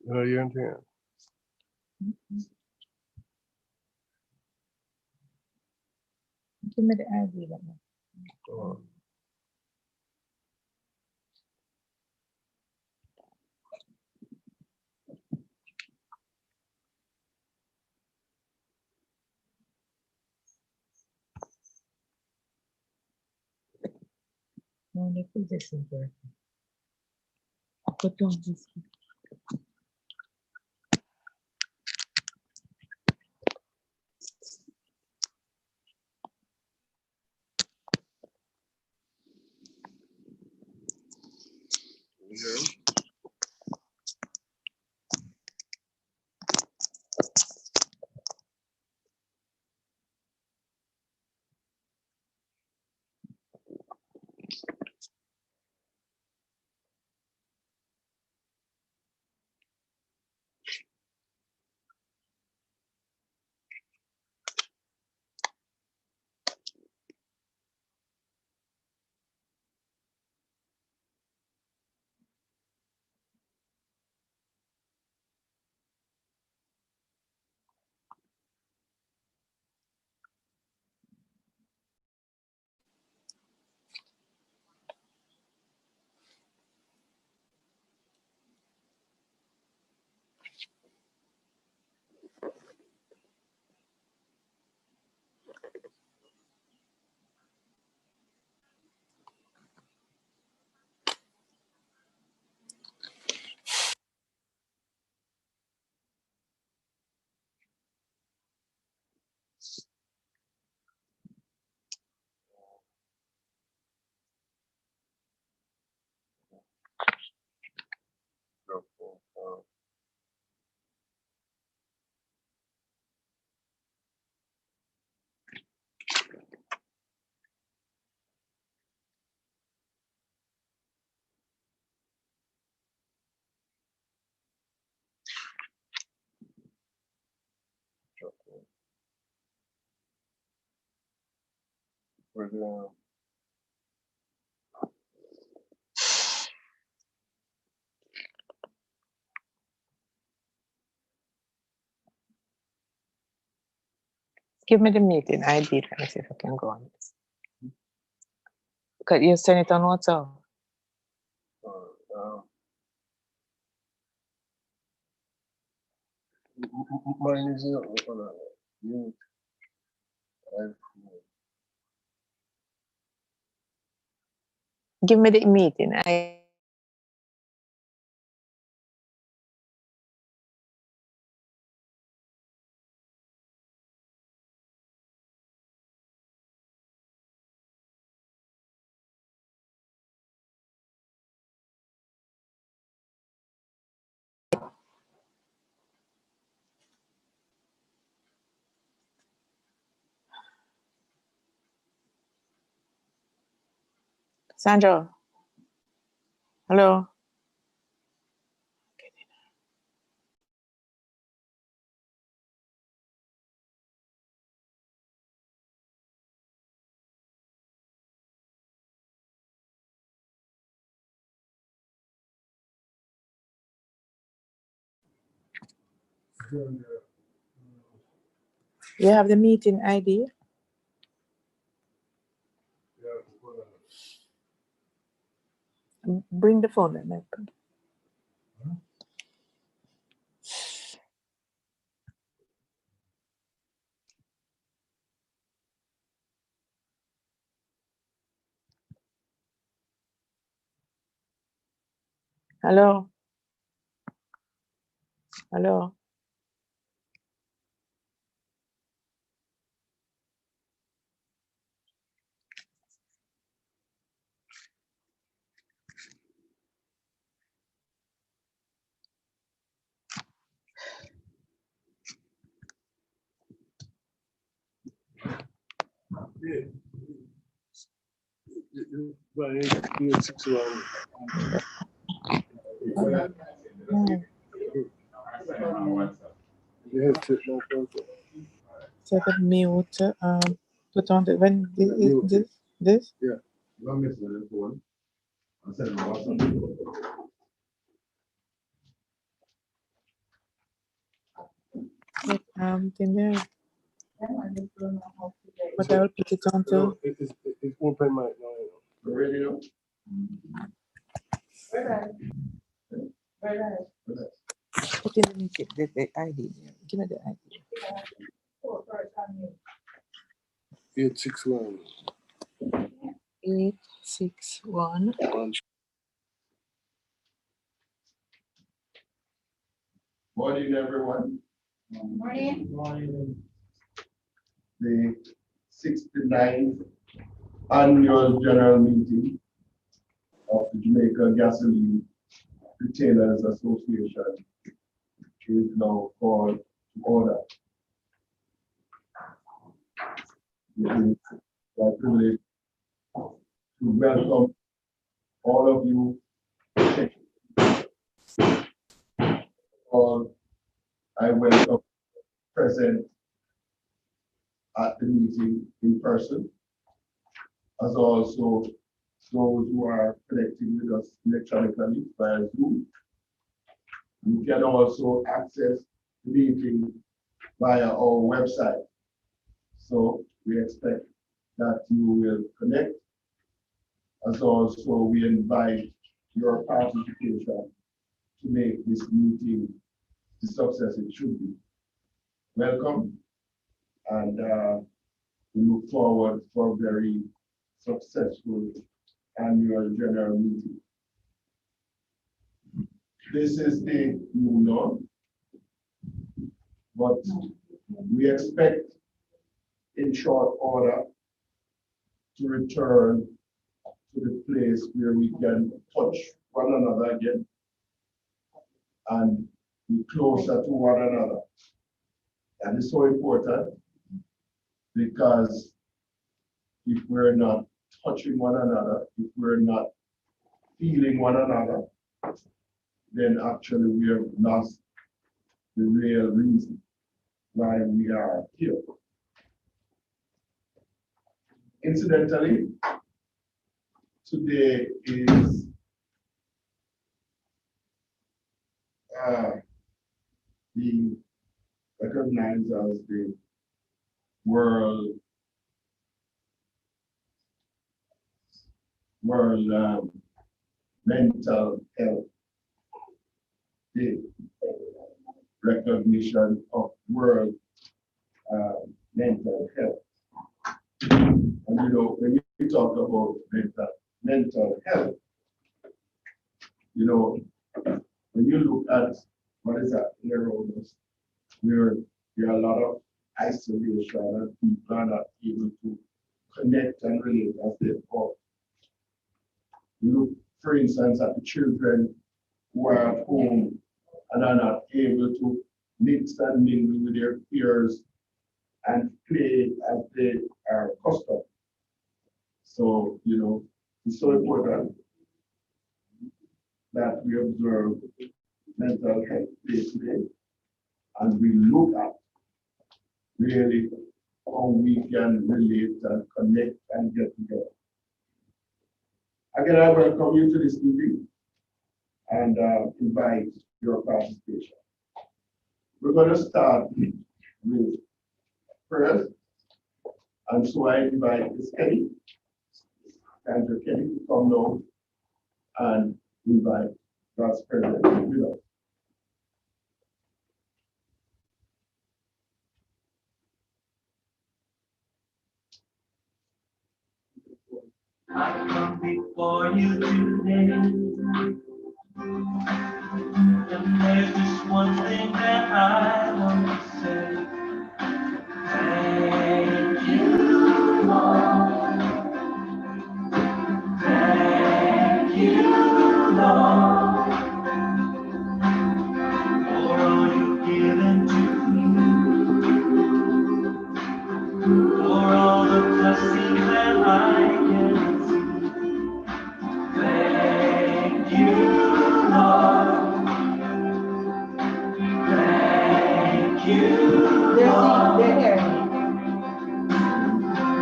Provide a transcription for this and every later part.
You understand? Give me the ID. No, they put this in there. Put on this. Yeah. Give me the meeting ID. Let me see if I can go on this. Could you send it on WhatsApp? Mine is mute. Give me the meeting. Sandra. Hello. You have the meeting ID? Bring the phone in. Hello. Hello. Set up mute. Put on the when this. Yeah. But then there, but I will put it on No, to it's open mic now. The radio. put in the music, the ID. Give me the ID. 861. 861. Morning, everyone. Morning. The 69th annual general meeting of the Jamaica Gasoline Retailers Association is now called to order. It is my privilege to welcome all of you. All I welcome present at the meeting in person, as also those who are connecting with us electronically via Zoom. You can also access the meeting via our website. So we expect that you will connect, as also we invite your participation to make this meeting the success it should be. Welcome, and we look forward for a very successful annual general meeting. This is the new norm, but we expect in short order to return to the place where we can touch one another again and be closer to one another. And it's so important because if we're not touching one another, if we're not feeling one another, then actually we have lost the real reason why we are here. Incidentally, today is being recognized as the World Mental Health Day, recognition of World Mental Health. And you know, when you talk about mental health, you know, when you look at what is happening around us, where there are a lot of isolation and people are not able to connect and relate as they ought. You look, for instance, at the children who are at home and are not able to mix and mingle with their peers and play as they are accustomed. So, you know, it's so important that we observe mental health day today, and we look at really how we can relate and connect and get together. Again, I welcome you to this meeting and invite your participation. We're going to start with prayers, and so I invite Ms. Kenny, Sandra Kenny, to come now and invite God's presence with us. I come before you today, and there's just one thing that I want to say. Thank you, Lord. Thank you, Lord, for all you've given to me, for all the blessings that I can see. Thank you, Lord. Thank you, Lord.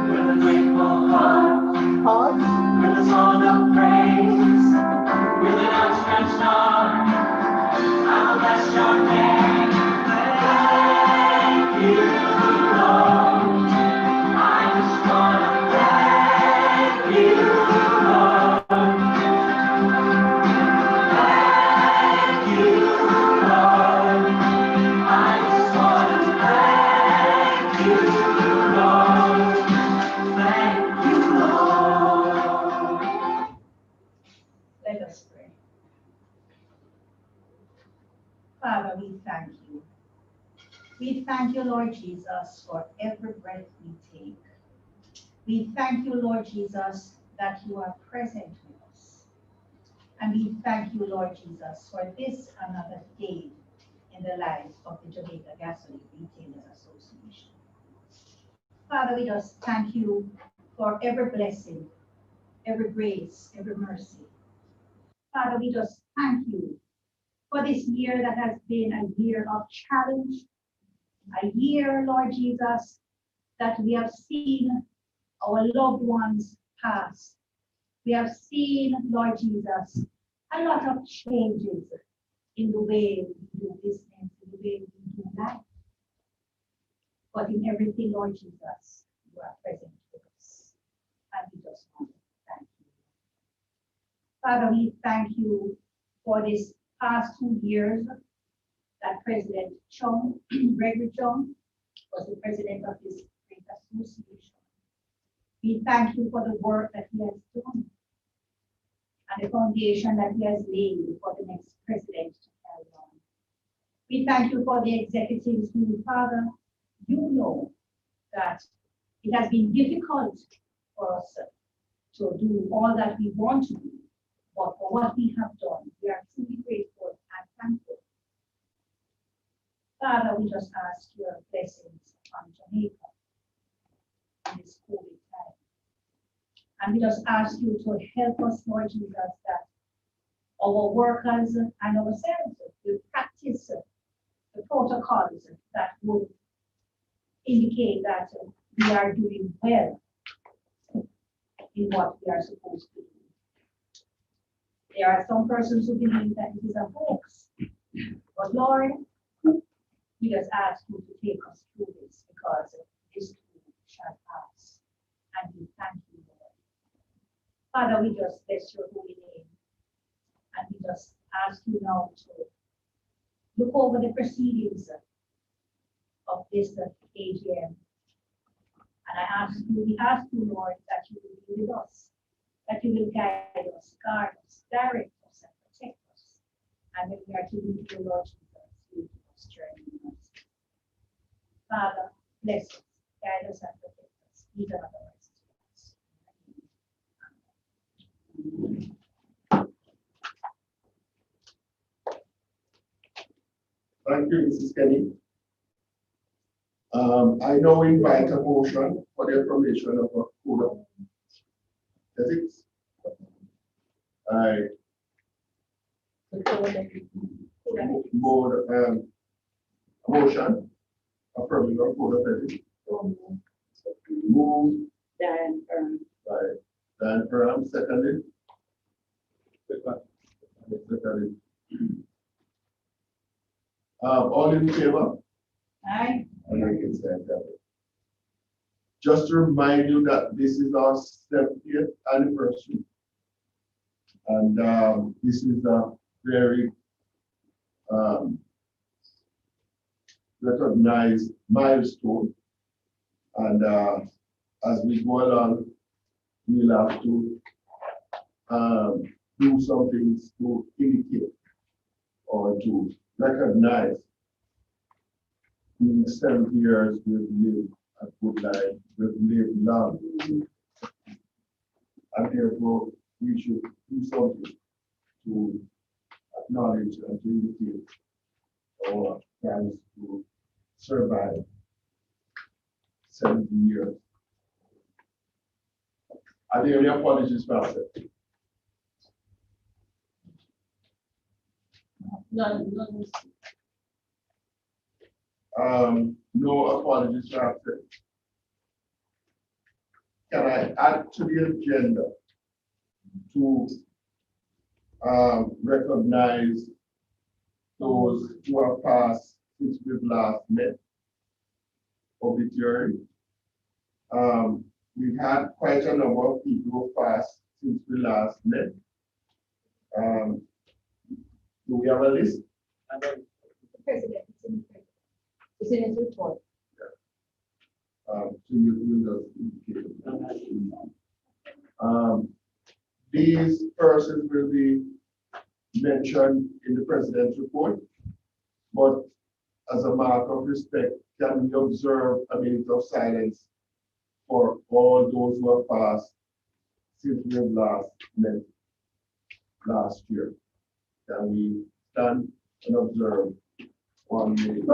With a grateful heart, with a song of praise, with an outstretched arm, I will bless your name. Father, we thank you. We thank you, Lord Jesus, for every breath we take. We thank you, Lord Jesus, that you are present with us. And we thank you, Lord Jesus, for this another day in the life of the Jamaica Gasoline Retailers Association. Father, we just thank you for every blessing, every grace, every mercy. Father, we just thank you for this year that has been a year of challenge, a year, Lord Jesus, that we have seen our loved ones pass. We have seen, Lord Jesus, a lot of changes in the way we do business, in the way we do life. But in everything, Lord Jesus, you are present with us. And we just want to thank you. Father, we thank you for this past 2 years that President Chung, Gregory Chung, was the president of this great association. We thank you for the work that he has done and the foundation that he has laid for the next president to carry on. We thank you for the executives who, Father, you know that it has been difficult for us to do all that we want to do, but for what we have done, we are truly grateful and thankful. Father, we just ask your blessings on Jamaica in this COVID time. And we just ask you to help us, Lord Jesus, that our workers and ourselves will practice the protocols that would indicate that we are doing well in what we are supposed to do. There are some persons who believe that it is a hoax. But Lord, we just ask you to take us through this because this too shall pass. And we thank you, Lord. Father, we just bless your holy name. And we just ask you now to look over the proceedings of this AGM. And we ask you, Lord, that you will be with us, that you will guide us, guard us, direct us, and protect us. And when we are to leave you, Lord Jesus, you give us journey in us. Father, bless us, guide us, and protect us, even otherwise to us. Thank you, Mrs. Kenny. I now invite a motion for the information of a code of ethics. I motion affirming our code of ethics. Move by Dan Perham, seconded. Seconded. All in favor? Aye. And I can stand that. Just to remind you that this is our 70th anniversary. And this is a very recognized milestone. And as we go along, we'll have to do some things to indicate or to recognize in 70 years we've lived a good life, we've lived long. And therefore we should do something to acknowledge and to indicate our plans to survive 70 years. Are there any apologies, Pastor? None. No apologies, Pastor. Can I add to the agenda to recognize those who have passed since we've last met? Obituary. We've had quite a number of people who passed since we last met. Do we have a list? President, it's in his report. So you just indicate. These persons will be mentioned in the president's report. But as a mark of respect, can we observe a minute of silence for all those who have passed since we have last met last year? Can we stand and observe 1 minute?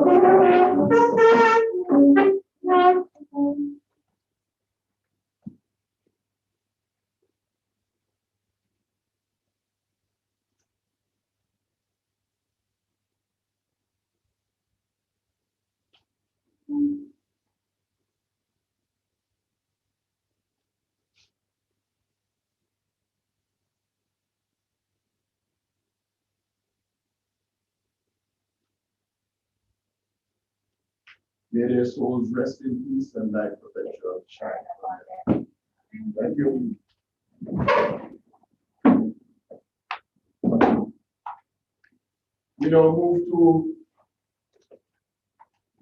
May their souls rest in peace and light perpetual shine. Thank you. We now move to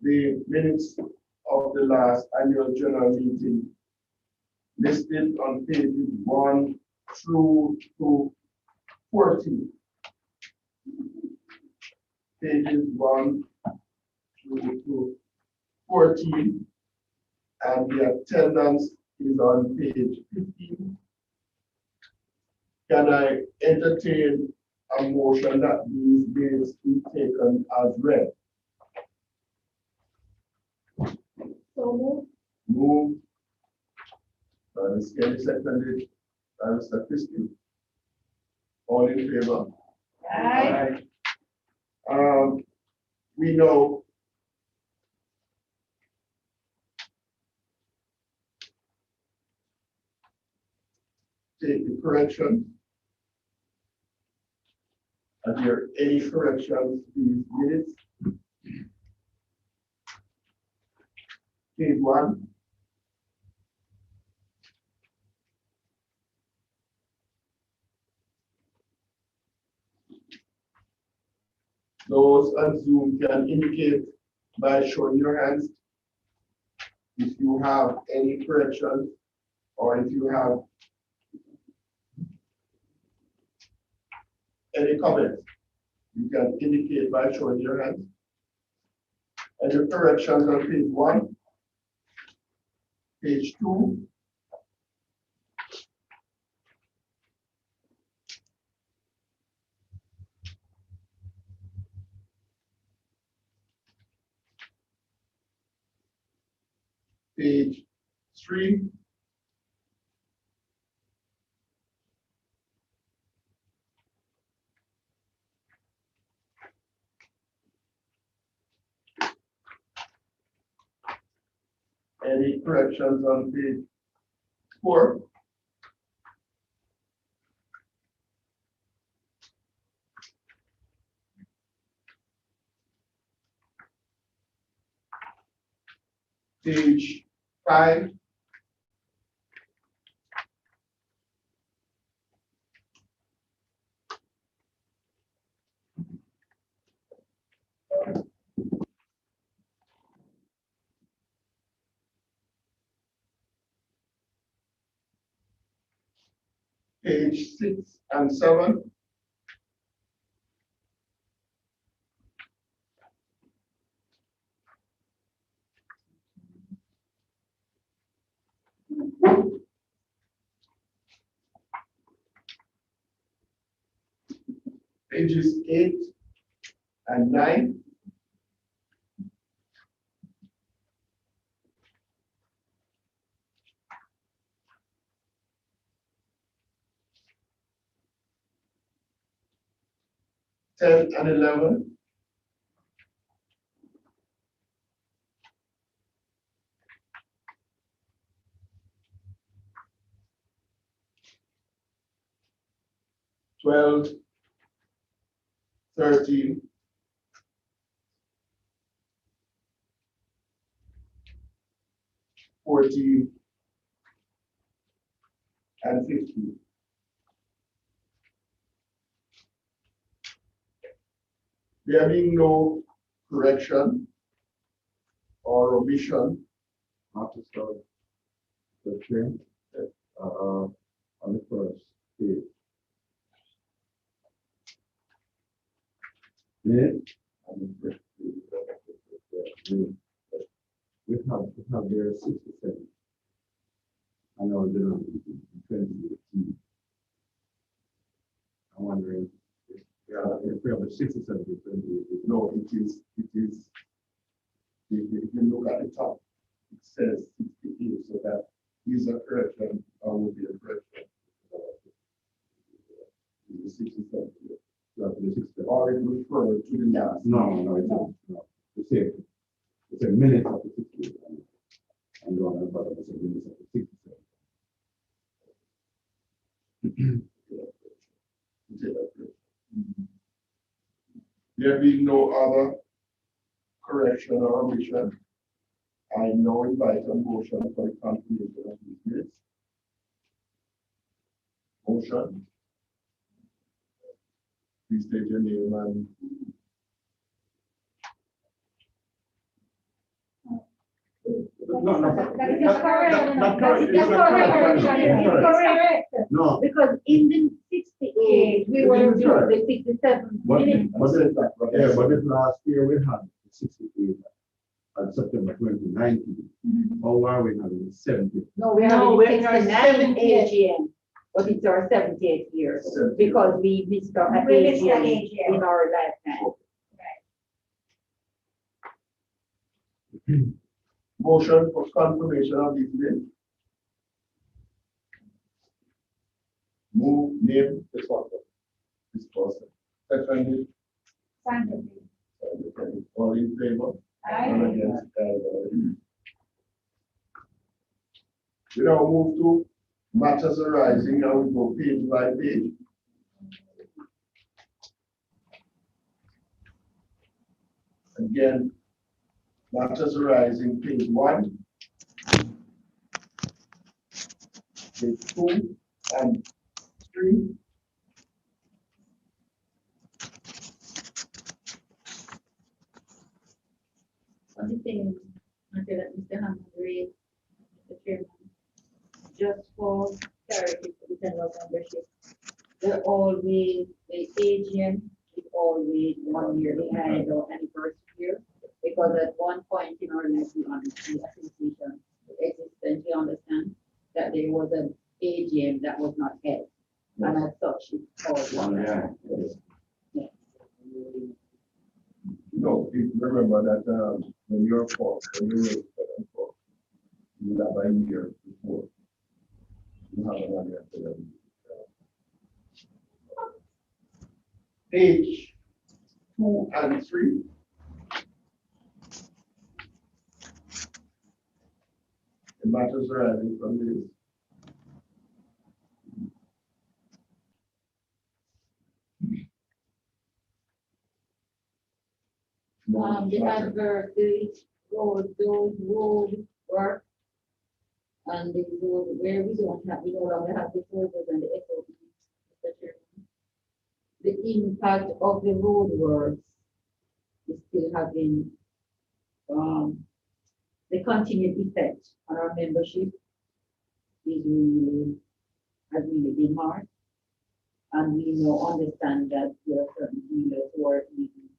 the minutes of the last annual general meeting listed on pages 1 through to 14. Pages 1 through to 14, and the attendance is on page 15. Can I entertain a motion that these minutes be taken as read? So Move. Ms. Kelly, seconded by Mr. Christie. All in favor? Aye. We know take the correction. Are there any corrections to these minutes? Page 1. Those on Zoom can indicate by showing your hands if you have any corrections or if you have any comments. You can indicate by showing your hands. And the corrections on page 1, page 2, page 3, any corrections on page 4, page 5, page 6 and 7, pages 8 and 9, ten and 11, twelve, 13, 14, and 15. There being no correction or omission, Not to start the chair, on the first page. Minute, we have there 67. I know it didn't in 2018. I'm wondering if we have a 67 in 2018. No, it is, if you look at the top, it says 68, so that is a correction, or would be a correction. The 67. That's the 67. Or it refers to the last. No, it's not. No. It's a minute of the 68. And the one at the bottom is a minute of the 67. There being no other correction or omission, I now invite a motion for the confirmation of these minutes. Motion. Please state your name and. That is correct. No, Because in the 68, we were doing the 67 but, minutes. but this last year we had 68 on September 2019. How are we having 70? No, we No, are we're in in our 69 70th. AGM, but it's our 70th year, 70th. because we missed our We missed the AGM AGM. in our lifetime. Motion for confirmation of these minutes. Move, name, this person. Seconded. All in favor? And against, we now move to matters arising, and we go page by page. Again, matters arising, page 1, page 2 and 3. Only thing, until that Mr. Hammond raised, the chairman, just for clarity for the general membership, they're always, the AGM is always 1 year behind our anniversary year, because at one point in our life, we understand the association existence, we understand that there was an AGM that was not held, and as such, it's called. No, remember that when you're for, when you raise for, you have a year before. You have another year after that. Page 2 and 3. The matters arising from this. The advert, the road, those road work. And the road where we don't have, we no longer have the folders and the SOP. Mr. Chairman. The impact of the road works is still having, the continued effect on our membership is really, has really been hard. And we now understand that there are certain dealers who are even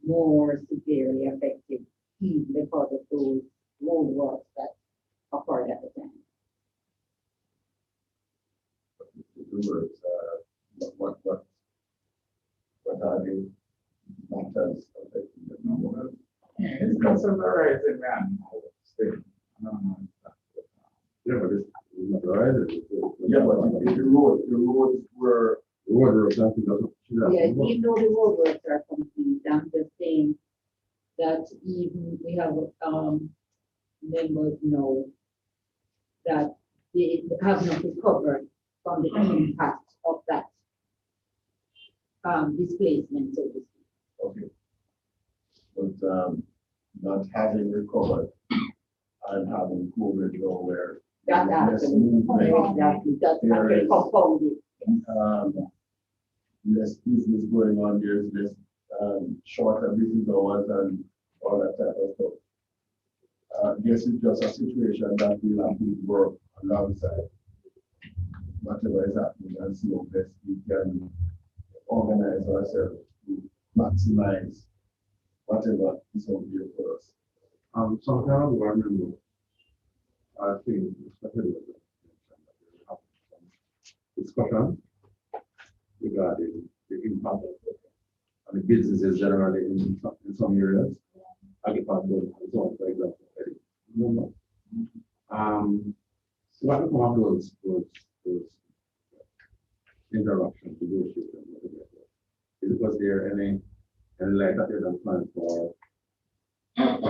more severely affected, even because of those roadworks that occurred at the time. The words, what are the matters affecting the number? It's customizing, man. Yeah, but it's right. Yeah, but the roads were. The water or something doesn't. Yes, even though the roadworks are complete, I'm just saying that even we have, members know that they have not recovered from the impact of that, displacement, so to speak. Okay. But, not having recovered and having COVID nowhere. That less movement, exactly, that's There actually is- compounded. less business going on, there's less, shorter business hours and all that type of stuff. I guess it's just a situation that we'll have to work alongside whatever is happening and see how best we can organize ourselves to maximize whatever is out there for us. Some kind of government, I think, especially have some discussion regarding the impact on the businesses generally in some areas. Agriculture, for example. No. So what come of those interruptions, negotiations? Is it because there any like that they don't plan for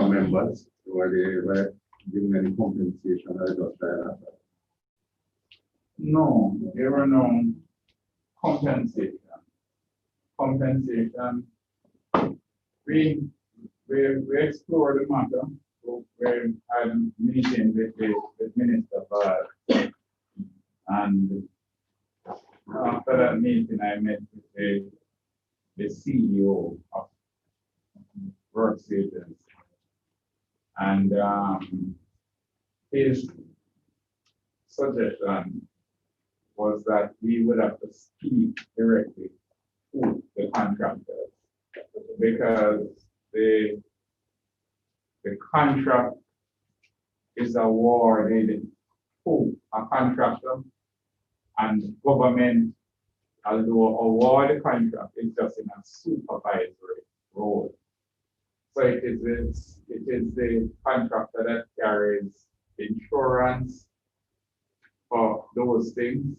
members, or they were giving any compensation or just that? No, there were no compensation. Compensation. We explored the matter. We had a meeting with Minister Bard, and after that meeting, I met with the CEO of Workstations, and his suggestion was that we would have to speak directly to the contractors, because the contract is awarded to a contractor, and government, although award the contract, is just in a supervisory role. So it is the contractor that carries insurance for those things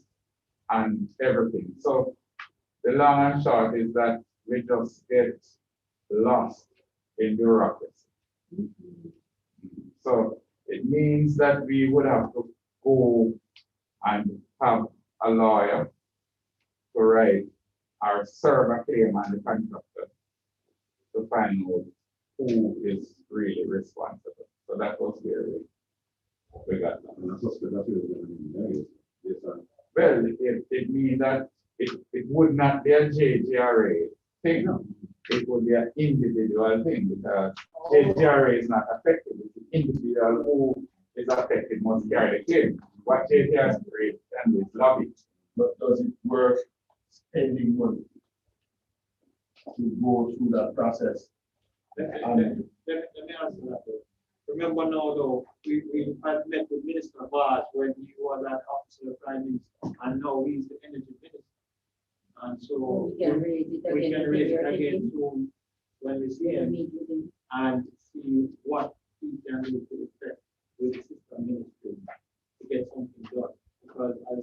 and everything. So the long and short is that we just get lost in bureaucracy. So it means that we would have to go and have a lawyer to write or serve a claim on the contractor to find out who is really responsible. So that was where we got that. Well, it means that it would not be a JGRA thing. It would be an individual thing, because JGRA is not affected. It's the individual who is affected must carry the claim. What JGRA can do is lobby. But does it worth spending money to go through that process? Let me answer that. Remember now, though, we had met with Minister Bard when he was an officer of Prime Minister, and now he's the energy minister. And so We can raise it we again. can raise it again soon when we see him and see what he can do to effect with the system ministry to get something done. Because as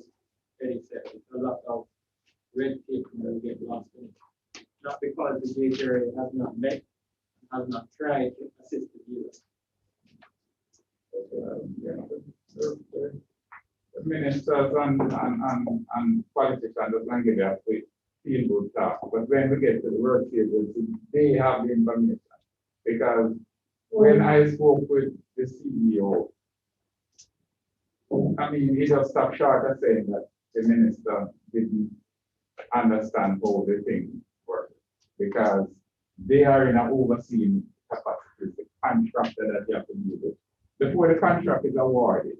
Eddie said, it's a lot of red tape that we get lost in it. Not because the JGRA has not met, has not tried to assist the dealers. The ministers and politicians don't give us feel good talk, but when we get to the work tables, they have the information. Because when I spoke with the CEO, I mean, he just stopped short of saying that the minister didn't understand how the thing works, because they are in an overseeing capacity, the contractor that you have to deal with. Before the contract is awarded,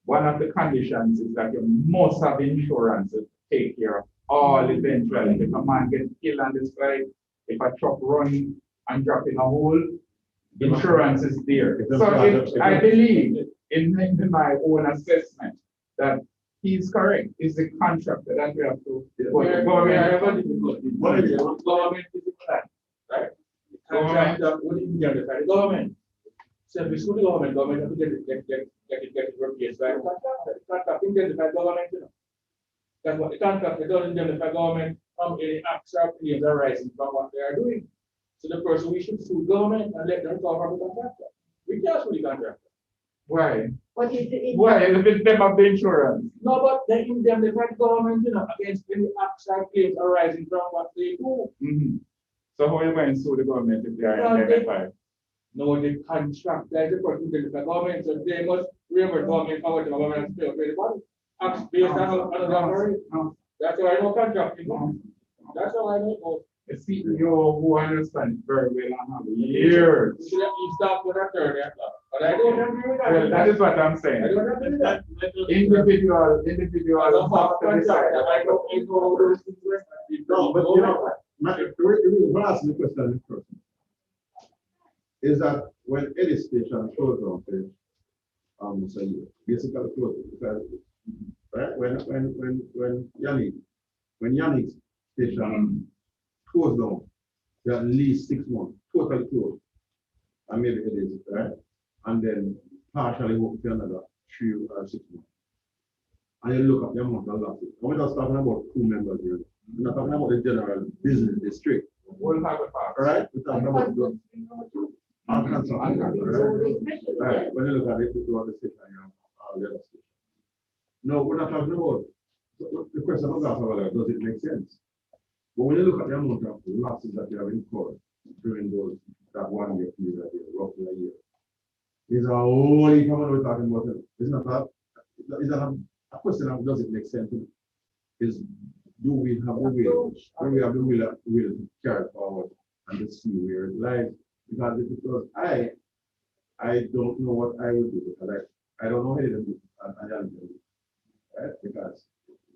one of the conditions is that you must have insurance to take care of all eventuality. If a man gets killed on this flight, if a truck runs and drops in a hole, insurance is there. So I believe in my own assessment that he's correct. It's the contractor that we have to. Government is the plan, right? Contractor would indemnify the government. So if we sue the government have to get it replaced by the contractor. The contractor indemnify government, you know. That's what the contractor does, indemnify government from any acts or claims arising from what they are doing. So the person we should sue government and let them cover the contractor. We can't sue the contractor. Why? What is it? Why? It's them of the insurance. No, but they indemnify government, you know, against any acts or claims arising from what they do. So how are you going to sue the government if they are indemnified? No, the contractor is the person who the government, so they must remember government power to government and pay the body. Acts based on another. That's why I know contracting. That's how I know. The CEO who understands very well and have years. You should have start with a third, but I don't agree with that. Well, that is what I'm saying. I don't agree with that. Individual I don't have a contractor. I know how those things work. No, but you know, we're asking the question first. is that when any station closed down for almost a year, basically closed because right when Yannick's station closed down, for at least 6 months, totally closed, and maybe it is right, and then partially open for another 3 or 6 months. And you look at the amount of losses. And we're just talking about crew members here. We're not talking about the general business district. We'll have a part. Right? We're talking about the right. When you look at it, you go on the station and the other station. No, we're not talking about the question was asked about does it make sense? But when you look at the amount of losses that you have incurred during that 1 year period, that year, roughly a year, these are all income we're talking about. It's not a question of does it make sense? Is do we have the will? Do we have the will to carry forward and to see where it lies? Because I don't know what I would do because I don't know anything right? Because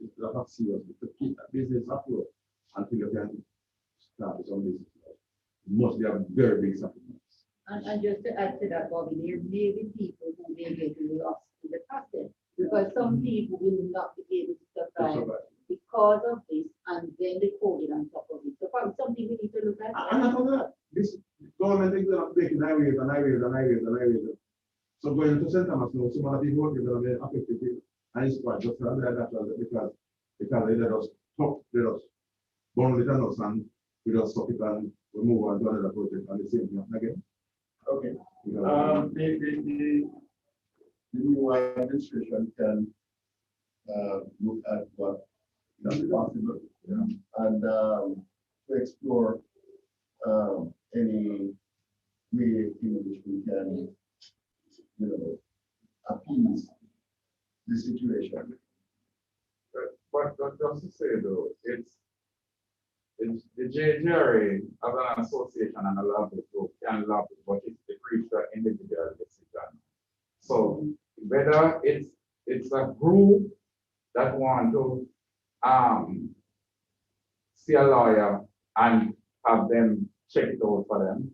it's not serious to keep a business afloat until you can start some business. Must be a very big sacrifice. And just to add to that, Bobby, there may be people who may get lost in the process because some people will not be able to survive because of this, and then they code it on top of it. So probably something we need to look at. And not only that, this government things are taking highways and highways and highways and highways. So going to St. Thomas now, some of the people working are very affected, and it's quite just like that because they let us talk, let us burn it on us, and we just stop it and we move on to another project and the same thing again. Okay. The new administration can look at what is possible and to explore any way in which we can, appease the situation. But just to say though, it's the JGRA as an association and a lobby group can lobby, but it's the creature individual decision. So whether it's a group that want to see a lawyer and have them check it out for them,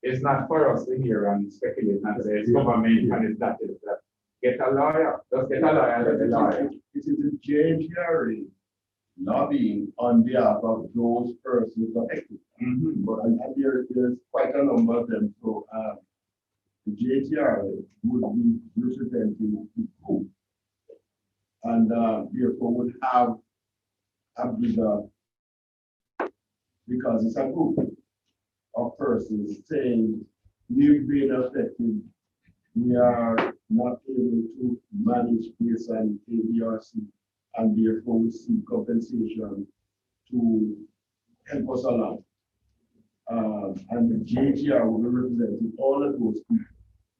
it's not for us to hear and speculate and say it's government and it's that. Get a lawyer, just get a lawyer and get a lawyer. It is the JGRA lobbying on behalf of those persons affected. But and there's quite a number of them. So the JGRA would be representing the group and therefore would have a bigger, because it's a group of persons saying we've been affected, we are not able to manage based on ADRC, and therefore we seek compensation to help us along. And the JGR will be representing all of those people.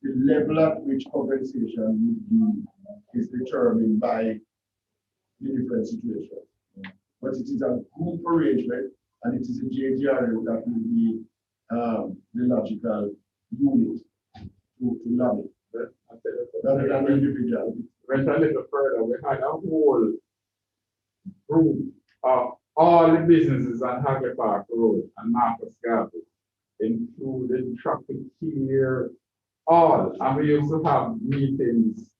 The level at which compensation would be is determined by the different situations. But it is a group arrangement, and it is a JGR that will be the logical unit to lobby. Rather than individual. Went a little further, we had a whole group of all the businesses on Hagley Park Road and Marcus Garvey, including traffic here, all. And we used to have meetings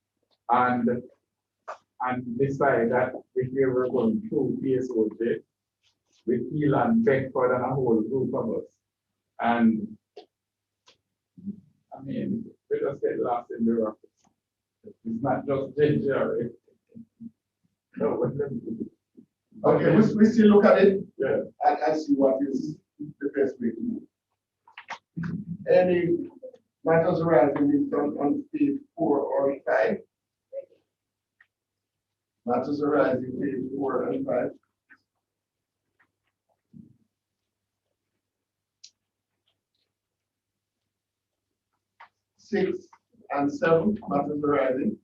and decide that if we were going through PSOJ with Elon Beckford and a whole group of us. And I mean, we just get lost in the rock. It's not just JGRA. No, okay, we still look at it, yeah, and see what is the best way to do. Any matters arising on page 4 or 5? Matters arising page 4 and 5. Six and 7 matters arising.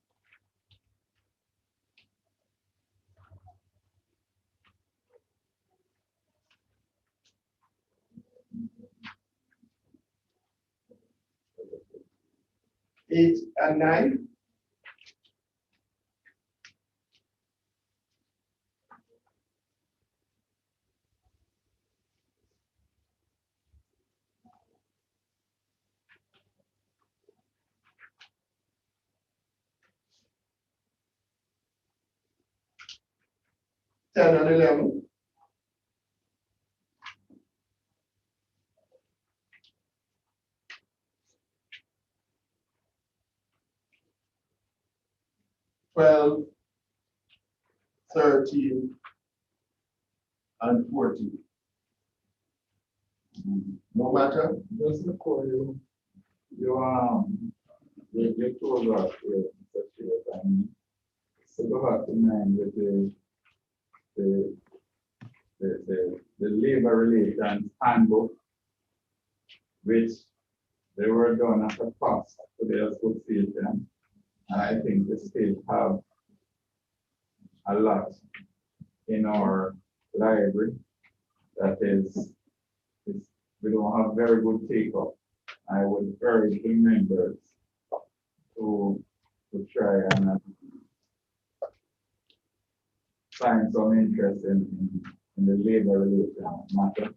Eight and 9. 10 and 11. Twelve, 13, and 14. No matter. Just recall you told us and so go back to mind with the labor relations handbook, which they were done at a cost to the association. And I think they still have a lot in our library that is we don't have very good take-up. I would urge the members to try and find some interest in the labor relations matter,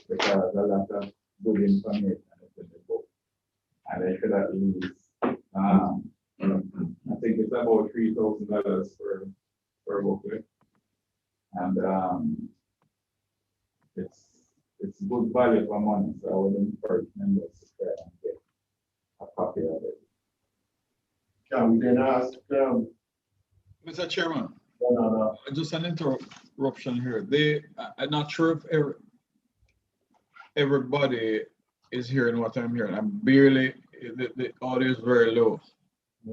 because a lot of good information is in the book. And they should at least, I think it's about $3,000 for a booklet. And it's good value for money, so I would encourage members to try and get a copy of it. Can we then ask, Mr. Chairman, no. just an interruption here. I'm not sure if everybody is hearing what I'm hearing. I'm barely, the audio is very low. I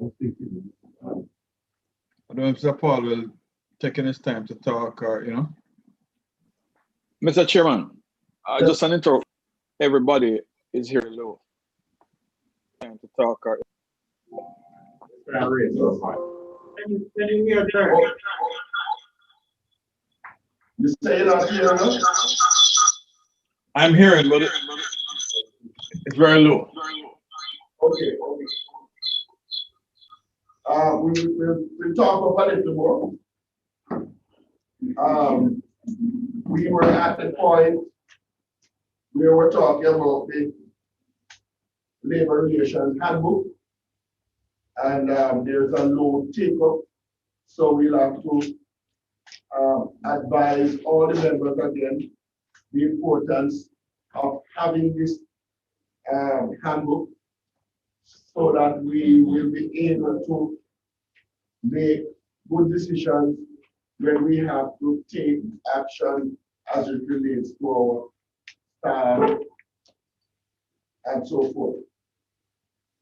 don't know if Mr. Paul will taking his time to talk or, you know. Mr. Chairman, just an interrupt. Everybody is hearing low. Time to talk or. Can you hear there? You say it out here, no? I'm hearing, but it's very low. Okay. We'll talk about it tomorrow. We were at the point where we're talking about the labor relations handbook, and there's a low take-up, so we'll have to advise all the members again the importance of having this handbook, so that we will be able to make good decisions when we have to take action as it relates to our staff and so forth.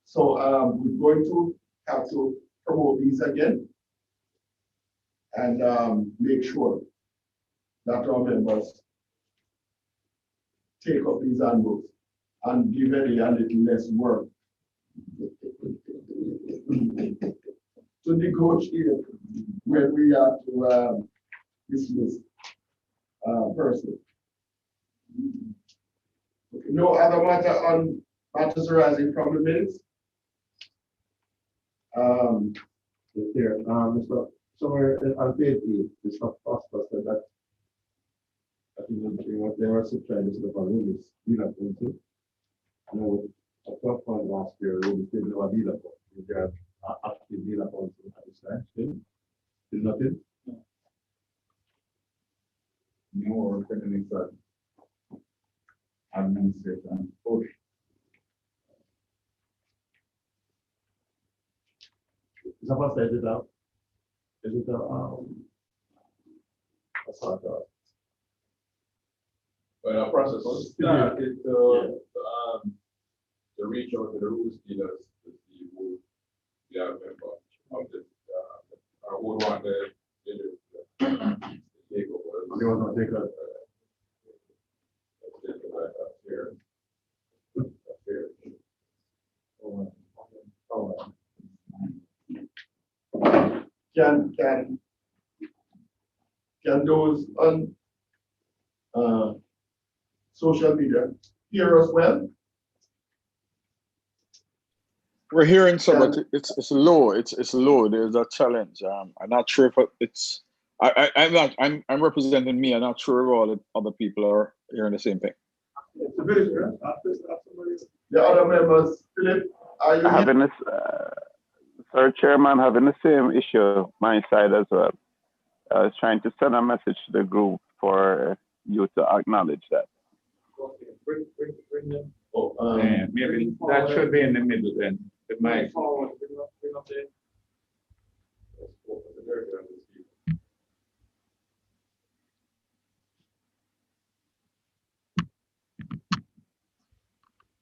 So we're going to have to promote these again and make sure that our members take up these handbooks and give it a little less work to negotiate when we have to dismiss person. No other matter on matters arising from the minutes. There, so somewhere on page 8, the stuff Pastor said that I think what they were trying to set up a room is dealer into. You know, a top one last year, we still have a dealer point. We have active dealer points at this time. Still nothing. No, or techniques that administration push. Is that what is it out? Is it a sort of Well, our process was started to reach out to the rules dealers to see who they are member of the who want the takeover. they want to take a Can those on social media hear us well? We're hearing some, but it's low. It's low. There's a challenge. I'm not sure if it's. I'm representing me. I'm not sure if all the other people are hearing the same thing. The other members, Philip, are you having this, Sir Chairman, having the same issue my side as well. I was trying to send a message to the group for you to acknowledge that. Okay, bring them. Oh, Yeah, maybe that should be in the middle then. It might. forward, bring up there. Let's go for the diagram and see.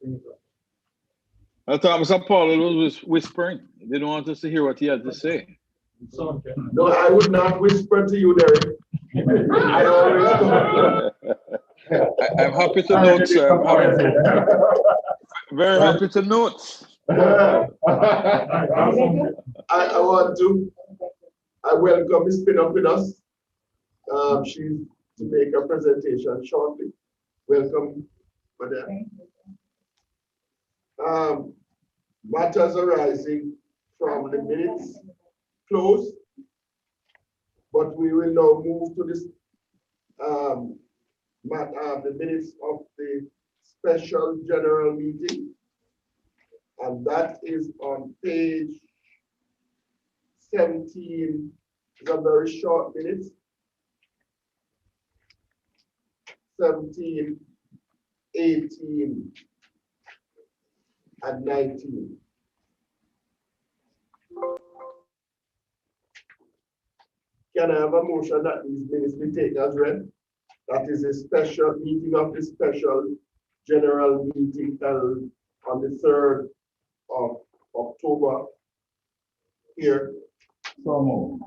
Bring it up. I thought Mr. Paul was whispering. He didn't want us to hear what he had to say. So, okay. No, I would not whisper to you, Derek. I always I'm happy to note, sir. Very happy to note. I want to, I welcome Ms. Pin up with us. She's to make a presentation shortly. Welcome, madam. Matters arising from the minutes closed, but we will now move to this, the minutes of the special general meeting. And that is on page 17. It's a very short minutes. 17, 18, and 19. Can I have a motion that these minutes be taken as read? That is a special meeting of the special general meeting held on the 3rd of October here. So move.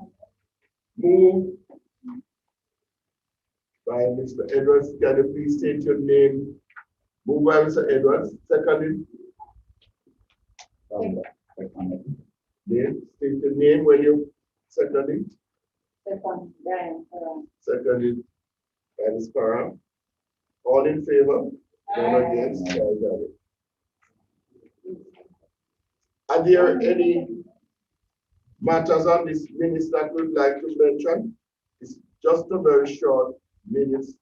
Move by Mr. Edwards. Can you please state your name? Move by Mr. Edwards. Seconded. Name, state your name when you seconded. Seconded by Ms. Parham. All in favor? None against? Ayes have it. Are there any matters on this minutes that we'd like to mention? It's just a very short minutes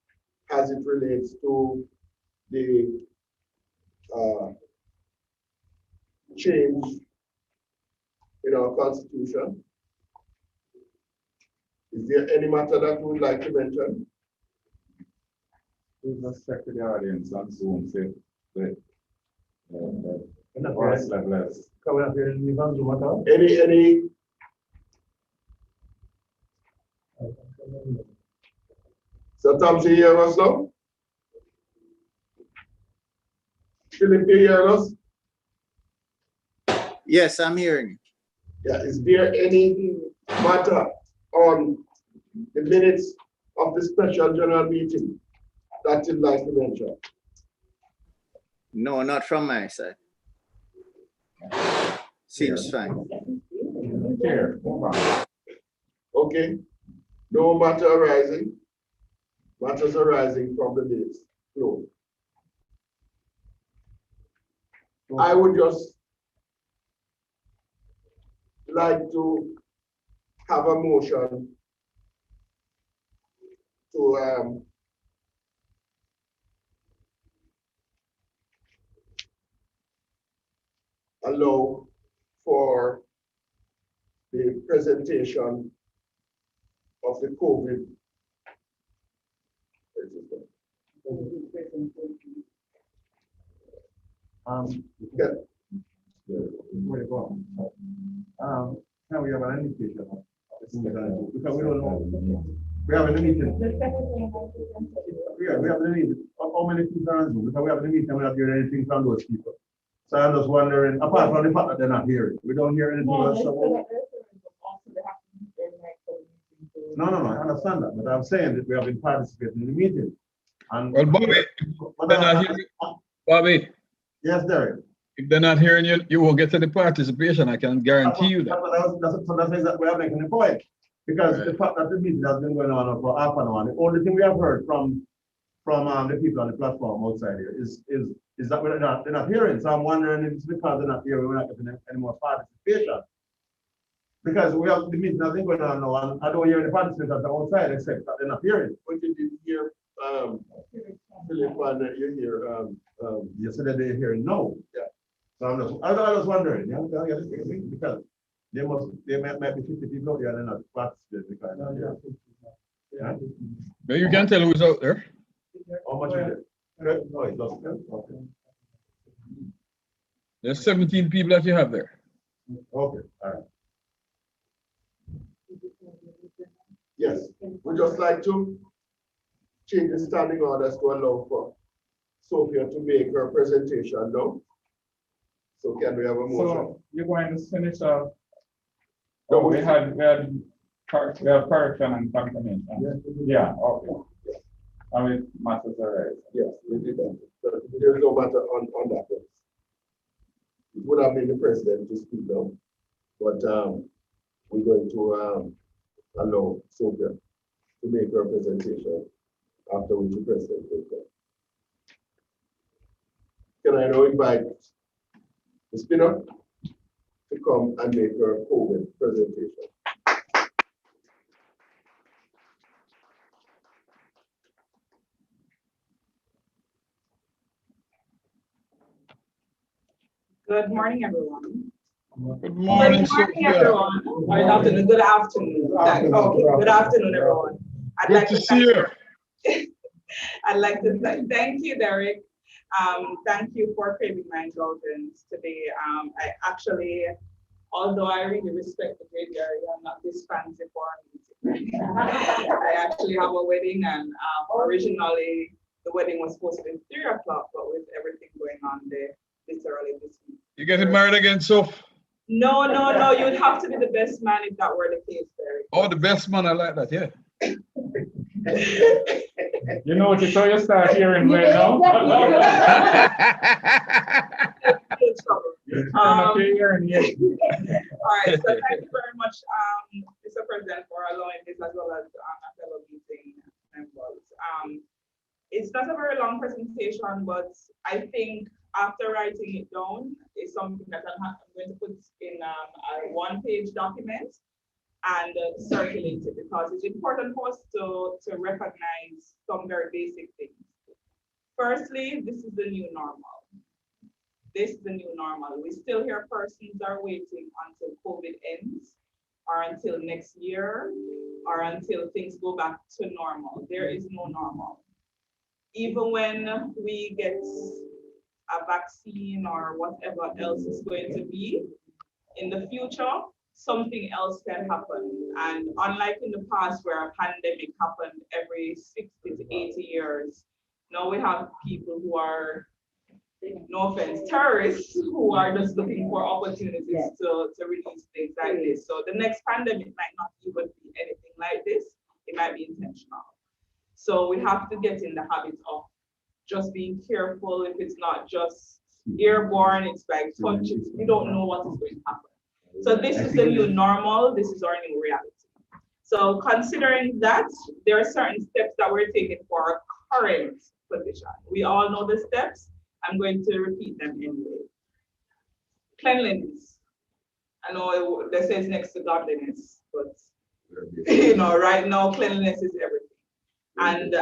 as it relates to the change in our constitution. Is there any matter that we would like to mention? Please just check with the audience on Zoom, say, Any so Tom, you hear us now? Philip, you hear us? Yes, I'm hearing. Yeah, is there any matter on the minutes of the special general meeting that you'd like to mention? No, not from my side. Seems fine. Here, move on. Okay, no matter arising, matters arising from the minutes flow. I would just like to have a motion to allow for the presentation of the COVID. Yeah. Where you go? Now we have an indication of this, because we don't know. We have a meeting. Yeah, we have a meeting. How many people are on Zoom? Because we have a meeting, we don't hear anything from those people. So I'm just wondering, apart from the fact that they're not here, we don't hear anything else. No, I understand that, but I'm saying that we have been participating in the meeting. And Well, Bobby, they're not hearing, Bobby, yes, Derek. if they're not hearing you, you won't get to the participation. I can guarantee you that. That's exactly what I'm making the point. Because the fact that the meeting has been going on for half an hour, the only thing we have heard from the people on the platform outside here is that they're not hearing. So I'm wondering if it's because they're not hearing, we're not getting any more participation. Because we have the meeting has been going on now, and I don't hear any participants at the outside except that they're not hearing. But you did hear, Philip, and you hear, yesterday they're hearing no. Yeah. So I was wondering, because they might be 50 people out there and they're not participating because But you can tell who's out there. How much is it? Good. Oh, it's just 10. Okay. There's 17 people that you have there. Okay, all right. Yes, we just like to change the standing orders to allow for Sophia to make her presentation now. So can we have a motion? So you're going to finish up. No, We have correction and confirmation. Yeah, okay. I mean, matters are right. Yes, we did that. So there's no matter on that one. It would have been the president to speak now, but we're going to allow Sophia to make her presentation after which the president will come. Can I now invite the spinner to come and make her COVID presentation? Good morning, everyone. Good morning, Sophia. Everyone. Or good afternoon. Good afternoon. Okay, good afternoon, everyone. Good to see you. I'd like to thank you, Derek. Thank you for craving my indulgence today. I actually, although I really respect the JGRA, I'm not this fancy for a meeting. I actually have a wedding, and originally the wedding was supposed to be 3 o'clock, but with everything going on there, literally this week. You getting married again, Soph? No, you'd have to be the best man if that were the case, Derek. Oh, the best man, I like that, yeah. You know what you saw you start hearing right now? All right, so thank you very much, Mr. President, for allowing this as well as a fellow meeting members. It's not a very long presentation, but I think after writing it down is something that I'm going to put in a one-page document and circulate it, because it's important for us to recognize some very basic things. Firstly, this is the new normal. This is the new normal. We still hear persons are waiting until COVID ends, or until next year, or until things go back to normal. There is no normal. Even when we get a vaccine or whatever else is going to be in the future, something else can happen. And unlike in the past where a pandemic happened every 60 to 80 years, now we have people who are, no offense, terrorists who are just looking for opportunities to release things like this. So the next pandemic might not even be anything like this. It might be intentional. So we have to get in the habit of just being careful. If it's not just airborne, it's like touch, we don't know what is going to happen. So this is the new normal, this is our new reality. So considering that, there are certain steps that we're taking for our current position. We all know the steps. I'm going to repeat them anyway. Cleanliness. I know they say it's next to godliness, but right now cleanliness is everything. And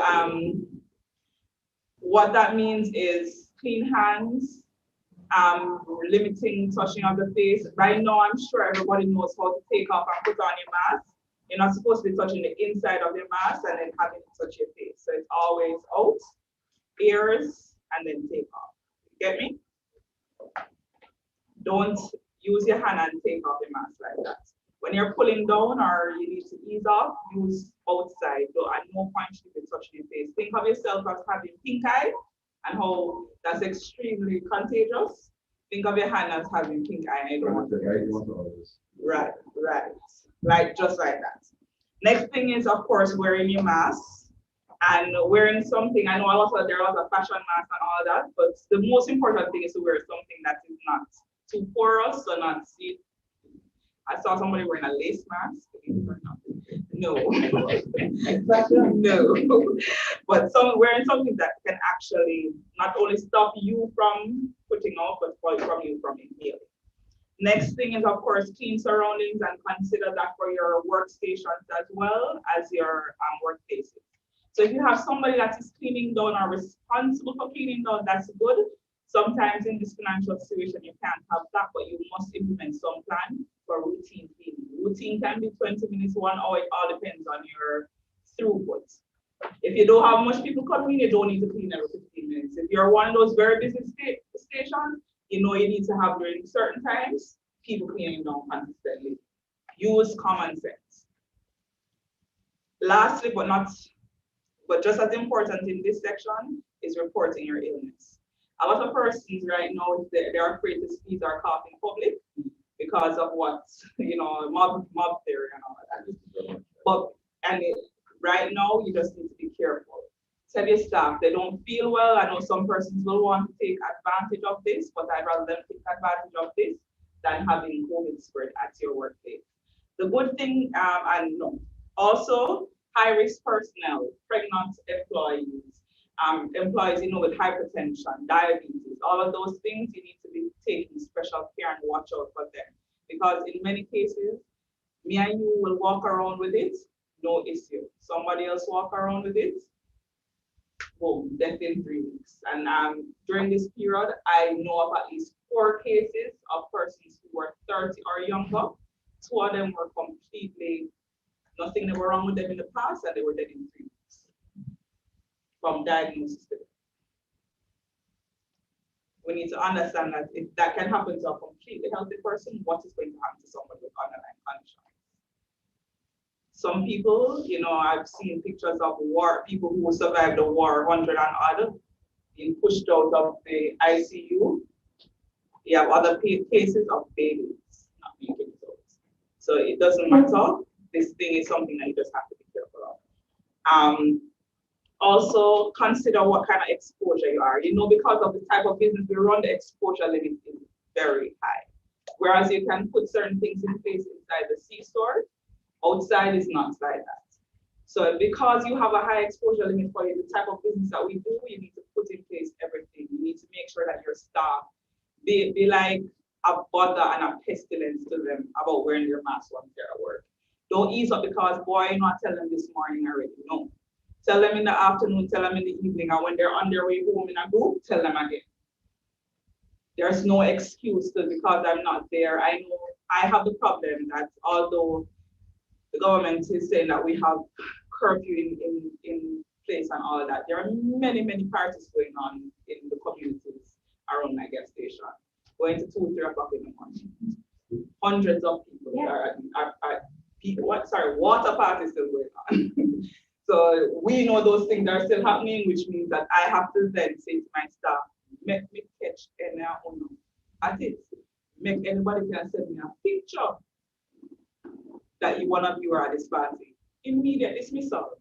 what that means is clean hands, limiting touching of the face. Right now, I'm sure everybody knows how to take off and put on your mask. You're not supposed to be touching the inside of your mask and then having to touch your face. So it's always out, ears, and then take off. Get me? Don't use your hand and take off your mask like that. When you're pulling down or you need to ease off, use outside. So at no point should you be touching your face. Think of yourself as having pink eye and how that's extremely contagious. Think of your hand as having pink eye. I don't want to. Right. Like just like that. Next thing is, of course, wearing your mask and wearing something. I know there are a lot of fashion masks and all that, but the most important thing is to wear something that is not too porous or not see. I saw somebody wearing a lace mask. No, no. But wearing something that can actually not only stop you from putting off, but from you from inhaling. Next thing is, of course, clean surroundings, and consider that for your workstations as well as your workplaces. So if you have somebody that is cleaning down or responsible for cleaning down, that's good. Sometimes in this financial situation, you can't have that, but you must implement some plan for routine cleaning. Routine can be 20 minutes, 1 hour, it all depends on your throughput. If you don't have much people coming in, you don't need to clean every 15 minutes. If you're one of those very busy stations, you know you need to have during certain times, people cleaning down consistently. Use common sense. Lastly, but just as important in this section is reporting your illness. A lot of persons right now, they're afraid to sneeze or cough in public because of what, mob theory and all that. But, right now, you just need to be careful. Tell your staff they don't feel well. I know some persons will want to take advantage of this, but I'd rather them take advantage of this than having COVID spread at your workplace. The good thing, also high-risk personnel, pregnant employees, employees with hypertension, diabetes, all of those things, you need to be taking special care and watch out for them. Because in many cases, me and you will walk around with it, no issue. Somebody else walk around with it, boom, death in 3 weeks. And during this period, I know of at least 4 cases of persons who were 30 or younger. 2 of them were completely, nothing ever wrong with them in the past, and they were dead in 3 weeks from diagnosis to death. We need to understand that if that can happen to a completely healthy person, what is going to happen to somebody with underlying conditions? Some people, I've seen pictures of people who survived the war, 100 and odd, being pushed out of the ICU. You have other cases of babies not making it out. So it doesn't matter. This thing is something that you just have to be careful of. Also, consider what kind of exposure you are. Because of the type of business we run, the exposure limit is very high. Whereas you can put certain things in place inside the C-store, outside is not like that. So because you have a high exposure limit for the type of business that we do, you need to put in place everything. You need to make sure that your staff be like a bother and a pestilence to them about wearing their mask once they're at work. Don't ease up because, boy, you're not telling them this morning already. No. Tell them in the afternoon, tell them in the evening, and when they're on their way home in a group, tell them again. There's no excuse because I'm not there. I know I have the problem that although the government is saying that we have curfew in place and all that, there are many, many parties going on in the communities around my gas station, going to 2, 3 o'clock in the morning. Hundreds of people water parties still going on. So we know those things are still happening, which means that I have to then say to my staff, make me catch any owner at it. Make anybody can send me a picture that one of you are at this party. Immediate dismissal.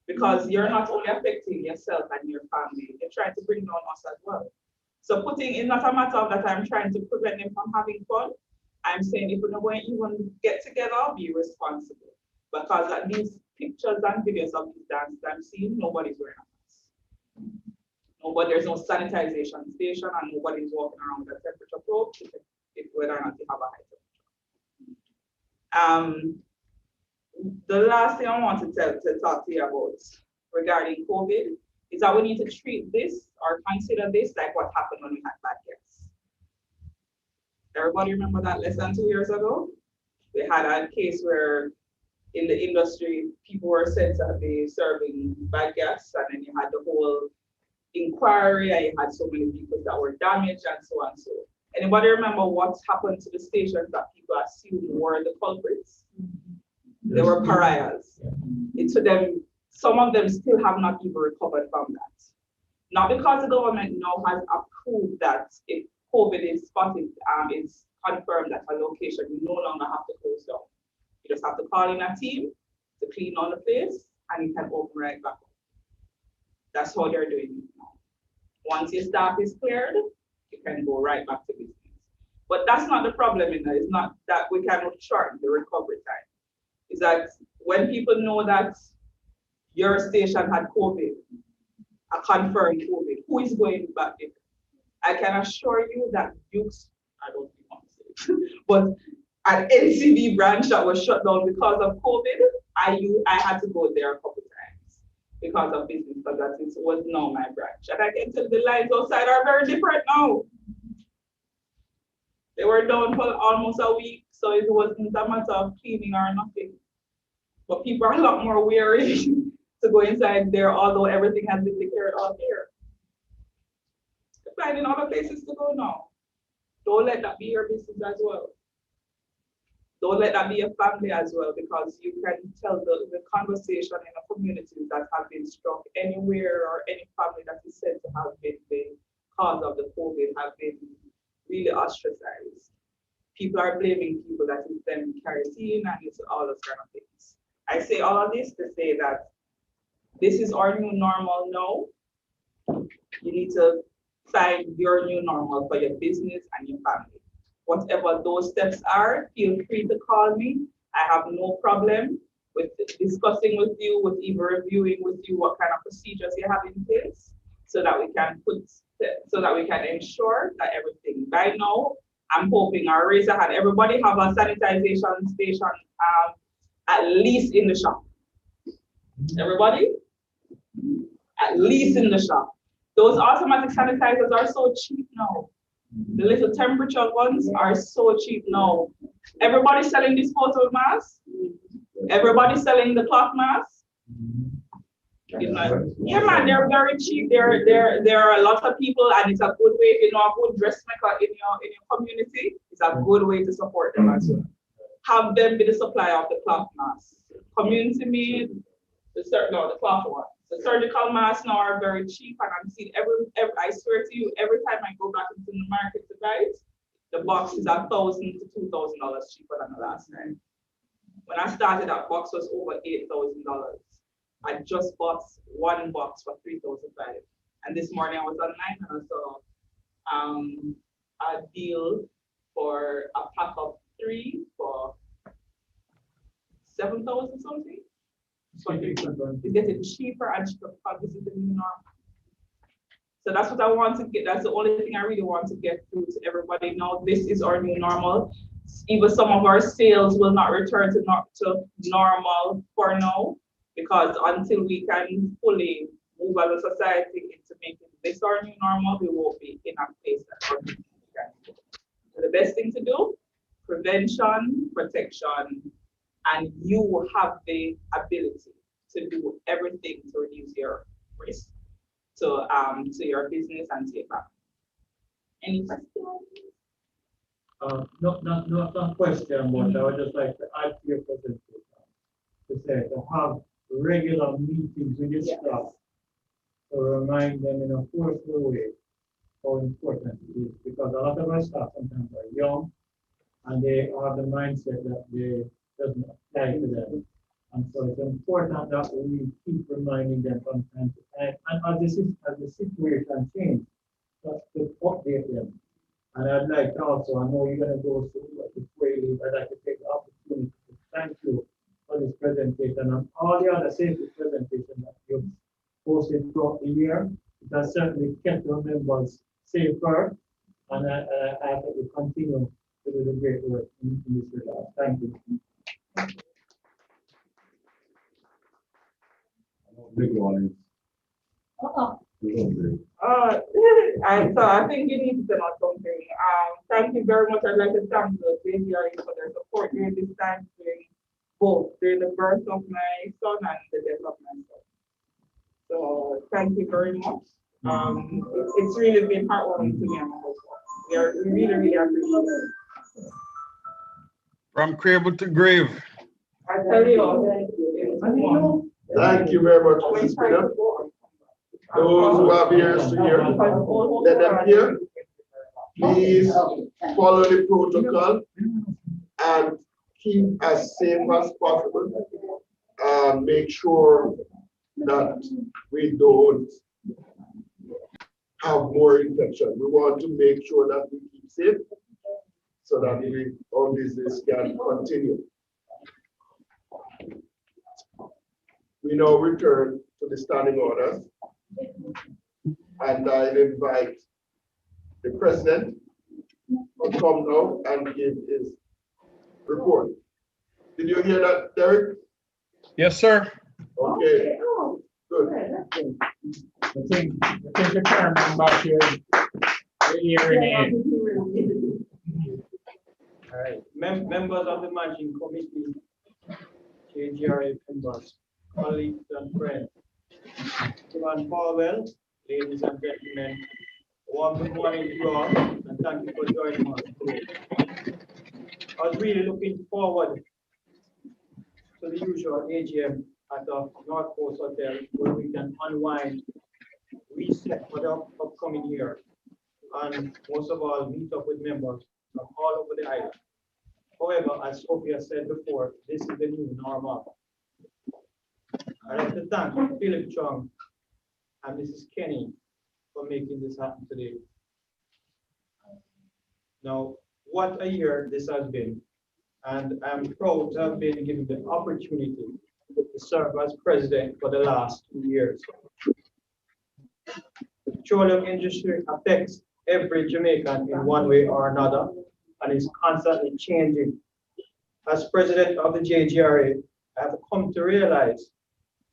Because you're not only affecting yourself and your family, you're trying to bring down us as well. So it's not a matter of that I'm trying to prevent them from having fun. I'm saying if we're not going to even get together, be responsible. Because at these pictures and videos of these dances I'm seeing, nobody's wearing a mask. There's no sanitization station and nobody's walking around with a temperature probe to check whether or not you have a high temperature. The last thing I want to talk to you about regarding COVID is that we need to treat this or consider this like what happened when we had bad guests. Everybody remember that less than 2 years ago? We had a case where in the industry, people were said to be serving bad gas, and then you had the whole inquiry, and you had so many people that were damaged, and so on. So, anybody remember what happened to the stations that people assumed were the culprits? They were pariahs. It took them, some of them still have not even recovered from that. Not because the government now has approved that if COVID is spotted, it's confirmed at a location, you no longer have to close down. You just have to call in a team to clean on the place, and you can open right back up. That's how they're doing it now. Once your staff is cleared, you can go right back to business. But that's not the problem in that. It's not that we cannot shorten the recovery time. It's that when people know that your station had COVID, a confirmed COVID, who is going back there? I can assure you that Dukes, I don't think I'm saying, but an NCB branch that was shut down because of COVID, I had to go there a couple times because of business, but that it was now my branch. And I can tell the lines outside are very different now. They were down for almost a week, so it wasn't a matter of cleaning or nothing. But people are a lot more wary to go inside there, although everything has been declared out here. Finding other places to go now. Don't let that be your business as well. Don't let that be your family as well, because you can tell the conversation in the communities that have been struck anywhere, or any family that is said to have been the cause of the COVID have been really ostracized. People are blaming people that is them kerosene and it's all those kind of things. I say all of this to say that this is our new normal now. You need to find your new normal for your business and your family. Whatever those steps are, feel free to call me. I have no problem with discussing with you, with even reviewing with you what kind of procedures you have in place, so that we can ensure that everything. By now, I'm hoping our Razor had everybody have a sanitization station at least in the shop. Everybody? At least in the shop. Those automatic sanitizers are so cheap now. The little temperature ones are so cheap now. Everybody's selling disposable masks. Everybody's selling the cloth masks. Yeah, man, they're very cheap. There are a lot of people, and it's a good way, you know, a good dressmaker in your community. It's a good way to support them as well. Have them be the supplier of the cloth masks. Community made, the cloth one. The surgical masks now are very cheap, and I'm seeing I swear to you, every time I go back into the market to buy it, the box is $1,000 to $2,000 cheaper than the last time. When I started, that box was over $8,000. I just bought one box for $3,500. And this morning I was online and I saw a deal for a pack of 3 for 7,000 something. So it's getting cheaper and cheaper because this is the new norm. So that's what I want to get. That's the only thing I really want to get through to everybody. Now, this is our new normal. Even some of our sales will not return to normal for now, because until we can fully move as a society into making this our new normal, we won't be in a place that we can do. So the best thing to do, prevention, protection, and you will have the ability to do everything to reduce your risk to your business and to your family. Any questions? Not question, but I would just like to add to your presentation to say to have regular meetings with your staff to remind them in a forceful way how important it is, because a lot of our staff sometimes are young and they have the mindset that they doesn't apply to them. And so it's important that we keep reminding them from time to time, and as the situation changes, just to update them. And I'd like to also, I know you're going to go through, but before you leave, I'd like to take the opportunity to thank you for this presentation and all the other safety presentations that you've posted throughout the year. It has certainly kept your members safer, and I hope you continue to do the great work in this regard. Thank you. Big one is. So I think you need to tell us something. Thank you very much. I'd like to thank the JGRA for their support during this time, during the birth of my son and the death of my son. So thank you very much. It's really been heartwarming to me and my husband. We really, really appreciate it. From cradle to grave. I tell you, Thank you very much, Mrs. Spinner. Those who have ears to hear, let them hear. Please follow the protocol and keep as safe as possible. And make sure that we don't have more infection. We want to make sure that we keep safe so that our business can continue. We now return to the standing orders, and I invite the president to come now and give his report. Did you hear that, Derek? Yes, sir. Okay, good. I think the chairman back here, All right, members of the managing committee, JGRA members, colleagues and friends. Chairman Powell, ladies and gentlemen, warm good morning to you all, and thank you for joining us today. I was really looking forward to the usual AGM at the North Coast Hotel, where we can unwind, reset for the upcoming year, and most of all, meet up with members from all over the island. However, as Sophia said before, this is the new normal. I'd like to thank Philip Chung and Mrs. Kenny for making this happen today. Now, what a year this has been, and I'm proud to have been given the opportunity to serve as president for the last 2 years. The petroleum industry affects every Jamaican in one way or another and is constantly changing. As president of the JGRA, I have come to realize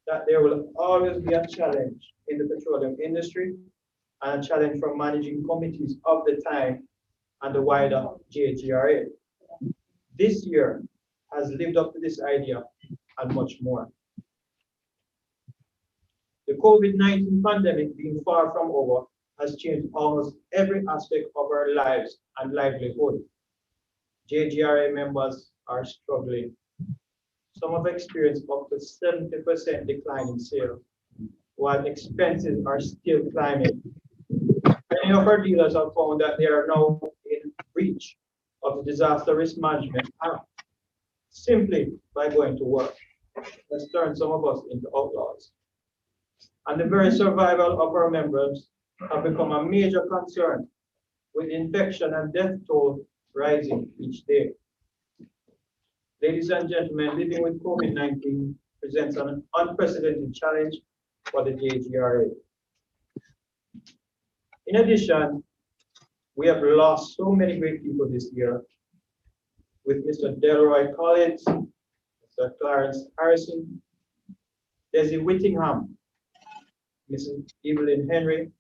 that there will always be a challenge in the petroleum industry and a challenge for managing committees of the time and the wider JGRA. This year has lived up to this idea and much more. The COVID-19 pandemic being far from over has changed almost every aspect of our lives and livelihood. JGRA members are struggling. Some have experienced up to 70% decline in sales, while expenses are still climbing. Many of our dealers have found that they are now in breach of the Disaster Risk Management Act simply by going to work. Let's turn some of us into outlaws. And the very survival of our members have become a major concern, with infection and death toll rising each day. Ladies and gentlemen, living with COVID-19 presents an unprecedented challenge for the JGRA. In addition, we have lost so many great people this year, with Mr. Delroy Collins, Mr. Clarence Harrison, Desi Whittingham, Mrs. Evelyn Henry,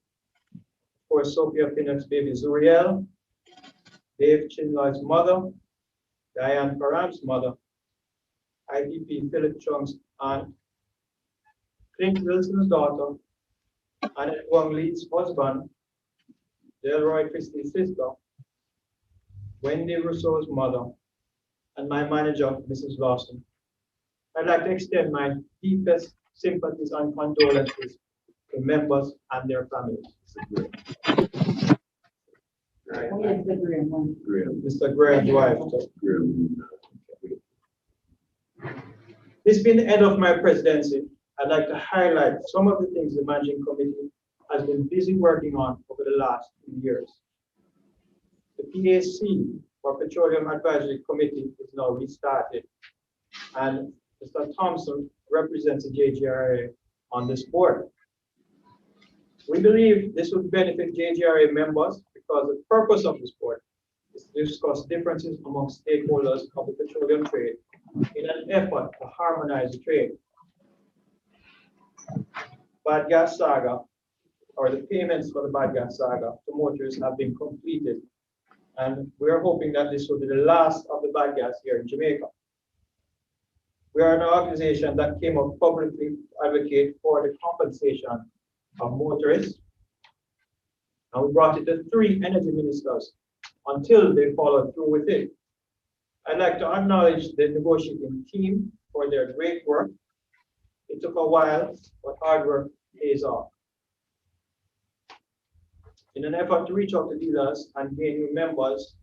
of course, Sophia Pinnock's baby Zuriel, Dave Chinloy's mother, Diane Param's mother, IDP Philip Chung's aunt, Clint Wilson's daughter, Annette Wong Lee's husband, Delroy Christie's sister, Wendy Rousseau's mother, and my manager, Mrs. Lawson. I'd like to extend my deepest sympathies and condolences to members and their families. Mr. Graham's wife. This being the end of my presidency, I'd like to highlight some of the things the managing committee has been busy working on over the last 2 years. The PAC, or Petroleum Advisory Committee, is now restarted, and Mr. Thompson represents the JGRA on this board. We believe this would benefit JGRA members because the purpose of this board is to discuss differences among stakeholders of the petroleum trade in an effort to harmonize the trade. Bad gas saga, or the payments for the bad gas saga to motorists, have been completed, and we are hoping that this will be the last of the bad gas here in Jamaica. We are an organization that came up publicly to advocate for the compensation of motorists, and we brought it to 3 energy ministers until they followed through with it. I'd like to acknowledge the negotiating team for their great work. It took a while, but hard work pays off. In an effort to reach out to dealers and gain new members,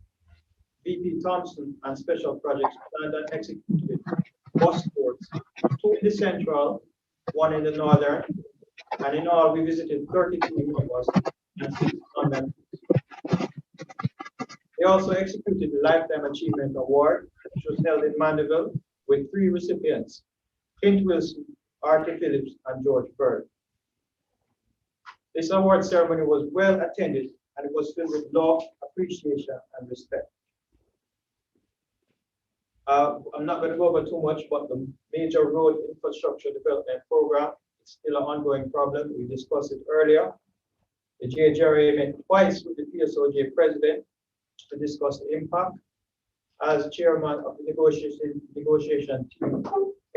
VP Thompson and Special Projects planned and executed bus tours, 2 in the central, 1 in the northern, and in all we visited 32 members and 6 London. They also executed the Lifetime Achievement Award, which was held in Mandeville with 3 recipients: Clint Wilson, Arthur Phillips, and George Bird. This award ceremony was well attended, and it was filled with love, appreciation, and respect. I'm not going to go over too much, but the major road infrastructure development program is still an ongoing problem. We discussed it earlier. The JGRA met twice with the PSOJ president to discuss the impact. As chairman of the negotiation team,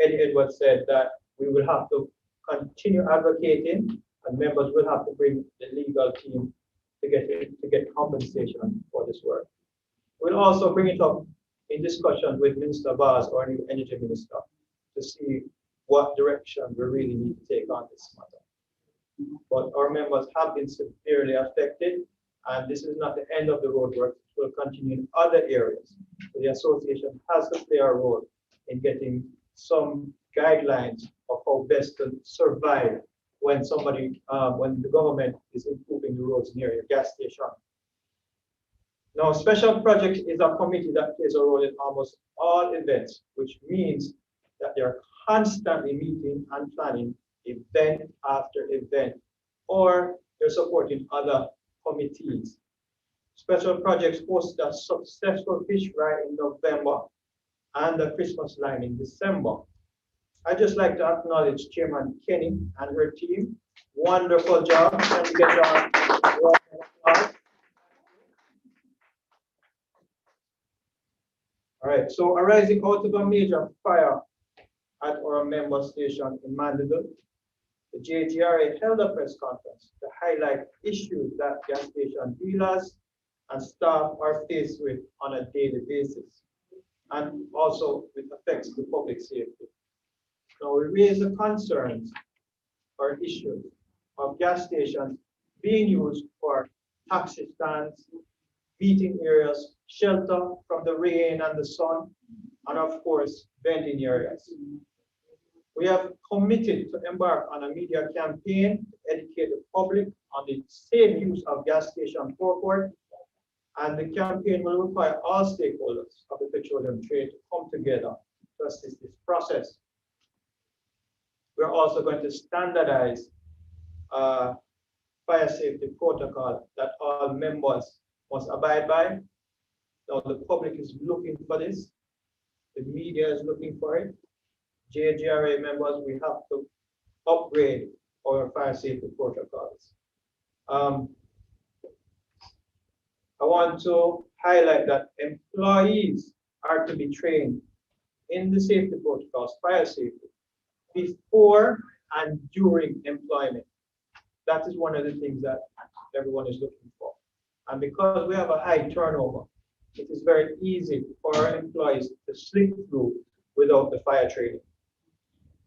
Eddie Edwards said that we will have to continue advocating And members will have to bring the legal team to get compensation for this work. We'll also bring it up in discussion with Minister Vaz, our new energy minister, to see what direction we really need to take on this matter. But our members have been severely affected, and this is not the end of the road work. It will continue in other areas. So the association has to play a role in getting some guidelines of how best to survive when when the government is improving the roads near your gas station. Now, special projects is a committee that plays a role in almost all events, which means that they are constantly meeting and planning event after event, or they're supporting other committees. Special projects hosted a successful fish fry in November and the Christmas line in December. I'd just like to acknowledge Chairman Kenny and her team. Wonderful job. Can you get on? All right, so arising out of a major fire at our member station in Mandeville, the JGRA held a press conference to highlight issues that gas station dealers and staff are faced with on a daily basis, and also it affects the public safety. Now, we raise the concerns or issues of gas stations being used for taxi stands, meeting areas, shelter from the rain and the sun, and of course, venting areas. We have committed to embark on a media campaign to educate the public on the safe use of gas station forecourt, and the campaign will require all stakeholders of the petroleum trade to come together to assist this process. We're also going to standardize fire safety protocol that all members must abide by. Now the public is looking for this. The media is looking for it. JGRA members, we have to upgrade our fire safety protocols. I want to highlight that employees are to be trained in the safety protocols, fire safety, before and during employment. That is one of the things that everyone is looking for. And because we have a high turnover, it is very easy for our employees to slip through without the fire training.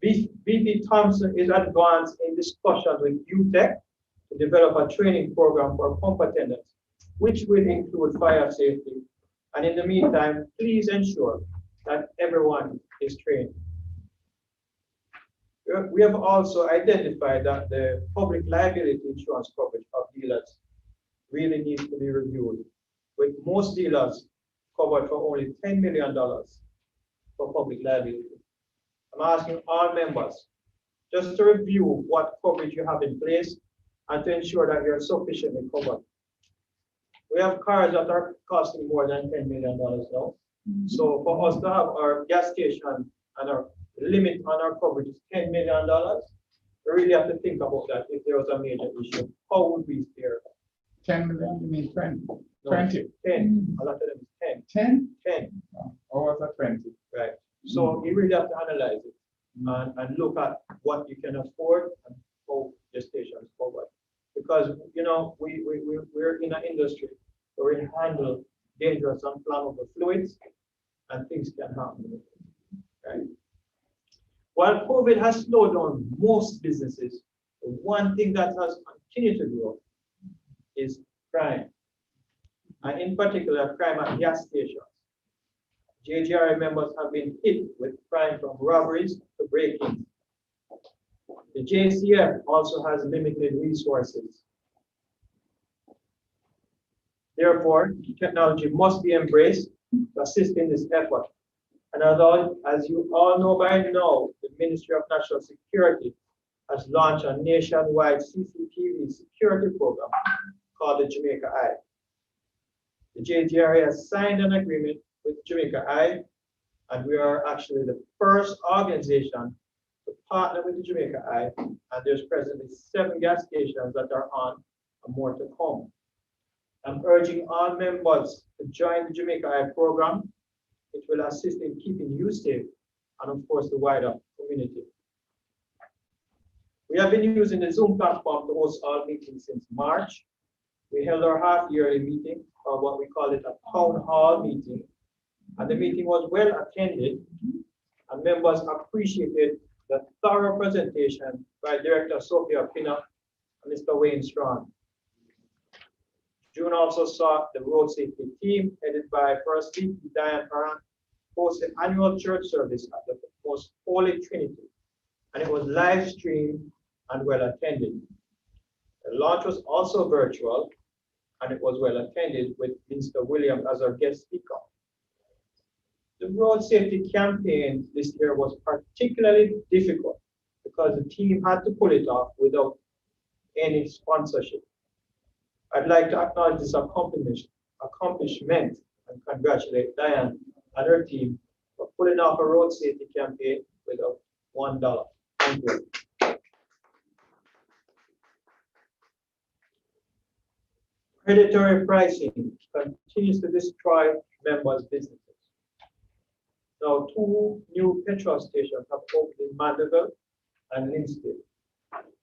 VP Thompson is advanced in discussion with UTEC to develop a training program for pump attendants, which will include fire safety. And in the meantime, please ensure that everyone is trained. We have also identified that the public liability insurance coverage of dealers really needs to be reviewed, with most dealers covered for only $10 million for public liability. I'm asking all members just to review what coverage you have in place and to ensure that you're sufficiently covered. We have cars that are costing more than $10 million now. So for us to have our gas station and our limit on our coverage is $10 million, we really have to think about that if there was a major issue. How would we steer? 10 million, you mean 20? No, 20? 10. A lot of them is 10. 10? 10. Or was it 20? Right. So you really have to analyze it and look at what you can afford and how the station is covered. Because, you know, we're in an industry where we handle dangerous and flammable fluids, and things can happen. Right? While COVID has slowed down most businesses, the one thing that has continued to grow is crime, and in particular, crime at gas stations. JGRA members have been hit with crime from robberies to break-ins. The JCF also has limited resources. Therefore, technology must be embraced to assist in this effort. And although, as you all know by now, the Ministry of National Security has launched a nationwide CCTV security program called the Jamaica Eye. The JGRA has signed an agreement with Jamaica Eye, and we are actually the first organization to partner with the Jamaica Eye, and there's presently 7 gas stations that are on and more to come. I'm urging all members to join the Jamaica Eye program. It will assist in keeping you safe and of course the wider community. We have been using the Zoom platform to host all meetings since March. We held our half-yearly meeting, or what we call it a town hall meeting, and the meeting was well attended, and members appreciated the thorough presentation by Director Sophia Pinnock and Mr. Wayne Strong. June also saw the road safety team headed by First Lady Diane Parent host an annual church service at the Most Holy Trinity, and it was live streamed and well attended. The launch was also virtual, and it was well attended with Mr. Williams as our guest speaker. The road safety campaign this year was particularly difficult because the team had to pull it off without any sponsorship. I'd like to acknowledge this accomplishment and congratulate Diane and her team for pulling off a road safety campaign without $1. Thank you. Predatory pricing continues to destroy members' businesses. Now, 2 new petrol stations have opened in Mandeville and Lindsay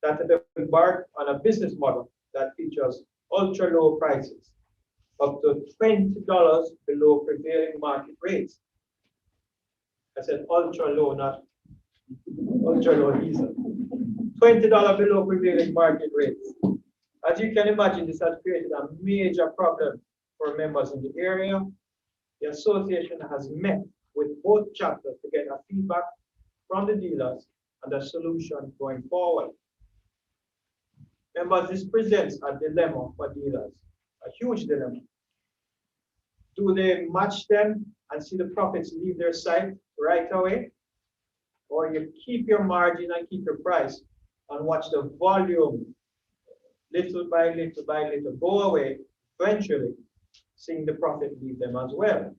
that have embarked on a business model that features ultra-low prices, up to $20 below prevailing market rates. I said ultra-low, not ultra-low diesel. $20 below prevailing market rates. As you can imagine, this has created a major problem for members in the area. The association has met with both chapters to get a feedback from the dealers and a solution going forward. Members, this presents a dilemma for dealers, a huge dilemma. Do they match them and see the profits leave their site right away? Or you keep your margin and keep your price and watch the volume little by little go away, eventually seeing the profit leave them as well.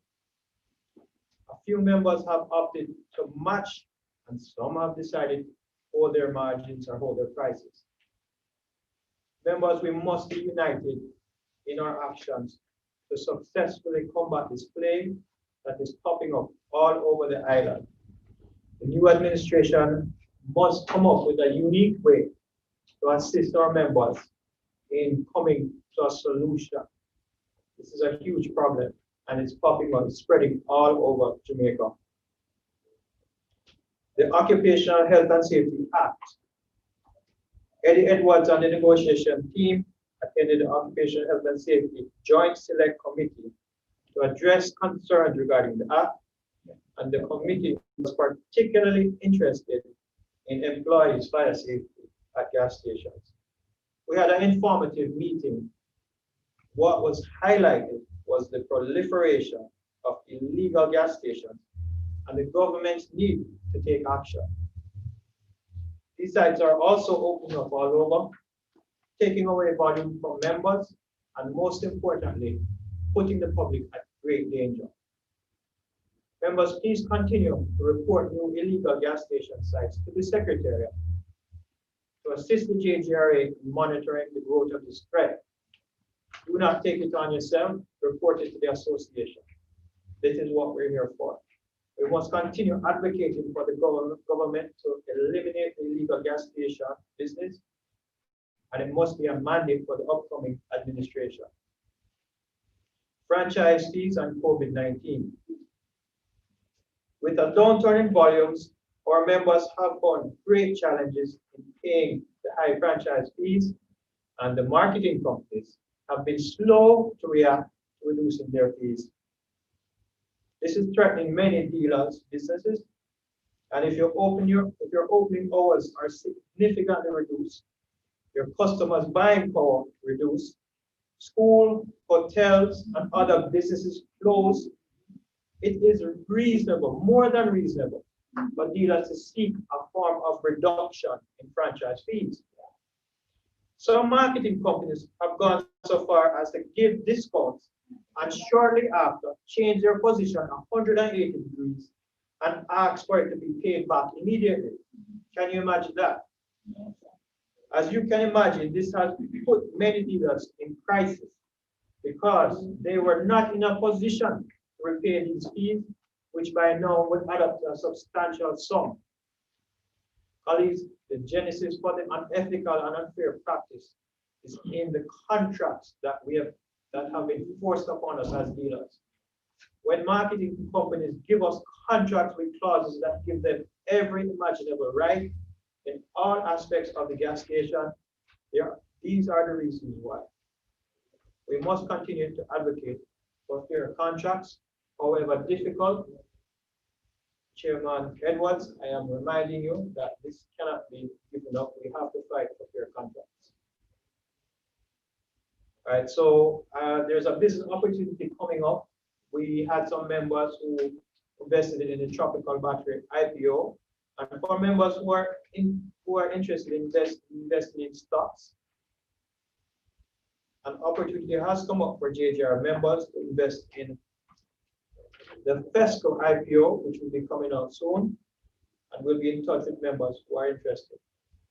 A few members have opted to match, and some have decided to hold their margins or hold their prices. Members, we must be united in our actions to successfully combat this plague that is popping up all over the island. The new administration must come up with a unique way to assist our members in coming to a solution. This is a huge problem, and it's popping up, spreading all over Jamaica. The Occupational Health and Safety Act. Eddie Edwards and the negotiation team attended the Occupational Health and Safety Joint Select Committee to address concerns regarding the act, and the committee was particularly interested in employees' fire safety at gas stations. We had an informative meeting. What was highlighted was the proliferation of illegal gas stations and the government's need to take action. These sites are also opening up all over, taking away volume from members, and most importantly, putting the public at great danger. Members, please continue to report new illegal gas station sites to the Secretariat to assist the JGRA in monitoring the growth of this threat. Do not take it on yourself, report it to the association. This is what we're here for. We must continue advocating for the government to eliminate the illegal gas station business, and it must be a mandate for the upcoming administration. Franchise fees and COVID-19. With a downturn in volumes, our members have found great challenges in paying the high franchise fees, and the marketing companies have been slow to react to reducing their fees. This is threatening many dealers' businesses, and if your opening hours are significantly reduced, your customers' buying power reduced, school, hotels, and other businesses close, it is reasonable, more than reasonable, for dealers to seek a form of reduction in franchise fees. Some marketing companies have gone so far as to give discounts and shortly after change their position 180 degrees and ask for it to be paid back immediately. Can you imagine that? As you can imagine, this has put many dealers in crisis because they were not in a position to repay these fees, which by now would add up to a substantial sum. Colleagues, the genesis for the unethical and unfair practice is in the contracts that have been forced upon us as dealers. When marketing companies give us contracts with clauses that give them every imaginable right in all aspects of the gas station, these are the reasons why. We must continue to advocate for fair contracts, however difficult. Chairman Edwards, I am reminding you that this cannot be given up. We have to fight for fair contracts. All right, so there's a business opportunity coming up. We had some members who invested in the tropical battery IPO, and for members who are interested in investing in stocks, an opportunity has come up for JGR members to invest in the FESCO IPO, which will be coming out soon, and we'll be in touch with members who are interested.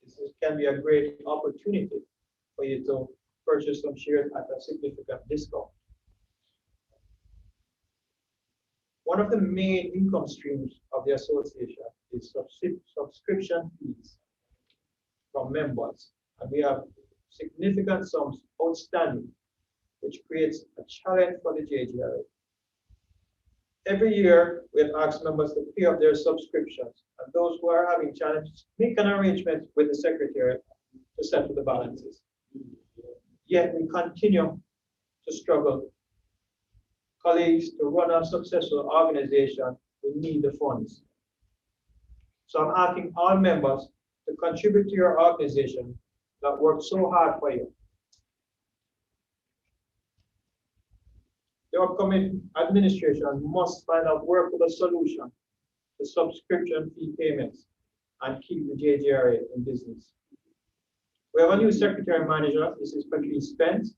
This can be a great opportunity for you to purchase some shares at a significant discount. One of the main income streams of the association is subscription fees from members, and we have significant sums outstanding, which creates a challenge for the JGRA. Every year, we have asked members to pay up their subscriptions, and those who are having challenges make an arrangement with the secretary to settle the balances. Yet we continue to struggle. Colleagues, to run a successful organization, we need the funds. So I'm asking all members to contribute to your organization that worked so hard for you. The upcoming administration must find a workable solution to subscription fee payments and keep the JGRA in business. We have a new secretary manager, this is Patrice Spence,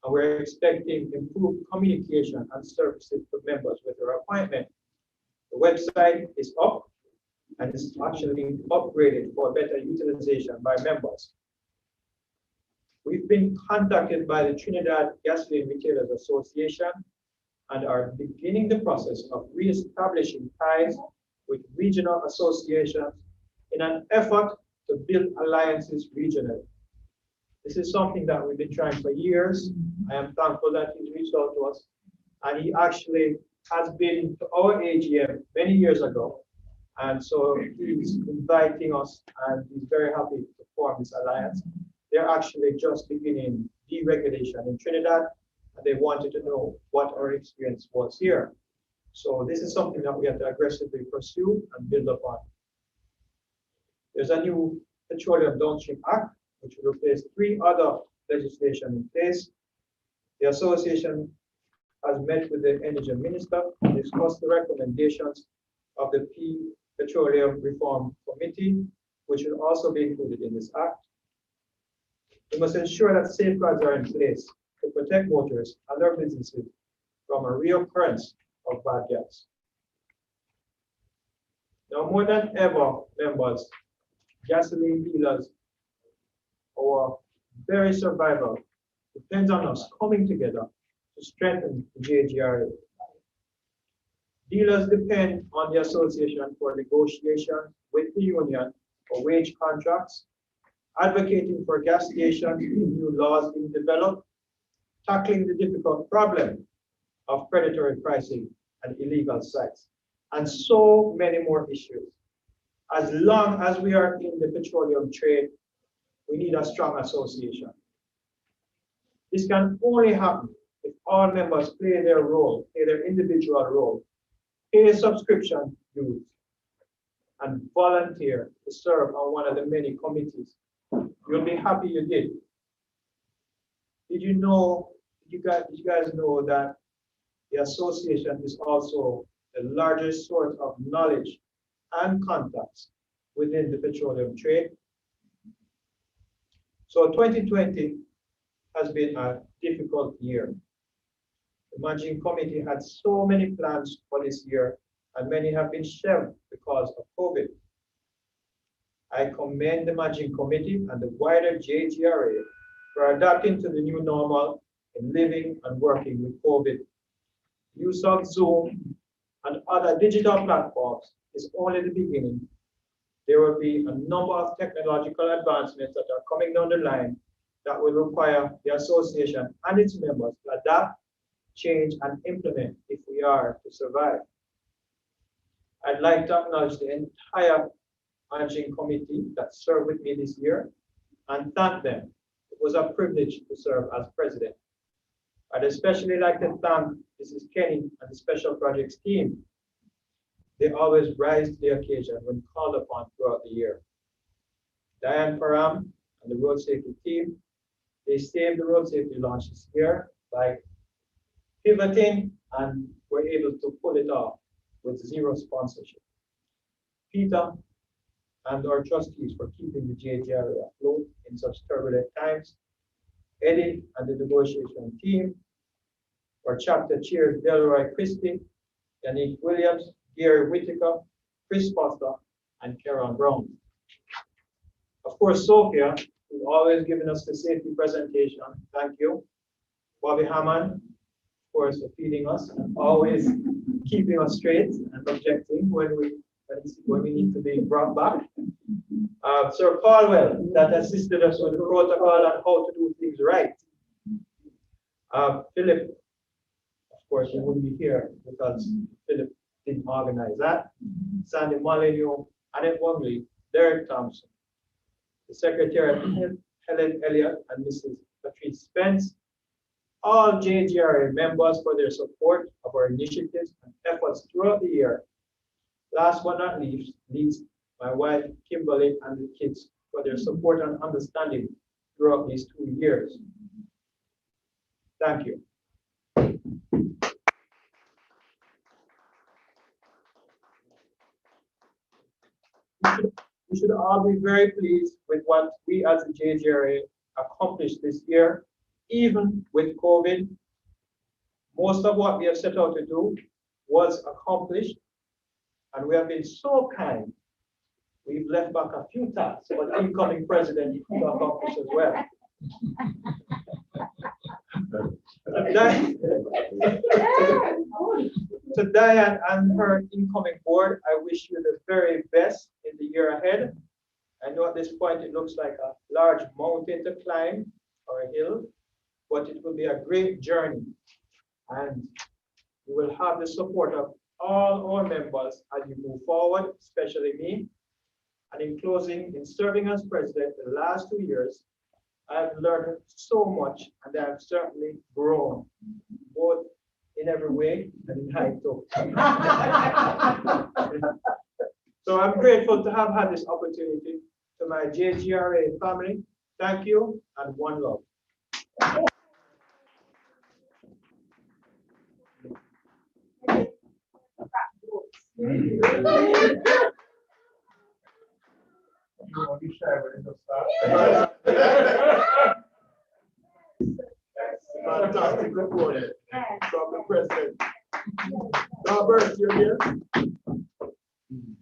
and we're expecting improved communication and services for members with her appointment. The website is up and is actually being upgraded for better utilization by members. We've been contacted by the Trinidad Gasoline Retailers Association and are beginning the process of reestablishing ties with regional associations in an effort to build alliances regionally. This is something that we've been trying for years. I am thankful that he's reached out to us, and he actually has been to our AGM many years ago. And so he's inviting us, and he's very happy to form this alliance. They're actually just beginning deregulation in Trinidad, and they wanted to know what our experience was here. So this is something that we have to aggressively pursue and build upon. There's a new Petroleum Downstream Act, which will replace 3 other legislation in place. The association has met with the Energy Minister and discussed the recommendations of the Petroleum Reform Committee, which will also be included in this act. We must ensure that safeguards are in place to protect motorists and their businesses from a reoccurrence of bad gas. Now, more than ever, members, gasoline dealers, our very survival depends on us coming together to strengthen the JGRA. Dealers depend on the association for negotiation with the union for wage contracts, advocating for gas stations, new laws being developed, tackling the difficult problem of predatory pricing and illegal sites, and so many more issues. As long as we are in the petroleum trade, we need a strong association. This can only happen if all members play their role, play their individual role, pay subscription dues, and volunteer to serve on one of the many committees. You'll be happy you did. Did you guys know that the association is also the largest source of knowledge and contacts within the petroleum trade? So 2020 has been a difficult year. The managing committee had so many plans for this year, and many have been shelved because of COVID. I commend the managing committee and the wider JGRA for adapting to the new normal in living and working with COVID. Use of Zoom and other digital platforms is only the beginning. there will be a number of technological advancements that are coming down the line that will require the association and its members to adapt, change, and implement if we are to survive. I'd like to acknowledge the entire managing committee that served with me this year and thank them. It was a privilege to serve as president. I'd especially like to thank Mrs. Kenny and the Special Projects team. They always rise to the occasion when called upon throughout the year. Diane Param and the road safety team, they saved the road safety launch this year by pivoting and were able to pull it off with zero sponsorship. Peter and our trustees for keeping the JGRA afloat in such turbulent times. Eddie and the negotiation team, our chapter chairs Delroy Christie, Yannick Williams, Gary Whitaker, Chris Foster, and Karen Brown. Of course, Sophia, who's always given us the safety presentation. Thank you. Bobby Hammond, of course, for feeding us and always keeping us straight and objecting when we need to be brought back. Sir Caldwell, that assisted us with the protocol and how to do things right. Philip, of course, he wouldn't be here because Philip didn't organize that. Sandy Molyneux, Annette Wongley, Derek Thompson, the Secretary Helen Elliott and Mrs. Patrice Spence, all JGRA members for their support of our initiatives and efforts throughout the year. Last but not least, my wife, Kimberly, and the kids for their support and understanding throughout these 2 years. Thank you. We should all be very pleased with what we as the JGRA accomplished this year, even with COVID. Most of what we have set out to do was accomplished, and we have been so kind. We've left back a few tasks for the incoming president to accomplish as well. To Diane and her incoming board, I wish you the very best in the year ahead. I know at this point it looks like a large mountain to climb or a hill, but it will be a great journey. And you will have the support of all our members as you move forward, especially me. And in closing, in serving as president the last 2 years, I've learned so much and I've certainly grown, both in every way and in height too. So I'm grateful to have had this opportunity. To my JGRA family, thank you and one love. Fantastic report from the president. Robert, you're here?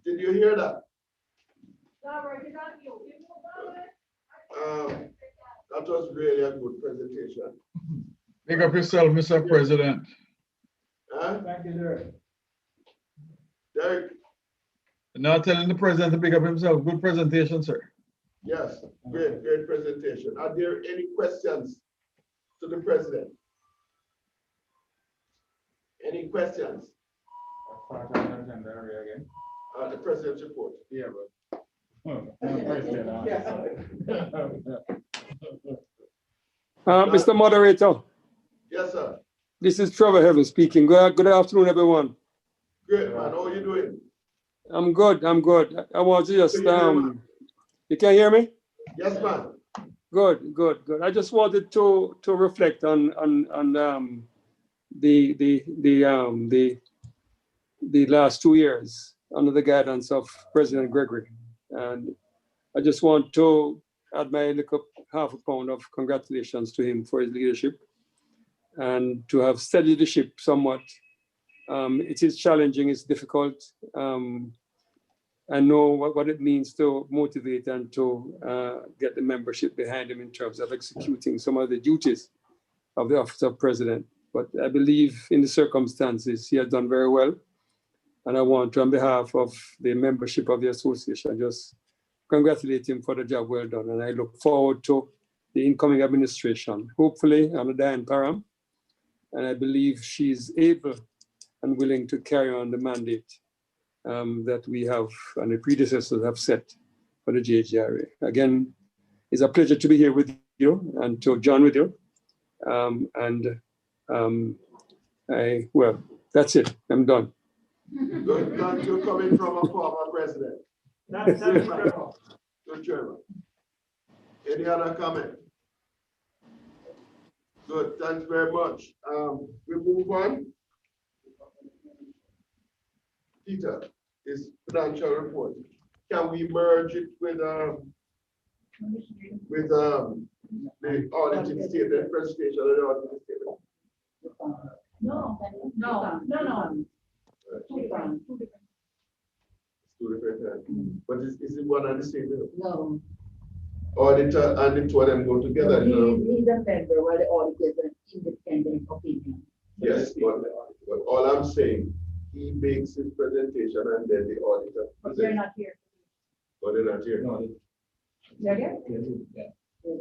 Did you hear that? That was really a good presentation. Pick up yourself, Mr. President. Huh? Thank you, Derek. Derek? Now telling the president to pick up himself. Good presentation, sir. Yes, great presentation. Are there any questions to the president? Any questions? The president's report. Yeah, but. Mr. Moderator. Yes, sir. This is Trevor Heaven speaking. Good afternoon, everyone. Great, man. How are you doing? I'm good. I want to just you can hear me? Yes, man. Good. I just wanted to reflect on the last 2 years under the guidance of President Gregory. And I just want to add my little half a pound of congratulations to him for his leadership and to have steadied the ship somewhat. It is challenging, it's difficult. I know what it means to motivate and to get the membership behind him in terms of executing some of the duties of the office of president. But I believe in the circumstances, he has done very well. And I want to, on behalf of the membership of the association, just congratulate him for the job well done. And I look forward to the incoming administration, hopefully under Diane Parham. And I believe she's able and willing to carry on the mandate that we have and the predecessors have set for the JGRA. Again, it's a pleasure to be here with you and to join with you. Well, that's it. I'm done. Good, thank you coming from a former president. That's Good, Chairman. Any other comment? Good, thanks very much. We move on. Peter, is financial report. Can we merge it with the auditing statement, presentation of the auditing statement? No. Two different things. But is it one and the same? No. Auditor and the two of them go together. He's a member while the auditor is an independent opinion. Yes, but all I'm saying, he makes his presentation and then the auditor. They're not here. But they're not here. No, They're here?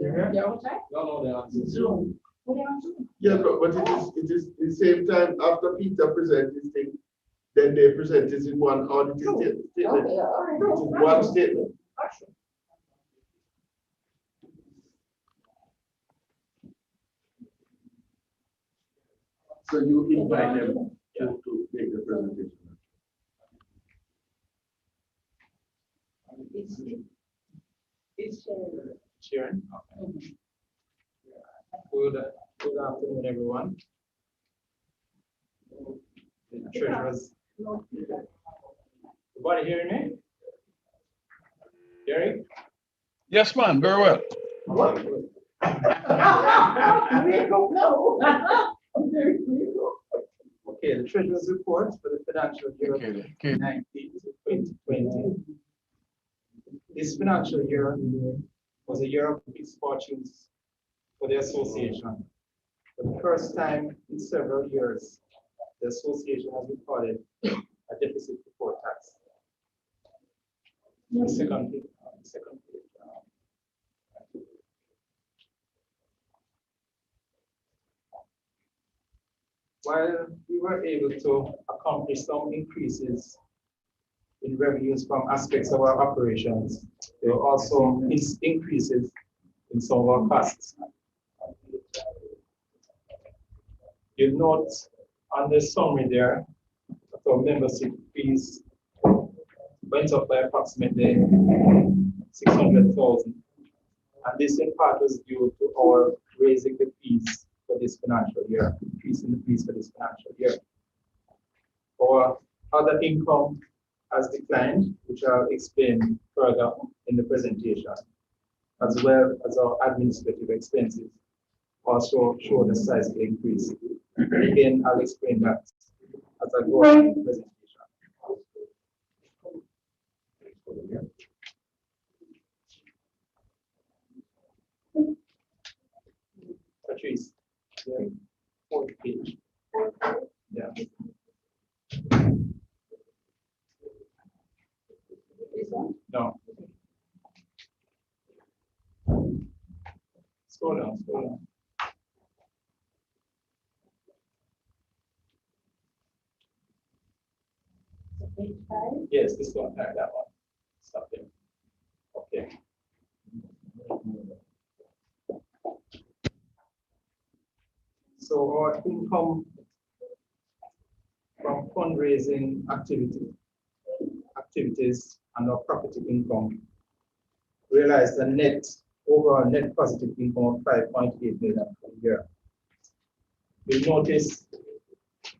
They're outside? no, they're on Zoom. Zoom. Oh, they're on Zoom. Yeah, but it is the same time after Peter presents his thing, then they present it in one auditing statement. Okay, all right. It is one statement. So you invite them to make the presentation. It's Sharon. Good afternoon, everyone. The treasurers. Everybody hearing me? Gary? Yes, man, very well. Okay, the treasurer's report for the financial year 2019 to 2020. This financial year was a year of mixed fortunes for the association. For the first time in several years, the association has recorded a deficit before tax. The second page. While we were able to accomplish some increases in revenues from aspects of our operations, there were also increases in some of our costs. You'll note on the summary there that our membership fees went up by approximately 600,000. And this in part was due to our raising the fees for this financial year, increasing the fees for this financial year. Our other income has declined, which I'll explain further in the presentation, as well as our administrative expenses also showed a sizable increase. And again, I'll explain that as I go on in the presentation. Patrice, the fourth page. Yeah. No. Scroll down. Yes, this one, that one. Stop there. Okay. So our income from fundraising activities and our property income realized a overall net positive income of 5.8 million per year. You'll notice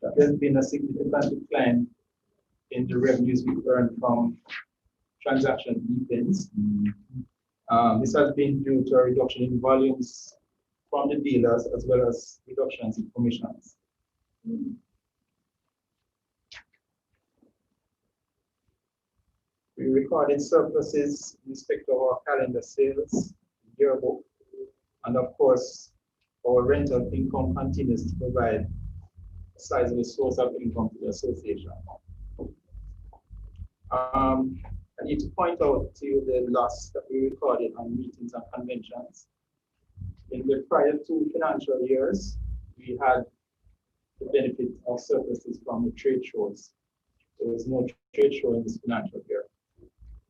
that there's been a significant decline in the revenues we earn from transaction events. This has been due to a reduction in volumes from the dealers as well as reductions in commissions. We recorded surpluses in respect of our calendar sales, yearbook, and of course, our rental income continues to provide a sizable source of income to the association. I need to point out to you the loss that we recorded on meetings and conventions. In the prior 2 financial years, we had the benefit of surpluses from the trade shows. There was no trade show in this financial year.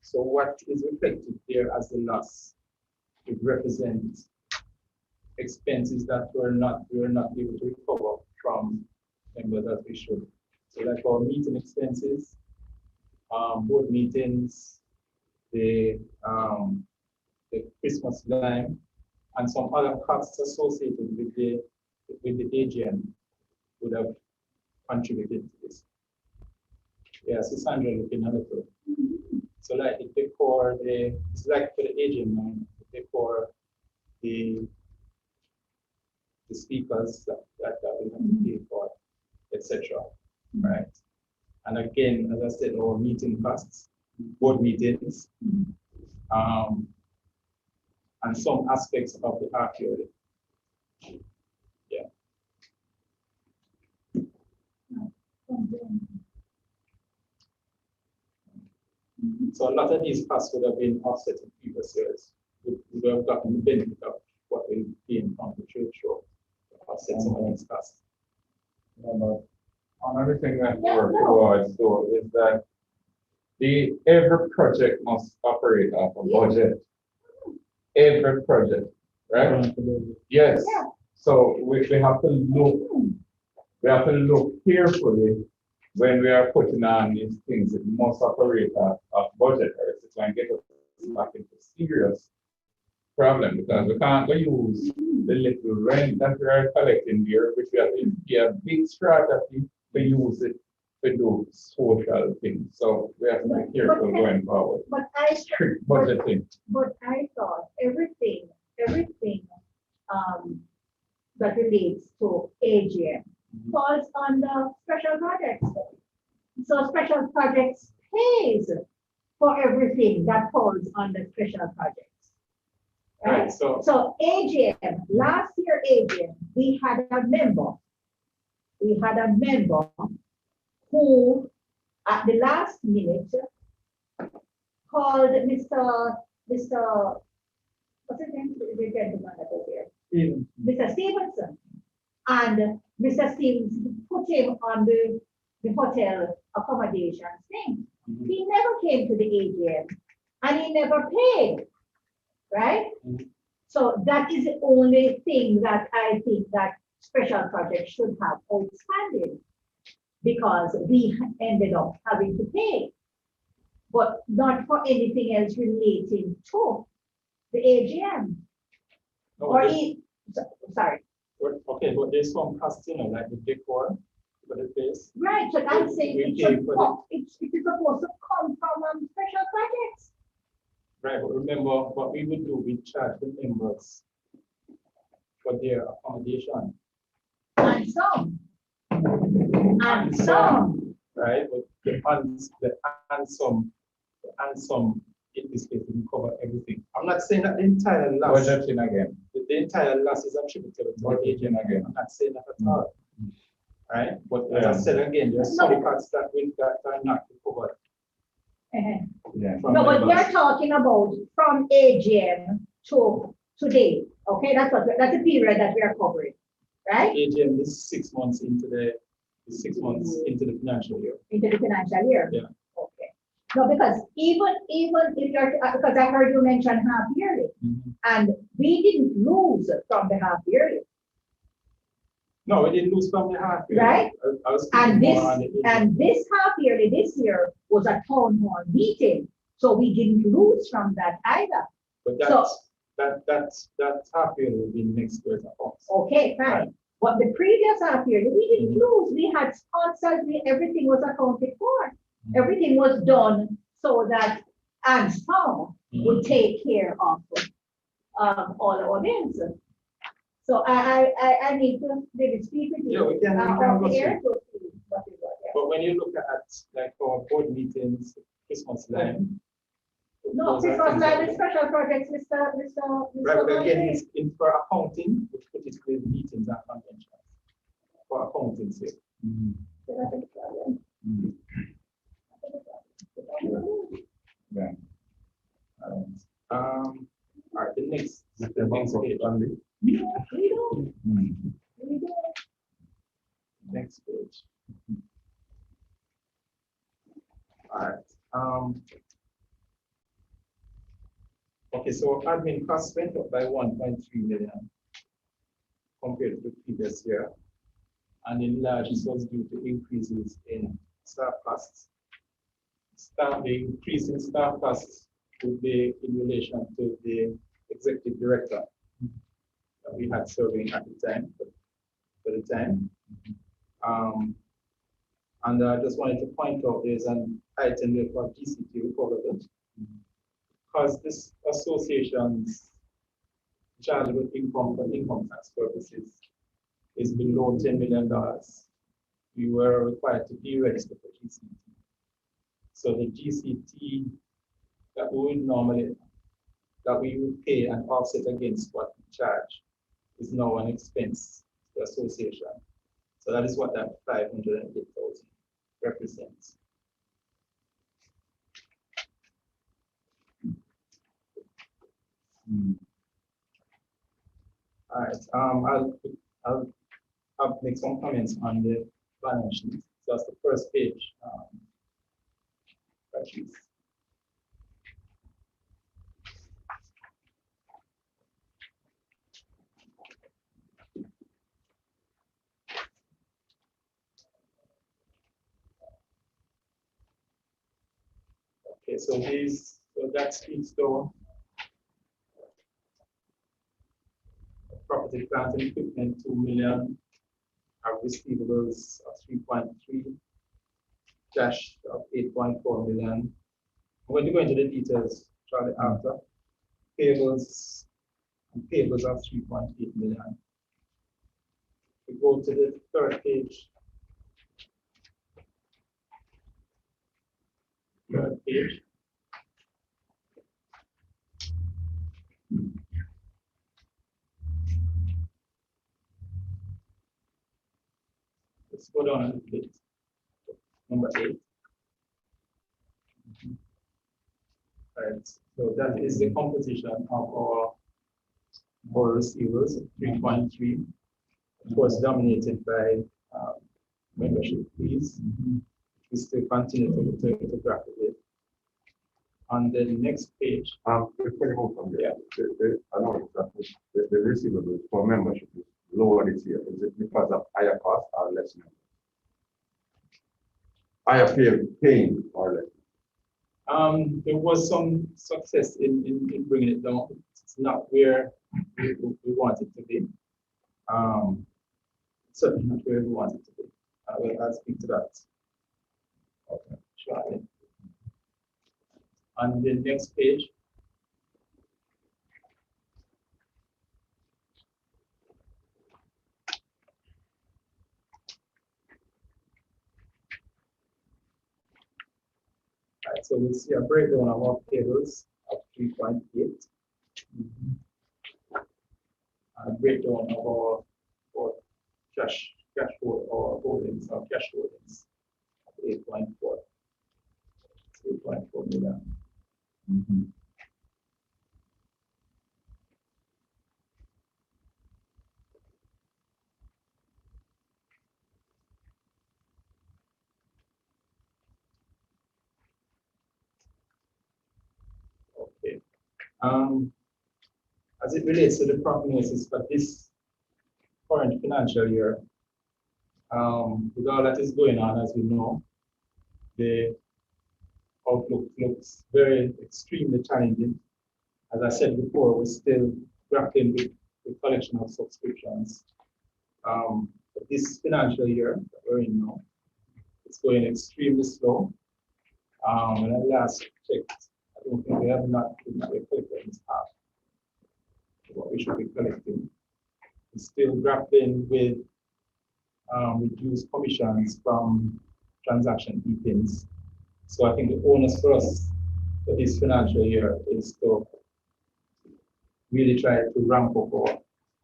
So what is reflected there as the loss, it represents expenses that we were not able to recover from members as we should. So like our meeting expenses, board meetings, the Christmas line, and some other costs associated with the AGM would have contributed to this. Yeah, so Sandra looking at it. So like if they for the, it's like for the AGM line, if they for the speakers that we have to pay for, etc. Right? And again, as I said, our meeting costs, board meetings, and some aspects of the half yearly. Yeah. So a lot of these costs would have been offset in previous years. We would have gotten the benefit of what we gained from the trade show to offset some of these costs. Another thing that we're towards though is that every project must operate off a budget. Every project, right? Yes. So we have to look carefully when we are putting on these things. It must operate off budget, or it's going to get us back into serious problem, because we can't use the little rent that we are collecting here, which we have to be a big strategy to use it to do social things. So we have to be careful going forward. Strict budgeting. But I thought everything that relates to AGM falls under special projects. So special projects pays for everything that falls under special projects. Right? So AGM, last year AGM, we had a member who at the last minute called Mr. What's his name? The gentleman that was there. Mr. Stevenson. And Mr. Stevenson put him on the hotel accommodations thing. He never came to the AGM and he never paid. Right? So that is the only thing that I think that special projects should have outstanding, because we ended up having to pay, but not for anything else relating to the AGM. Sorry. Okay, but there's some costs, like the decor for the place. Right, so I'm saying it is supposed to come from special projects. Right, but remember what we would do, we charge the members for their accommodation. And some. Right, but the handsome in this case didn't cover everything. I'm not saying that the entire loss. Budgeting again. The entire loss is attributable to the agent again. I'm not saying that at all. Right, but as I said again, there are some parts that are not covered. No, but we're talking about from AGM to today. Okay, that's the period that we are covering, right? AGM is 6 months into the financial year. Into the financial year. Yeah. Okay. No, because even if you're because I heard you mention half yearly, and we didn't lose from the half yearly. No, we didn't lose from the half yearly. Right? And this half yearly this year was a town hall meeting, so we didn't lose from that either. But that half yearly will be next year's accounts. Okay, fine. Right. But the previous half yearly, we didn't lose. We had sponsors. Everything was accounted for. Everything was done so that Armstrong would take care of all our events. So I need to maybe speak with you. Yeah, we can off the air. But when you look at like our board meetings, Christmas line. No, Christmas line is special projects, Mr. Right, but again, it's in for accounting, which put it with meetings and conventions. For accounting sake. next Mr. page. Banco, Yeah, there you go. There you go. Next page. All right. Okay, so admin costs went up by 1.3 million compared to the previous year. And in large, this was due to increases in staff costs. The increase in staff costs would be in relation to the executive director that we had serving at the time, for the time. And I just wanted to point out there's an item there for GCT recoverable, because this association's chargeable income for income tax purposes is below $10 million. We were required to deregister for GCT. So the GCT that we would pay and offset against what we charge is now an expense to the association. So that is what that 508,000 represents. All right, I'll make some comments on the balance sheet. So that's the first page. Okay, so that speaks to property, plant and equipment, 2 million, our receivables of 3.3, cash of 8.4 million. I'm going to go into the details shortly after. Payables of 3.8 million. We go to the third page. Third page. Let's go down a little bit. Number 8. Right. So that is the composition of our receivables, 3.3. Of course, dominated by membership fees. We still continue to grapple with. On the next page. Before you move from there, I know that the receivables for membership is lower this year. Is it because of higher cost or less members? Higher paying or less? There was some success in bringing it down. It's not where we want it to be. Certainly not where we want it to be. I'll speak to that. Okay, shortly. On the next page. All right, so we'll see a breakdown of our payables of 3.8. A breakdown of our cash holdings of 8.4 million. Okay. As it relates to the prognosis for this current financial year, with all that is going on, as we know, the outlook looks very extremely challenging. As I said before, we're still grappling with the collection of subscriptions. This financial year that we're in now, it's going extremely slow. When I last checked, I don't think we have not collected this half what we should be collecting. We're still grappling with reduced commissions from transaction fee-ins. So I think the onus for us for this financial year is to really try to ramp up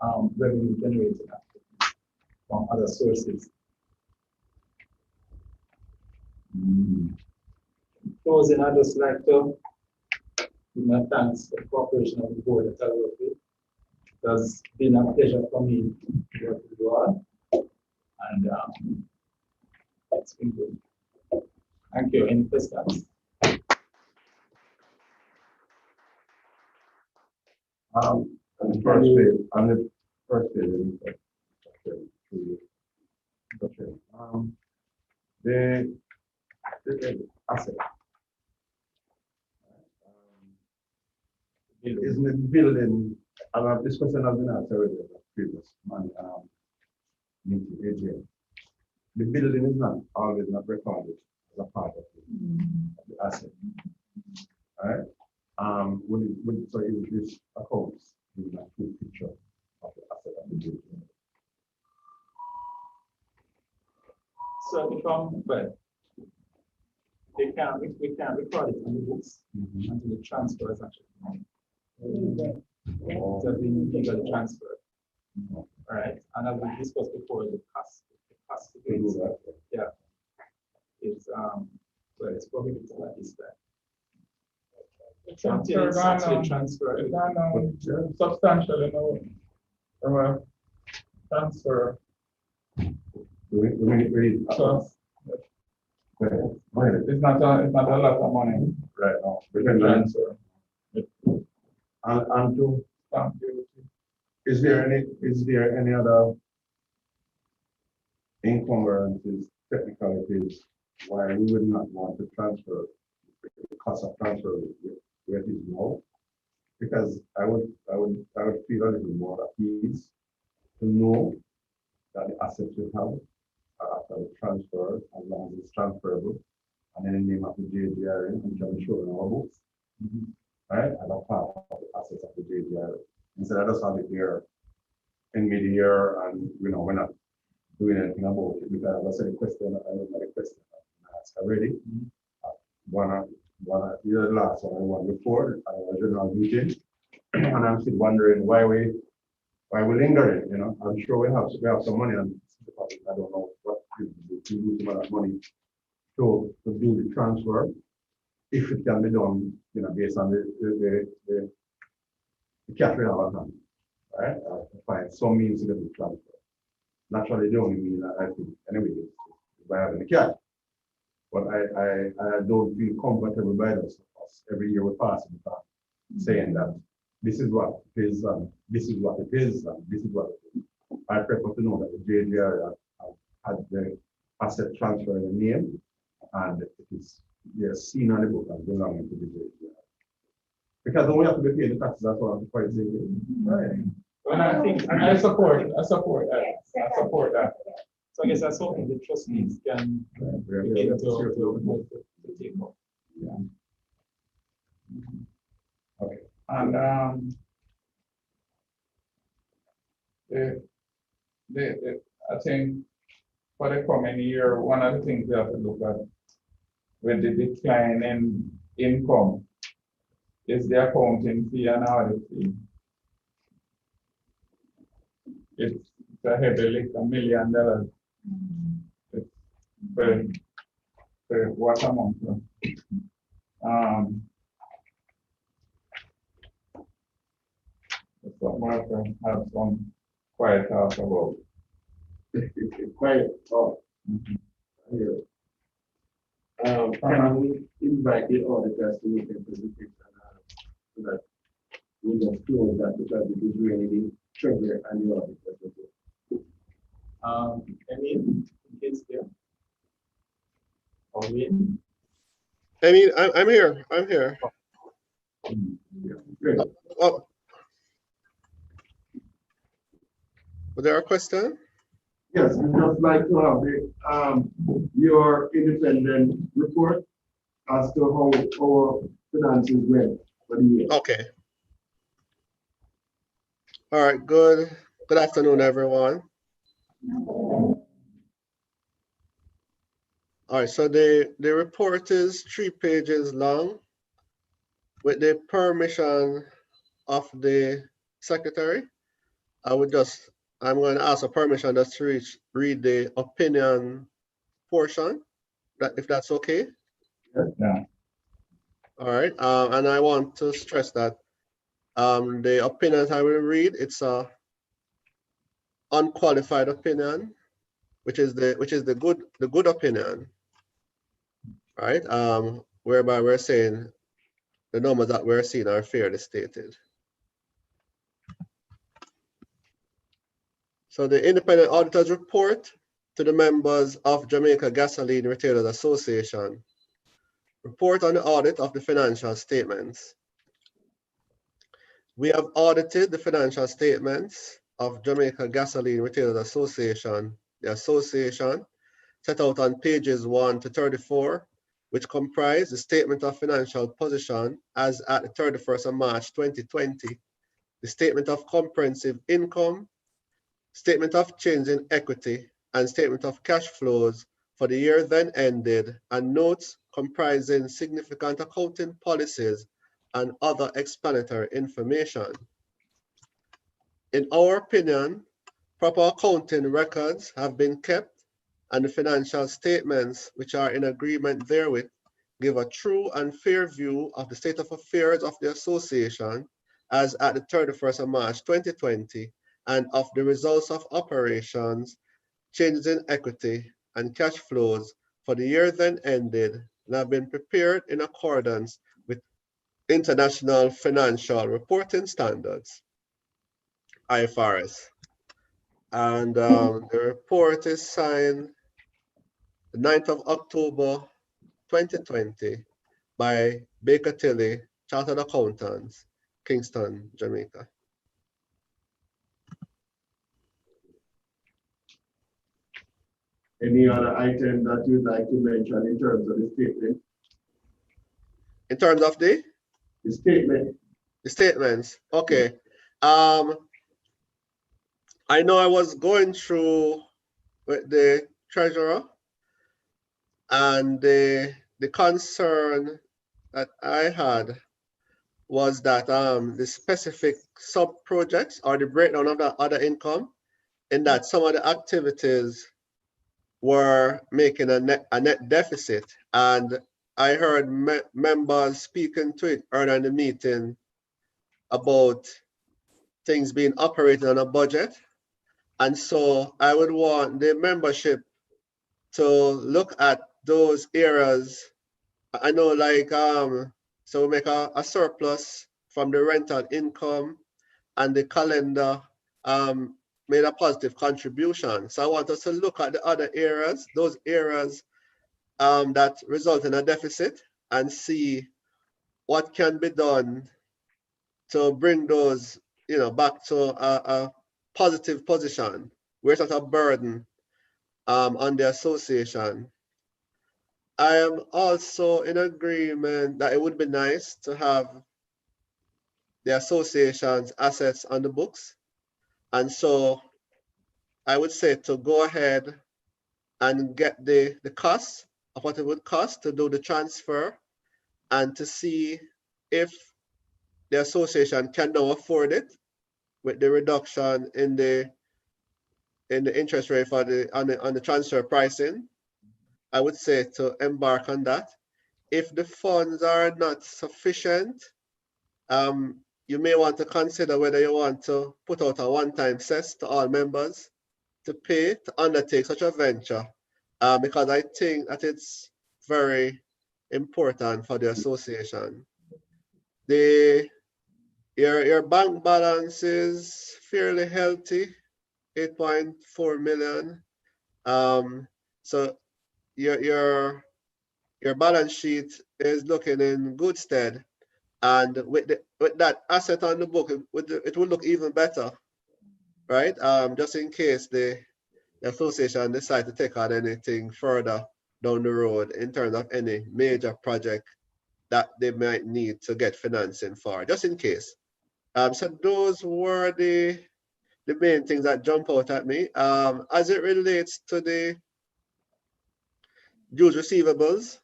our revenue generating activities from other sources. Closing, I'd just like to give my thanks for the cooperation of the board that I work with. It has been a pleasure for me to work with you all. And it's been good. Thank you. Any questions? On the first page, the asset. Isn't it building, this question has been asked already in the previous meeting, AGM. The building is not always not recorded as a part of the asset. All right. So in this accounts, you will have full picture of the asset of the building. So if well, we can record it on the books until the transfer is actually made. So we legally transfer. All right, and as we discussed before, the cost to do that, yeah, it's well, it's prohibited at this time. Until it's actually transferred. Substantially, no. From a transfer. So, it's not a lot of money right now. we can transfer. And to is there any other encumbrances, technicalities why we would not want to transfer the cost of transfer where it is now? Because I would feel a little more at ease to know that the assets we have are after the transfer, as long as it's transferable, and then the name of the JGRA, which can be shown in our books. Right, and a part of the assets of the JGRA. Instead of just have it here in mid-year and we're not doing anything about it, because I said the question, I know the question I asked already. Either the last one or one before, I was general meeting, and I'm still wondering why we lingering, I'm sure we have some money, and I don't know what to use some of that money to do the transfer, if it can be done, based on the cash we have at hand, right? Find some means to get the transfer. Naturally, the only mean I think anyway is by having the cash. But I don't feel comfortable by this. Every year we pass it saying that this is what it is, and this is what it is, and this is what it is. I prefer to know that the JGRA had the asset transfer in the name, and it is seen on the book and belonging to the JGRA. Because then we have to be paying the taxes, that's what I'm quite saying. Right. Well, I support that. So I guess that's something the trustees can begin to take up. Yeah. Okay. And I think for the coming year, one of the things we have to look at with the decline in income is the accounting fee and audit fee. It's a heavy lick, $1 million. It's for what amount? So Mark have some quiet talk about. Quiet talk. Can we invite the auditors to make a presentation so that we just close that, because it is really the treasurer and the auditors. I mean, kids there. I'm here. I'm here. Oh. Was there a question? Yes, we'd just like to have your independent report as to how our finances went for the year. Okay. All right, good afternoon, everyone. All right, so the report is 3 pages long. With the permission of the secretary, I'm going to ask a permission just to read the opinion portion, if that's okay. Yeah. All right, and I want to stress that the opinion I will read, it's a unqualified opinion, which is the good opinion, right? Whereby we're saying the numbers that we're seeing are fairly stated. So the independent auditors report to the members of Jamaica Gasoline Retailers Association. Report on the audit of the financial statements. We have audited the financial statements of Jamaica Gasoline Retailers Association, the association, set out on pages 1 to 34, which comprise the statement of financial position as at the 31st of March 2020, the statement of comprehensive income, statement of change in equity, and statement of cash flows for the year then ended, and notes comprising significant accounting policies and other explanatory information. In our opinion, proper accounting records have been kept, and the financial statements, which are in agreement therewith, give a true and fair view of the state of affairs of the association as at the 31st of March 2020, and of the results of operations, changes in equity, and cash flows for the year then ended, and have been prepared in accordance with International Financial Reporting Standards, IFRS. And the report is signed the 9th of October 2020 by Baker Tilly, Chartered Accountants, Kingston, Jamaica. Any other item that you'd like to mention in terms of the statement? In terms of the statement. The statements. Okay. I know I was going through with the treasurer, and the concern that I had was that the specific sub projects or the breakdown of the other income, in that some of the activities were making a net deficit, and I heard members speaking to it earlier in the meeting about things being operated on a budget. And so I would want the membership to look at those areas. I know, like, so we make a surplus from the rental income, and the calendar made a positive contribution. So I want us to look at the other areas, those areas that result in a deficit, and see what can be done to bring those, back to a positive position where it's not a burden on the association. I am also in agreement that it would be nice to have the association's assets on the books. And so I would say to go ahead and get the cost of what it would cost to do the transfer, and to see if the association can now afford it with the reduction in the interest rate for on the transfer pricing. I would say to embark on that. If the funds are not sufficient, you may want to consider whether you want to put out a one-time cess to all members to pay to undertake such a venture, because I think that it's very important for the association. Your bank balance is fairly healthy, 8.4 million. So your balance sheet is looking in good stead, and with that asset on the book, it will look even better, right? Just in case the association decide to take on anything further down the road in terms of any major project that they might need to get financing for, just in case. So those were the main things that jump out at me. As it relates to the dues receivables,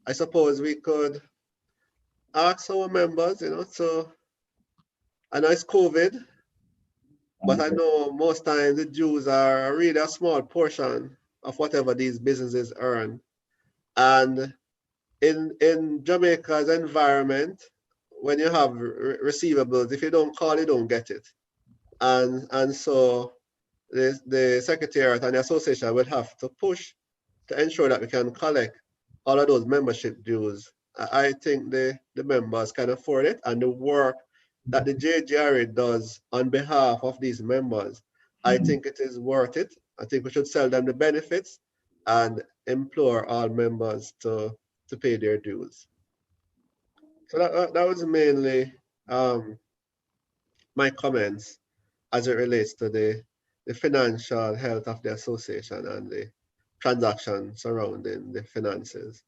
I suppose we could ask our members, so I know it's COVID, but I know most times the dues are really a small portion of whatever these businesses earn. And in Jamaica's environment, when you have receivables, if you don't call, you don't get it. And so the Secretariat and the association will have to push to ensure that we can collect all of those membership dues. I think the members can afford it, and the work that the JGRA does on behalf of these members, I think it is worth it. I think we should sell them the benefits and implore all members to pay their dues. So that was mainly my comments as it relates to the financial health of the association and the transactions surrounding the finances.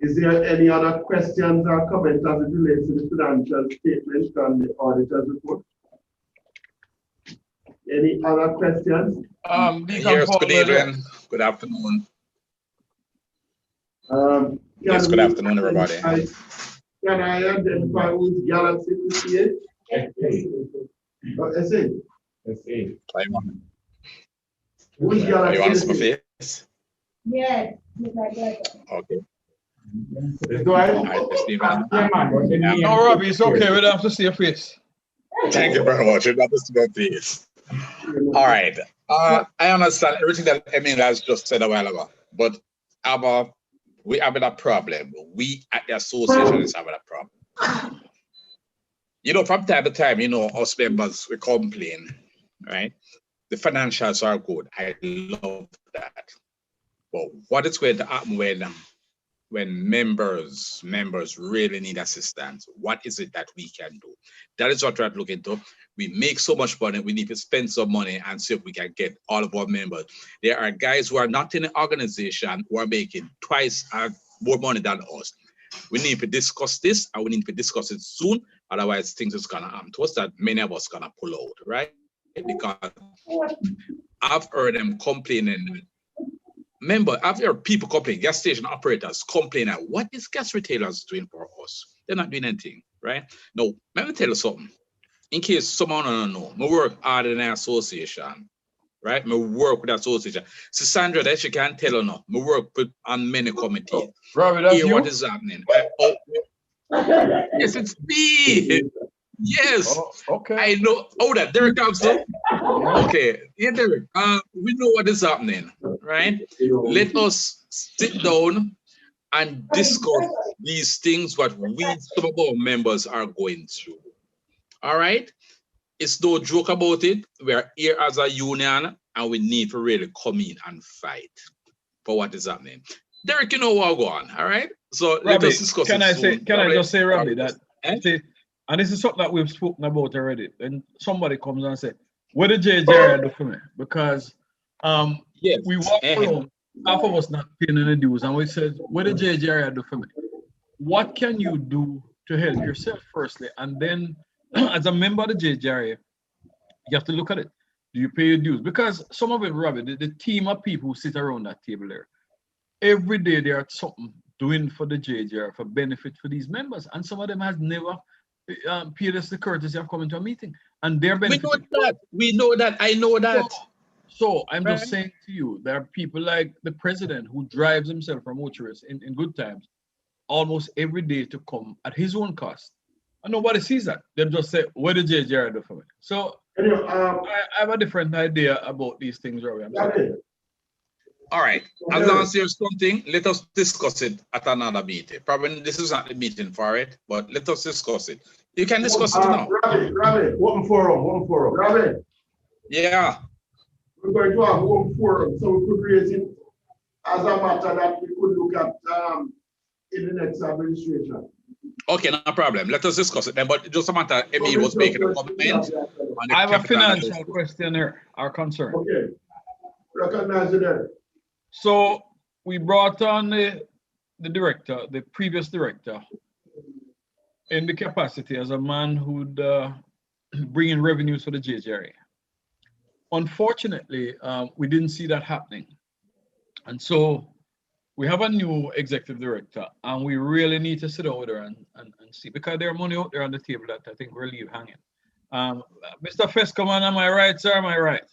Is there any other questions or comments as it relates to the financial statement and the auditor's report? Any other questions? Yes, good evening, good afternoon. Yes, good afternoon, everybody. Can I identify who's Galaxy 58? SA. Who's You want to Galaxy see my face? Yes, just like that. Okay. Go ahead. No, Robbie, it's okay. We don't have to see your face. Thank you very much. That is my face. All right. I understand everything that Emil has just said a while ago, but we have a problem. We at the association is having a problem. You know, from time to time, you know, us members, we complain, right? The financials are good. I love that. But what is going to happen when members really need assistance? What is it that we can do? That is what we're looking to. We make so much money, we need to spend some money and see if we can get all of our members. There are guys who are not in the organization who are making twice more money than us. We need to discuss this, and we need to discuss it soon. Otherwise, things is gonna happen to us that many of us gonna pull out, right? Because I've heard them complaining. Remember, I've heard people complain, gas station operators complaining, what is gas retailers doing for us? They're not doing anything, right? No, let me tell you something. In case someone don't know, I work hard in an association, right? I work with the association. So Sandra, that she can't tell her no. I work with on many committees. Robbie, that's you? What is happening? Yes, it's me. Yes. Oh, okay. I know. Oh, that Derek Thompson. Okay. Yeah, Derek. We know what is happening, right? Let us sit down and discuss these things, what we, some of our members are going through. All right? It's no joke about it. We are here as a union and we need to really come in and fight for what is happening. Derek, you know what go on, all right? So let us discuss can it I soon. say, can I just say, Robbie, that see, and this is something that we've spoken about already. And somebody comes and say, what did JGRA do for me? Because yes, we walk around, half of us not paying any dues, and we said, what did JGRA do for me? What can you do to help yourself firstly? And then as a member of the JGRA, you have to look at it. Do you pay your dues? Because some of it, Robbie, the team of people who sit around that table there, every day they are something doing for the JGRA for benefit for these members. And some of them has never paid us the courtesy of coming to a meeting. And they're benefiting. We know that. We know that. I know that. So I'm just saying to you, there are people like the president who drives himself from Ocherous in good times almost every day to come at his own cost. And nobody sees that. They just say, what did JGRA do for me? So I have a different idea about these things, Robbie. I'm sorry. All right. As long as there's something, let us discuss it at another meeting. Probably this is not the meeting for it, but let us discuss it. You can discuss it now. Robbie, open forum. Robbie. Yeah. We're going to have one forum, so we could raise it as a matter that we could look at in the next administration. Okay, no problem. Let us discuss it then. But just a matter, Emil was making a comment. I have a financial question here, our concern. Okay. Recognize it there. So we brought on the director, the previous director, in the capacity as a man who'd bring in revenues for the JGRA. Unfortunately, we didn't see that happening. And so we have a new executive director, and we really need to sit down with her and see, because there are money out there on the table that I think we'll leave hanging. Mr. Fescoman, am I right, sir? Am I right?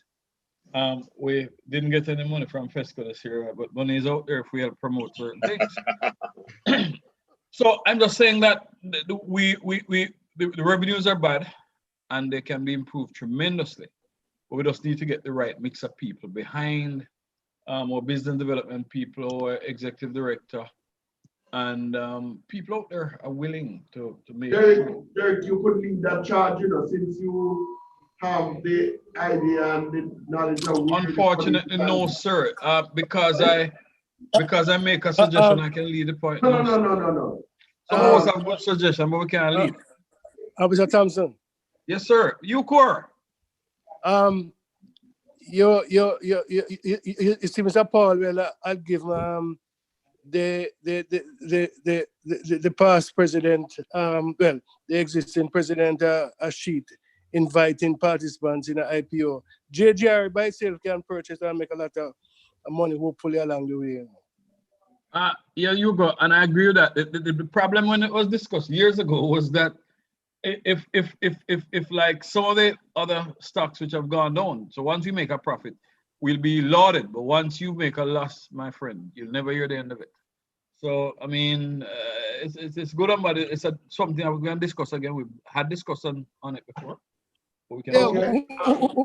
We didn't get any money from FESCO this year, but money is out there if we help promote certain things. So I'm just saying that the revenues are bad and they can be improved tremendously. But we just need to get the right mix of people behind our business development people, or executive director, and people out there are willing to make sure. Derek, you could lead that charge, you know, since you have the idea and the knowledge of. Unfortunately, no, sir. Because I make a suggestion, I can lead the point. No. Some of us have good suggestion, but we can't lead. Officer Thompson. Yes, sir. You core. You see, Mr. Paul, well, I'll give the past president, well, the existing president, a sheet inviting participants in an IPO. JGRA by itself can purchase and make a lot of money, hopefully, along the way. Yeah, you go, and I agree with that. The problem when it was discussed years ago was that if like some of the other stocks which have gone down, so once you make a profit, we'll be lauded, but once you make a loss, my friend, you'll never hear the end of it. So I mean, it's good, but it's something we're going to discuss again. We've had discussion on it before. But we can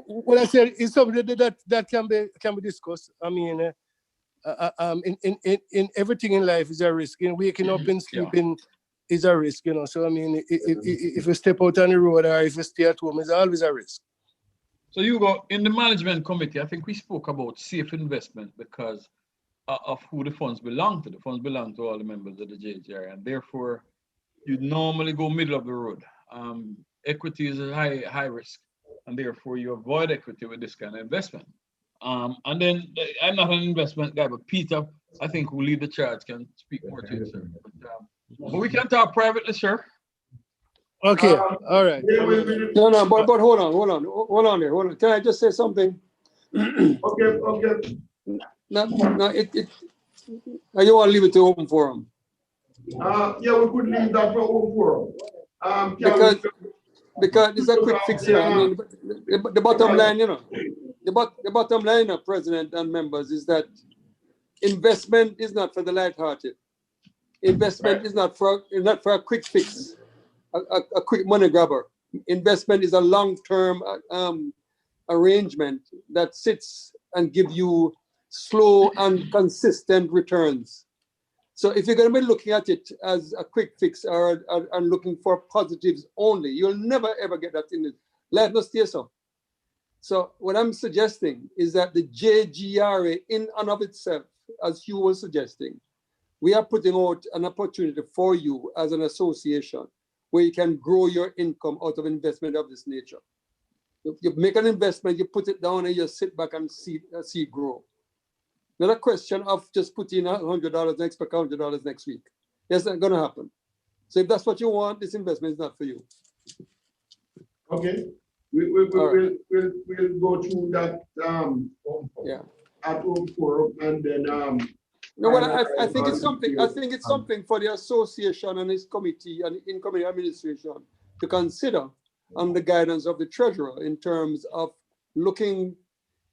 well, I said it's something that can be discussed. I mean, in everything in life is a risk. In waking up and sleeping is a risk, you know. So I mean, if you step out on the road or if you stay at home, it's always a risk. So you go in the management committee. I think we spoke about safe investment because of who the funds belong to. The funds belong to all the members of the JGRA, and therefore you normally go middle of the road. Equity is a high risk, and therefore you avoid equity with this kind of investment. And then I'm not an investment guy, but Peter, I think who lead the charge, can speak more to it, sir. But we can talk privately, sir. Okay, all right. No, but hold on there. Can I just say something? Okay. No, you want to leave it to open forum? Yeah, we could leave that for open forum. Because it's a quick fix here. I mean, the bottom line, you know, the bottom line of President and members is that investment is not for the light-hearted. Investment is not for a quick fix, a quick money grabber. Investment is a long-term arrangement that sits and give you slow and consistent returns. So if you're going to be looking at it as a quick fix or and looking for positives only, you'll never ever get that in it. Life must stay so. So what I'm suggesting is that the JGRA in and of itself, as you were suggesting, we are putting out an opportunity for you as an association where you can grow your income out of investment of this nature. You make an investment, you put it down and you sit back and see it grow. Not a question of just putting $100 and expect $100 next week. That's not going to happen. So if that's what you want, this investment is not for you. Okay. We'll go through that at home forum and then no, well, I think it's something. I think it's something for the association and its committee and incoming administration to consider on the guidance of the treasurer in terms of looking,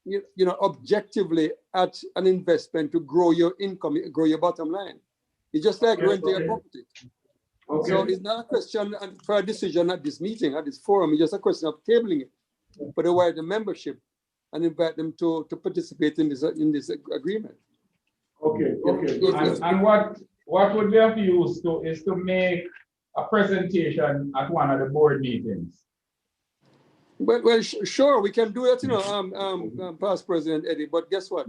you know, objectively at an investment to grow your income, grow your bottom line. It's just like renting a property. Okay. So it's not a question for a decision at this meeting, at this forum. It's just a question of tabling it for the wider membership and invite them to participate in this agreement. Okay. And what would be of use is to make a presentation at one of the board meetings. Well, sure, we can do that, you know, past President Eddie. But guess what?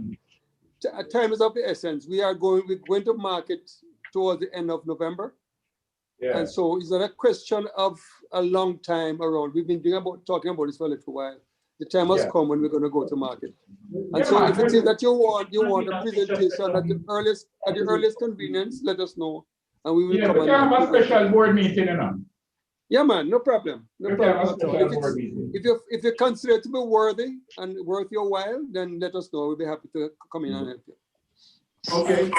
Time is of the essence. We're going to market towards the end of November. Yeah. And so it's not a question of a long time around. We've been talking about this for a little while. The time has come when we're going to go to market. And so if it is that you want a presentation at the earliest convenience, let us know. And we will come we can have a special board meeting, you know. Yeah, man, no problem. No problem at all. If you consider it to be worthy and worth your while, then let us know. We'll be happy to come in and help you. Okay.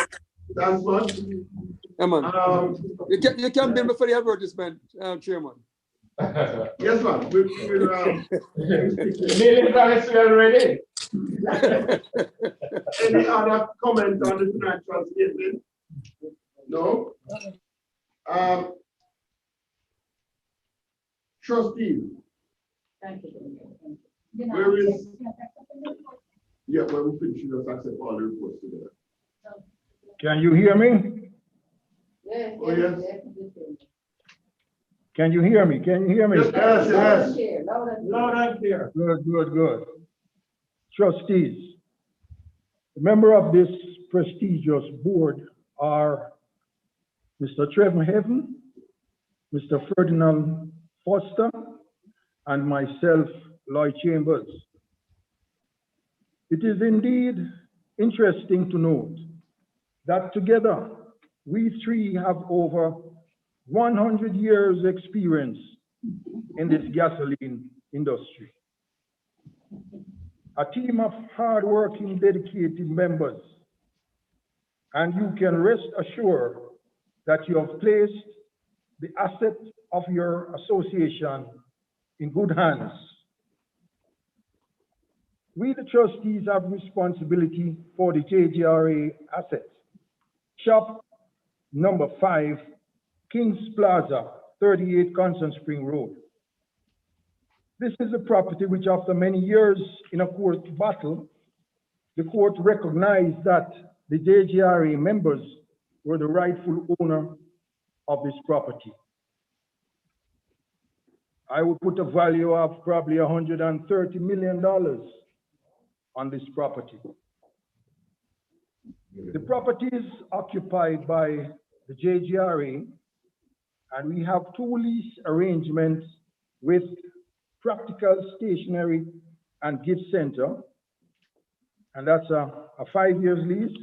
That's good. Yeah, man. You can bill me for the advertisement, Chairman. Yes, man. $1 million already. Any other comment on the financial statement? No? Trustee, Thank you. where is? Yeah, when we finish, just accept all the reports together. Can you hear me? Yes, Oh, yes. Can you hear me? Can you hear me? Yes, yes. Loud and clear. Good, good, good. Trustees, the member of this prestigious board are Mr. Trevor Heaven, Mr. Ferdinand Foster, and myself, Lloyd Chambers. It is indeed interesting to note that together we three have over 100 years experience in this gasoline industry. A team of hardworking, dedicated members, and you can rest assured that you have placed the asset of your association in good hands. We, the trustees, have responsibility for the JGRA assets. Shop number 5, Kings Plaza, 38 Constant Spring Road. This is a property which, after many years in a court battle, the court recognized that the JGRA members were the rightful owner of this property. I would put a value of probably $130 million on this property. The property is occupied by the JGRA, and we have 2 lease arrangements with Practical Stationery and Gift Center, and that's a 5-year lease,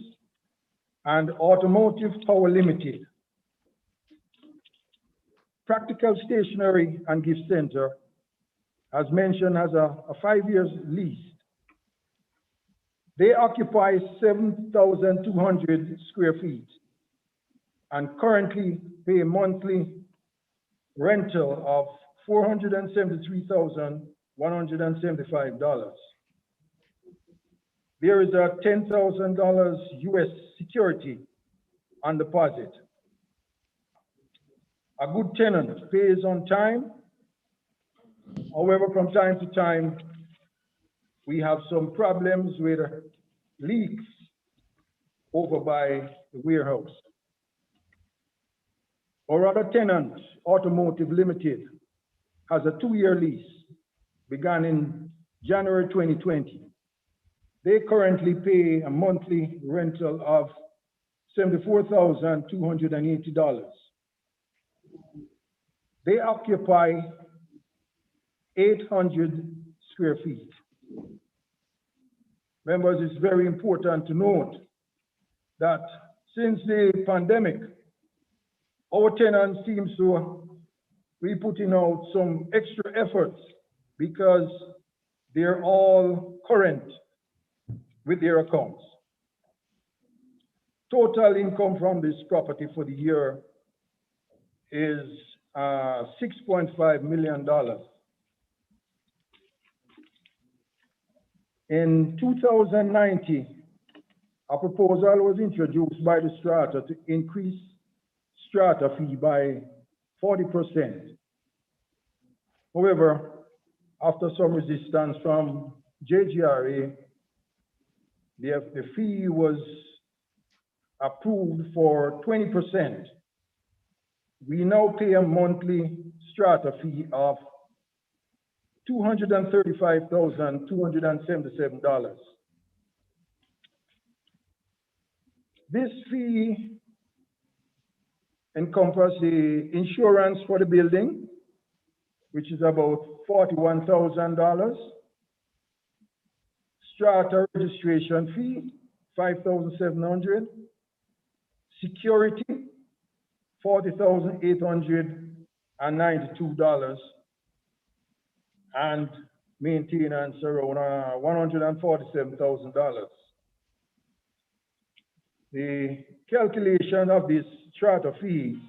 and Automotive Power Limited. Practical Stationery and Gift Center, as mentioned, has a 5-year lease. They occupy 7,200 square feet and currently pay a monthly rental of $473,175. There is a $10,000 US security on deposit. A good tenant pays on time. However, from time to time, we have some problems with leaks over by the warehouse. Our other tenant, Automotive Limited, has a 2-year lease, began in January 2020. They currently pay a monthly rental of $74,280. They occupy 800 square feet. Members, it's very important to note that since the pandemic, our tenants seems to be putting out some extra efforts because they're all current with their accounts. Total income from this property for the year is $6.5 million. In 2019, a proposal was introduced by the strata to increase strata fee by 40%. However, after some resistance from JGRA, the fee was approved for 20%. We now pay a monthly strata fee of $235,277. This fee encompasses the insurance for the building, which is about $41,000. Strata registration fee, $5,700. Security, $40,892. And maintenance around $147,000. The calculation of this strata fee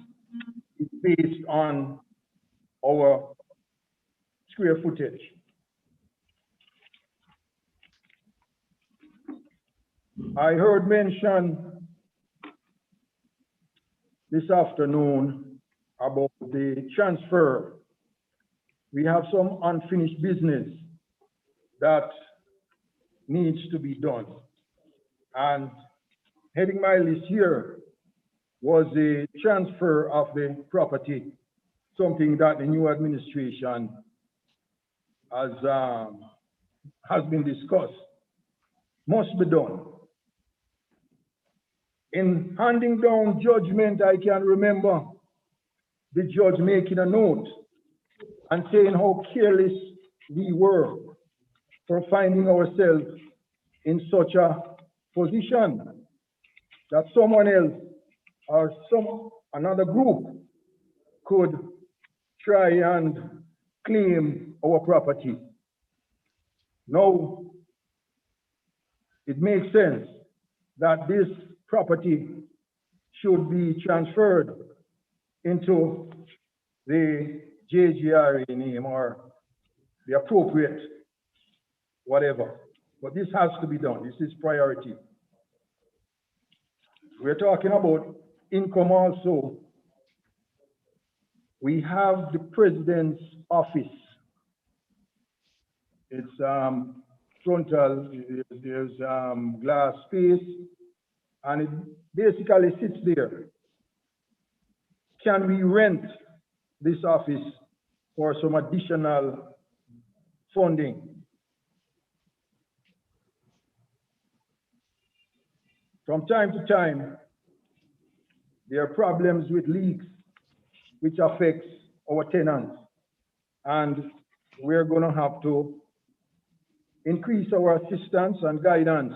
is based on our square footage. I heard mention this afternoon about the transfer. We have some unfinished business that needs to be done. And heading my list here was the transfer of the property, something that the new administration has been discussed, must be done. In handing down judgment, I can remember the judge making a note and saying how careless we were for finding ourselves in such a position that someone else or another group could try and claim our property. Now, it makes sense that this property should be transferred into the JGRA name or the appropriate whatever. But this has to be done. This is priority. We're talking about income also. We have the president's office. It's frontal, there's glass space, and it basically sits there. Can we rent this office for some additional funding? From time to time, there are problems with leaks which affects our tenants, and we're going to have to increase our assistance and guidance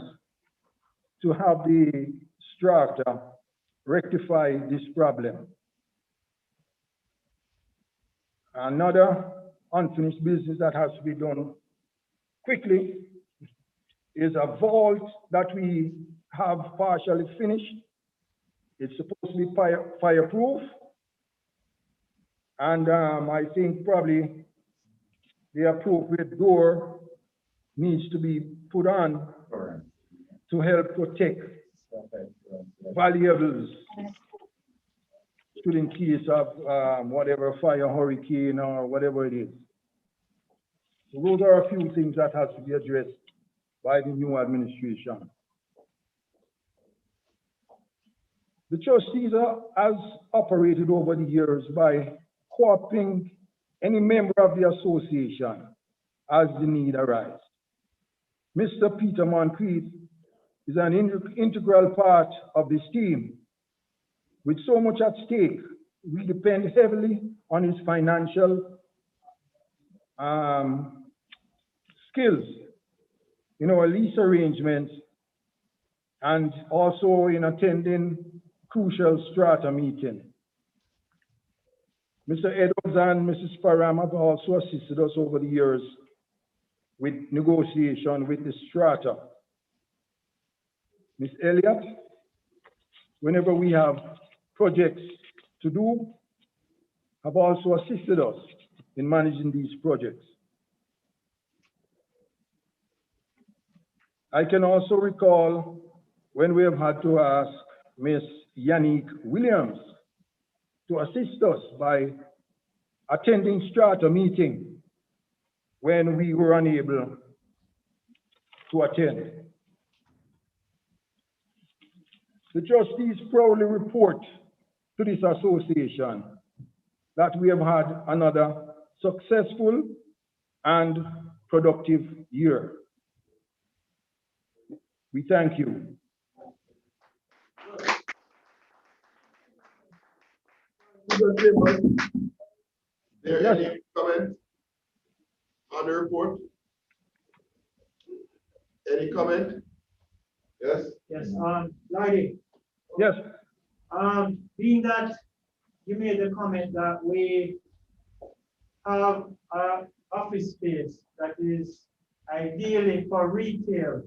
to have the strata rectify this problem. Another unfinished business that has to be done quickly is a vault that we have partially finished. It's supposed to be fireproof. And I think probably the appropriate door needs to be put on to help protect valuables in case of whatever fire, hurricane, or whatever it is. So those are a few things that has to be addressed by the new administration. The trustees has operated over the years by co-opting any member of the association as the need arises. Mr. Peter Moncrief is an integral part of this team. With so much at stake, we depend heavily on his financial skills in our lease arrangements and also in attending crucial strata meetings. Mr. Edwards and Mrs. Parham have also assisted us over the years with negotiation with the strata. Ms. Elliott, whenever we have projects to do, have also assisted us in managing these projects. I can also recall when we have had to ask Ms. Yannick Williams to assist us by attending strata meeting when we were unable to attend. The trustees proudly report to this association that we have had another successful and productive year. We thank you. There any comment on the report? Any comment? Yes? Yes, Larry. Yes. Being that you made the comment that we have an office space that is ideally for retail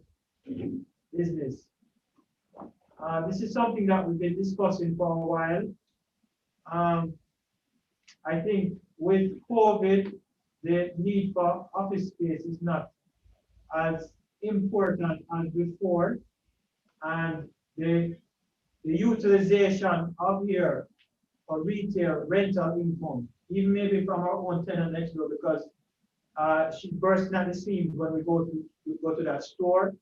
business. This is something that we've been discussing for a while. I think with COVID, the need for office space is not as important as before. and the utilization of here for retail rental income, even maybe from our own tenant next door, because she burst at the seams when we go to that store.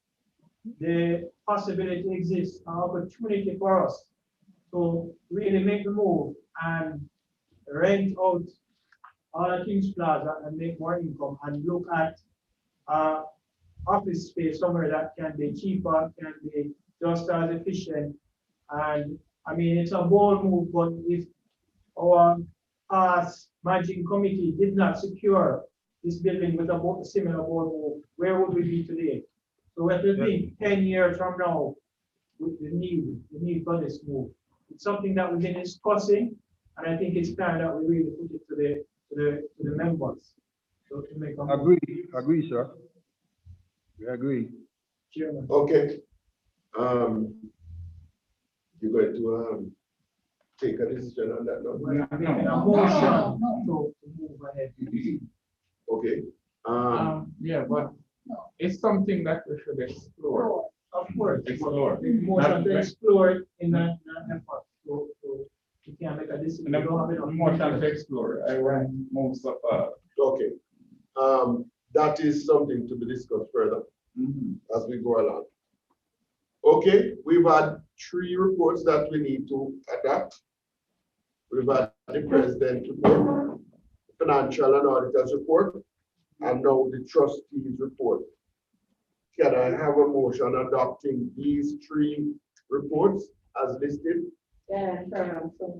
The possibility exists, an opportunity for us to really make the move and rent out all of Kings Plaza and make more income and look at office space somewhere that can be cheaper, can be just as efficient. And I mean, it's a bold move, but if our past managing committee did not secure this building with a similar bold move, where would we be today? So we have to think 10 years from now with the need for this move. It's something that we've been discussing, and I think it's time that we really put it to the members. So to make a move. Agree, sir. We agree. Chairman. Okay. You're going to take a decision on that now? No. To move ahead. Okay. Yeah, but it's something that we should explore. Of course. Explore. Motion to explore it in an effort. So we can make a decision. Motion to explore. I want most of Okay. That is something to be discussed further as we go along. Okay, we've had 3 reports that we need to adapt. We've had the president report, financial and auditors report, and now the trustees report. Can I have a motion adopting these 3 reports as listed? Yeah,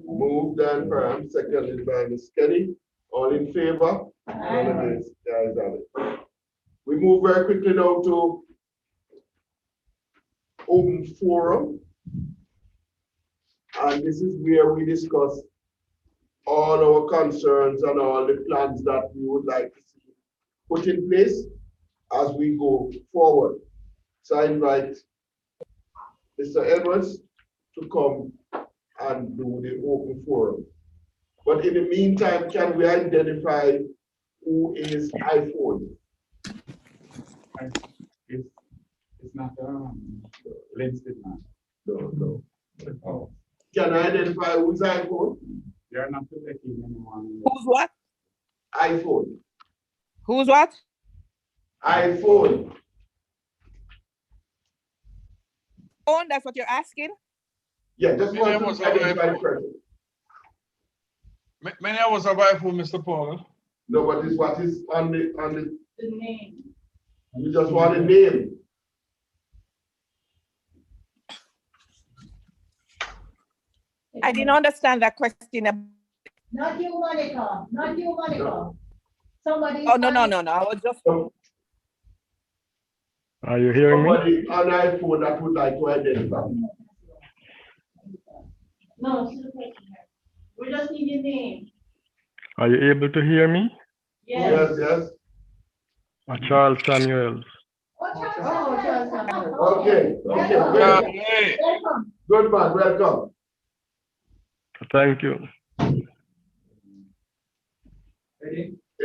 Moved and firm, seconded by Ms. Kenny. All in favor? None against. The ayes have it. We move very quickly now to open forum. And this is where we discuss all our concerns and all the plans that we would like to see put in place as we go forward. So I invite Mr. Edwards to come and do the open forum. But in the meantime, can we identify who is iPhone? It's not Lindsay, man. No. Oh. Can I identify who's iPhone? You're not selecting anyone. Who's what? iPhone. Who's what? iPhone. Phone, that's what you're asking? Yeah, just want to identify the person. Many of us have iPhone, Mr. Paul. No, but it's what is on the name. You just want a name. I didn't understand that question. Not you, Monica. Not you, Monica. No. Somebody. Oh, no. I was just. Are you hearing me? Somebody on iPhone that would like to identify. No, we just need your name. Are you able to hear me? Yes. Yes. Charles Samuels. Charles Samuels. Okay. Welcome. Good man, welcome. Thank you.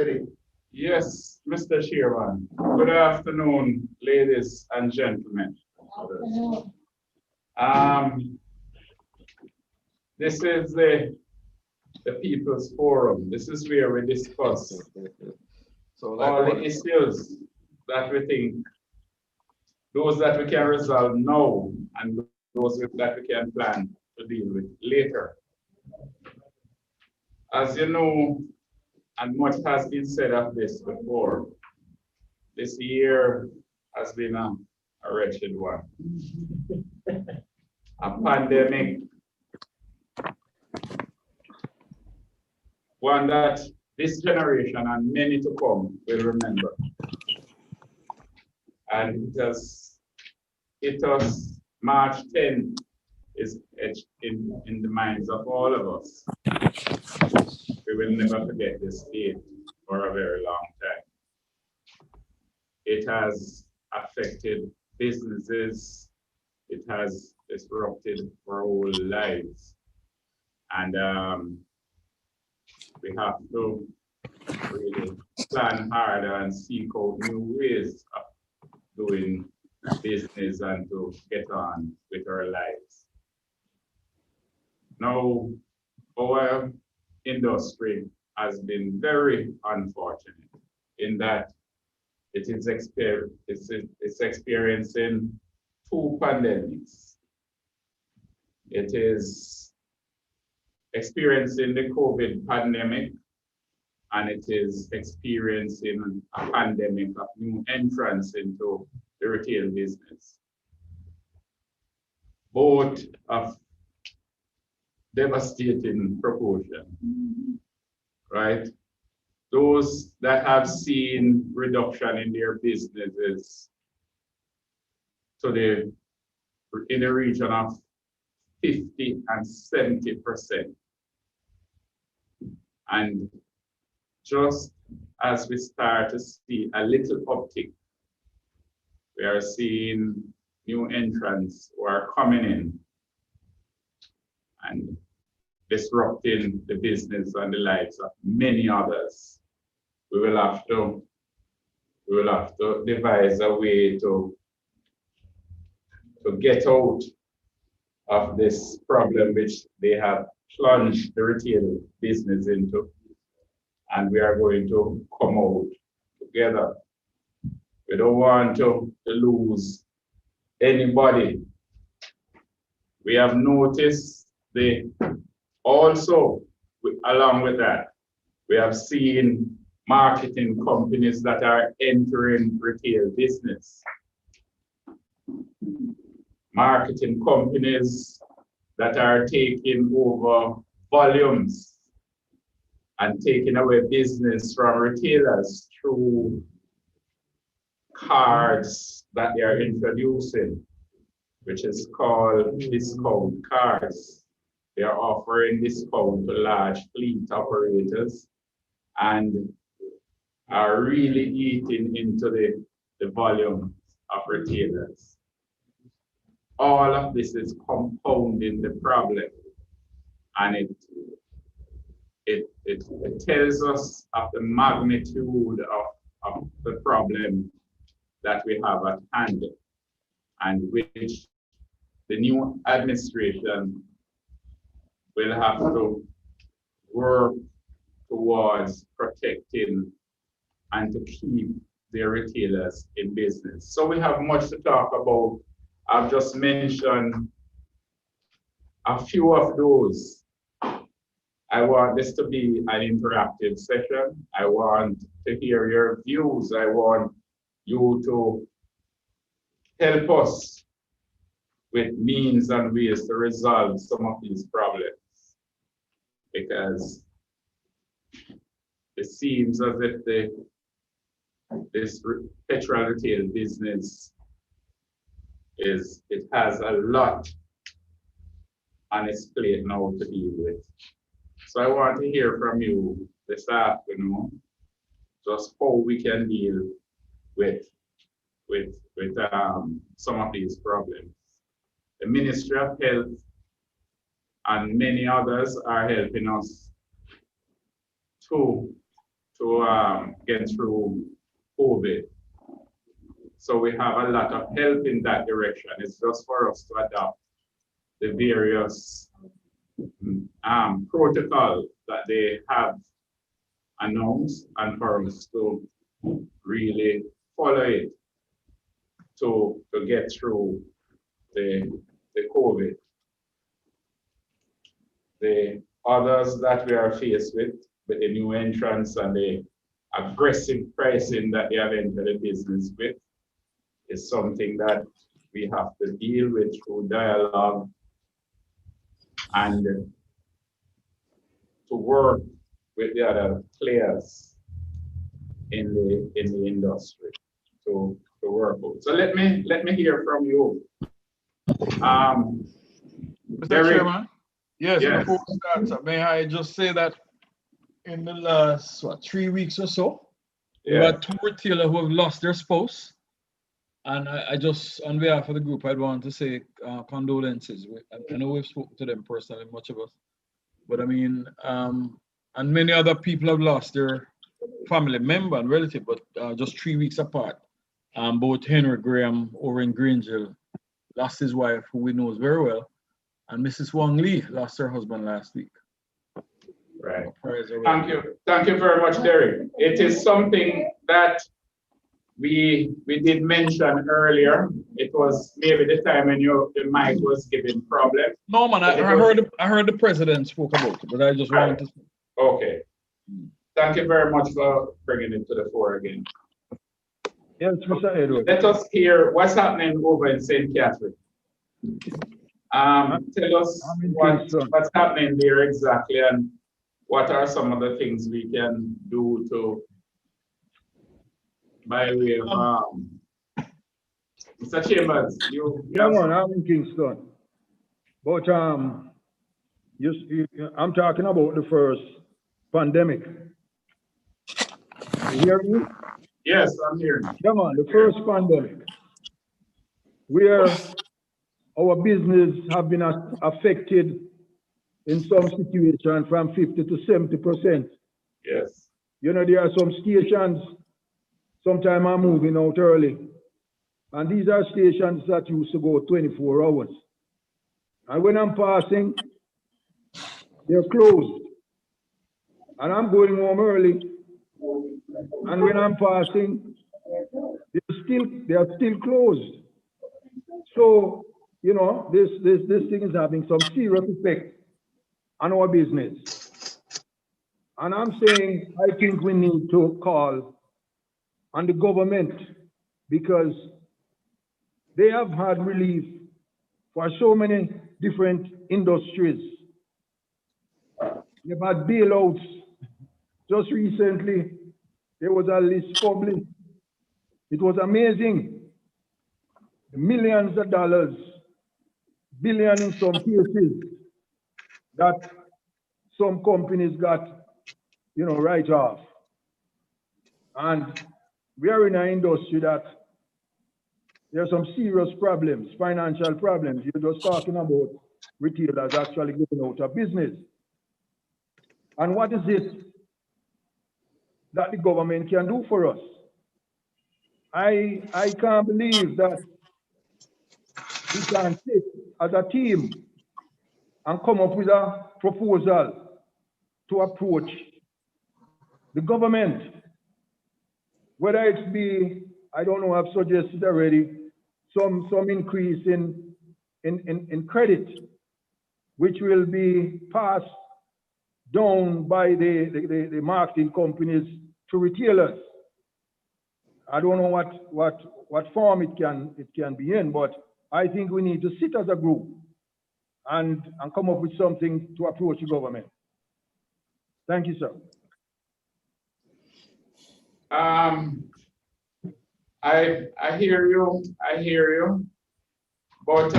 Eddie. Yes, Mr. Chairman. Good afternoon, ladies and gentlemen. This is the People's Forum. This is where we discuss all the issues that we think, those that we can resolve now and those that we can plan to deal with later. As you know, and much has been said of this before, this year has been a wretched one. A pandemic, one that this generation and many to come will remember. And it has hit us. March 10th is etched in the minds of all of us. We will never forget this date for a very long time. It has affected businesses. It has disrupted our whole lives. And we have to really plan harder and seek out new ways of doing business business and to get on with our lives. Now, our industry has been very unfortunate in that it's experiencing two pandemics. It is experiencing the COVID pandemic, and it is experiencing a pandemic of new entrants into the retail business. Both of devastating proportion, right? Those that have seen reduction in their businesses in the region of 50 and 70%. And just as we start to see a little uptick, we are seeing new entrants who are coming in and disrupting the business and the lives of many others. We will have to devise a way to get out of this problem which they have plunged the retail business into, and we are going to come out together. We don't want to lose anybody. We have noticed along with that, we have seen marketing companies that are entering retail business. Marketing companies that are taking over volumes and taking away business from retailers through cards that they are introducing, which is called discount cards. They are offering discount to large fleet operators and are really eating into the volume of retailers. All of this is compounding the problem, and it tells us of the magnitude of the problem that we have at hand, and which the new administration will have to work towards protecting and to keep their retailers in business. So we have much to talk about. I've just mentioned a few of those. I want this to be an interactive session. I want to hear your views. I want you to help us with means and ways to resolve some of these problems, because it seems as if this petrol retail business has a lot on its plate now to deal with. So I want to hear from you this afternoon, just how we can deal with some of these problems. The Ministry of Health and many others are helping us to get through COVID. So we have a lot of help in that direction. It's just for us to adopt the various protocols that they have announced, and for us to really follow it to get through the COVID. The others that we are faced with the new entrants and the aggressive pricing that they have entered the business with, is something that we have to deal with through dialogue and to work with the other players in the industry to work out. So let me hear from you. Mr. Derek, Chairman, yes, before we start, may I just say that in the last 3 weeks or so, we had 2 retailers who have lost their spouse. And I just, on behalf of the group, I'd want to say condolences. I know we've spoken to them personally, much of us. But I mean, and many other people have lost their family member and relative, but just 3 weeks apart. Both Henry Graham over in Grangeville lost his wife, who we know very well, and Mrs. Wong Lee lost her husband last week. Right. Thank you. Thank you very much, Derek. It is something that we did mention earlier. It was maybe the time when the mic was giving problem. No, man, I heard the president spoke about it, but I just wanted to. Okay. Thank you very much for bringing it to the fore again. Yes, Mr. Edward. Let us hear what's happening over in St. Catherine. Tell us what's happening there exactly, and what are some of the things we can do to, by way of, Mr. Chambers, Yeah, man, I'm in Kingston. But I'm talking about the first pandemic. You hear me? Yes, I'm hearing you. Yeah, man, the first pandemic, where our business have been affected in some situations from 50 to 70%. Yes. You know, there are some stations, sometimes I'm moving out early, and these are stations that used to go 24 hours. And when I'm passing, they're closed. And I'm going home early. And when I'm passing, they are still closed. So, you know, this thing is having some serious effect on our business. And I'm saying, I think we need to call on the government, because they have had relief for so many different industries. They've had bailouts. Just recently, there was a list published. It was amazing. Millions of dollars, billion in some cases, that some companies got, you know, right off. And we are in an industry that there are some serious problems, financial problems. You're just talking about retailers actually getting out of business. And what is it that the government can do for us? I can't believe that we can sit as a team and come up with a proposal to approach the government, whether it be, I don't know, I've suggested already, some increase in credit, which will be passed down by the marketing companies to retailers. I don't know what form it can be in, but I think we need to sit as a group and come up with something to approach the government. Thank you, sir. I hear you, but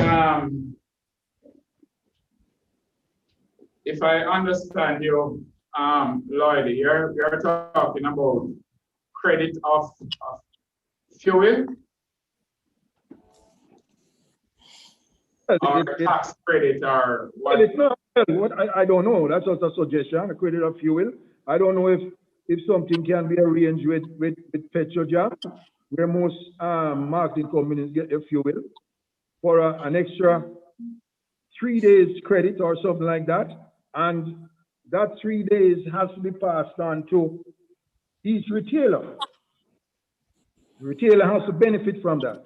if I understand you, Lloyd, you're talking about credit of fuel or tax credit, or what? Well, it's not, I don't know. That's just a suggestion, a credit of fuel. I don't know if something can be arranged with Petrojam, where most marketing companies get their fuel for an extra 3 days credit or something like that. And that 3 days has to be passed on to each retailer. The retailer has to benefit from that.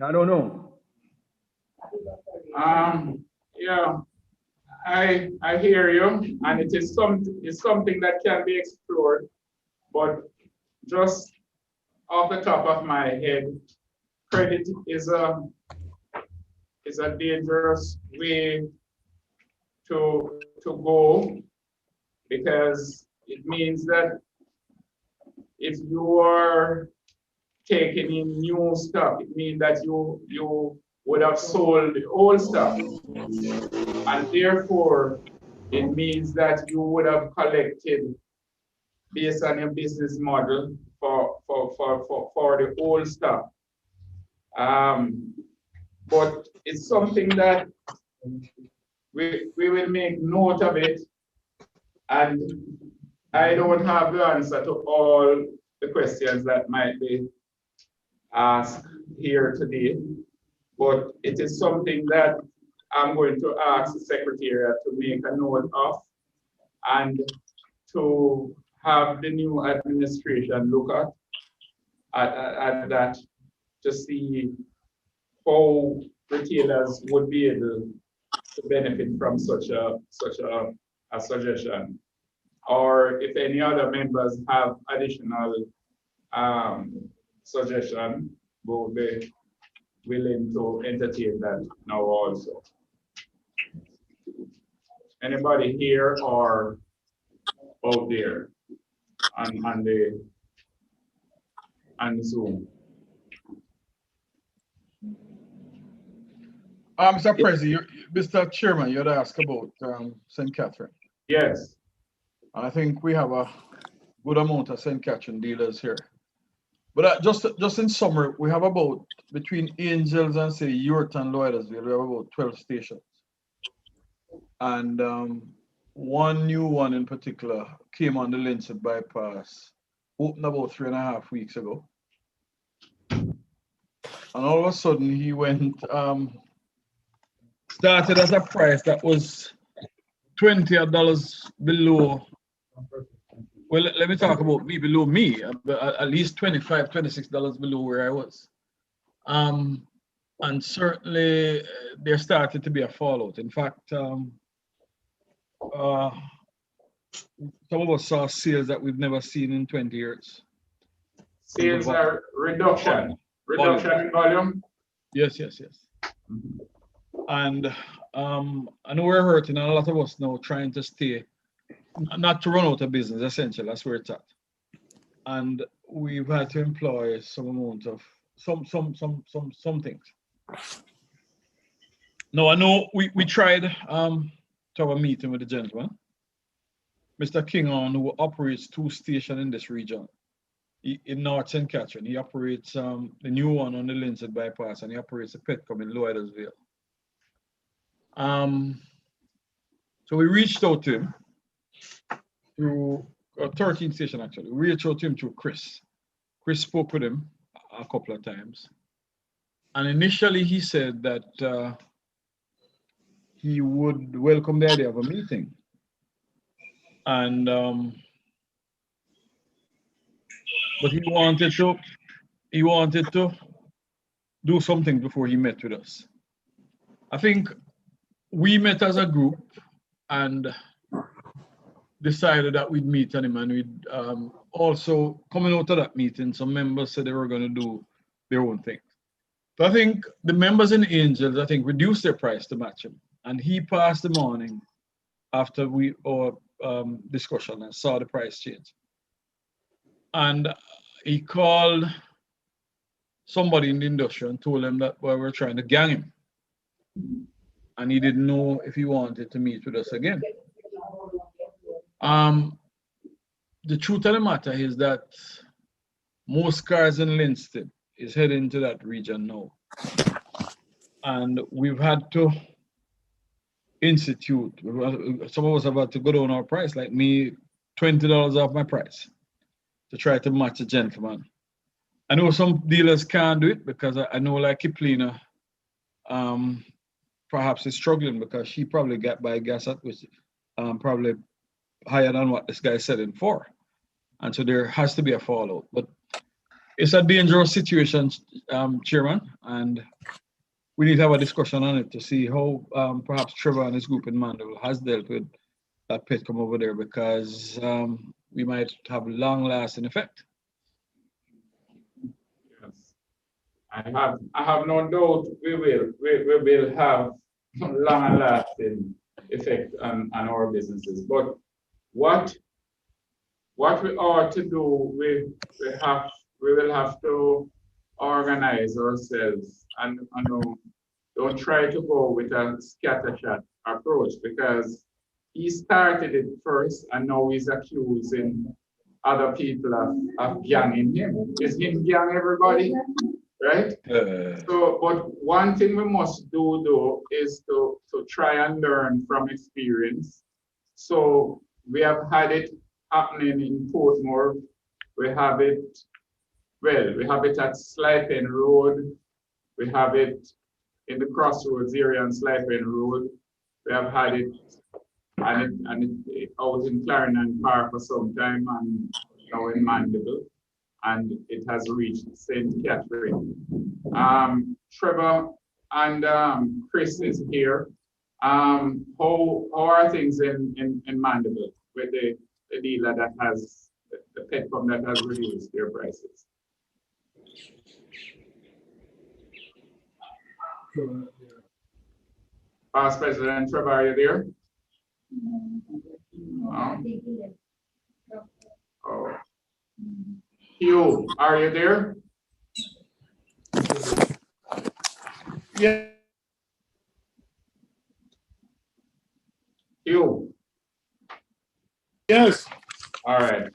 I don't know. Yeah, I hear you, and it's something that can be explored, but just off the top of my head, credit is a dangerous way to go, because it means that if you are taking in new stock, it means that you would have sold the old stock, and therefore it means that you would have collected based on your business model for the old stock. But it's something that we will make note of it, and I don't have the answer to all the questions that might be ask here today, but it is something that I'm going to ask the Secretariat to make a note of and to have the new administration look at that to see how retailers would be able to benefit from such a suggestion, or if any other members have additional suggestion, we'll be willing to entertain that now also. Anybody here or out there on the Zoom? Mr. President, Mr. Chairman, you had asked about St. Catherine. Yes. And I think we have a good amount of St. Catherine dealers here. But just in summary, we have about, between Angels and say Urt and Lloydersville, we have about 12 stations. And one new one in particular came on the Linset bypass, opened about 3.5 weeks ago. And all of a sudden he went, started at a price that was $20 below. Well, let me talk about me, below me, at least $25, $26 below where I was. And certainly there started to be a fallout. In fact, some of us saw sales that we've never seen in 20 years. Sales are reduction in volume? Yes. Mm-hmm. And I know we're hurting, and a lot of us now trying to stay, not to run out of business, essentially, that's where it's at. And we've had to employ some amount of, some things. Now, I know we tried to have a meeting with the gentleman, Mr. Kingon, who operates 2 stations in this region, in North St. Catherine. He operates the new one on the Linset bypass, and he operates a Petcom in Lloydersville. So we reached out to him through 13 station actually. We reached out to him through Chris. Chris spoke with him a couple of times. And initially he said that he would welcome the idea of a meeting. And but he wanted to do something before he met with us. I think we met as a group and decided that we'd meet him, and we'd also, coming out of that meeting, some members said they were going to do their own thing. So I think the members in Angels, I think, reduced their price to match him. And he passed the morning after our discussion and saw the price change. And he called somebody in the industry and told him that we were trying to gang him. And he didn't know if he wanted to meet with us again. The truth of the matter is that most cars in Linstead is heading to that region now. And we've had to institute, some of us have had to go down our price, like me, $20 off my price to try to match a gentleman. I know some dealers can't do it because I know like Kiplina, perhaps is struggling because she probably got by gas at which probably higher than what this guy is selling for. And so there has to be a fallout. But it's a dangerous situation, Chairman, and we need to have a discussion on it to see how perhaps Trevor and his group in Mandeville has dealt with that Petcom over there, because we might have long-lasting effect. Yes, I have no doubt we will have long-lasting effect on our businesses. But what we ought to do, we will have to organize ourselves and don't try to go with a scattershot approach, because he started it first and now he's accusing other people of ganging him. Is him gang everybody? Right? So, but one thing we must do though is to try and learn from experience. So we have had it happening in Portmore. We have it Well, we have it at Slipen Road. We have it in the crossroads area on Slipen Road. We have had it and it out in Clarendon Park for some time and now in Mandeville. And it has reached St. Catherine. Trevor and Chris is here. How are things in Mandeville with the dealer that has, the Petcom that has reduced their prices? Past President Trevor, are you there? Oh. Hugh, are you there? Yeah. Hugh. Yes. All right.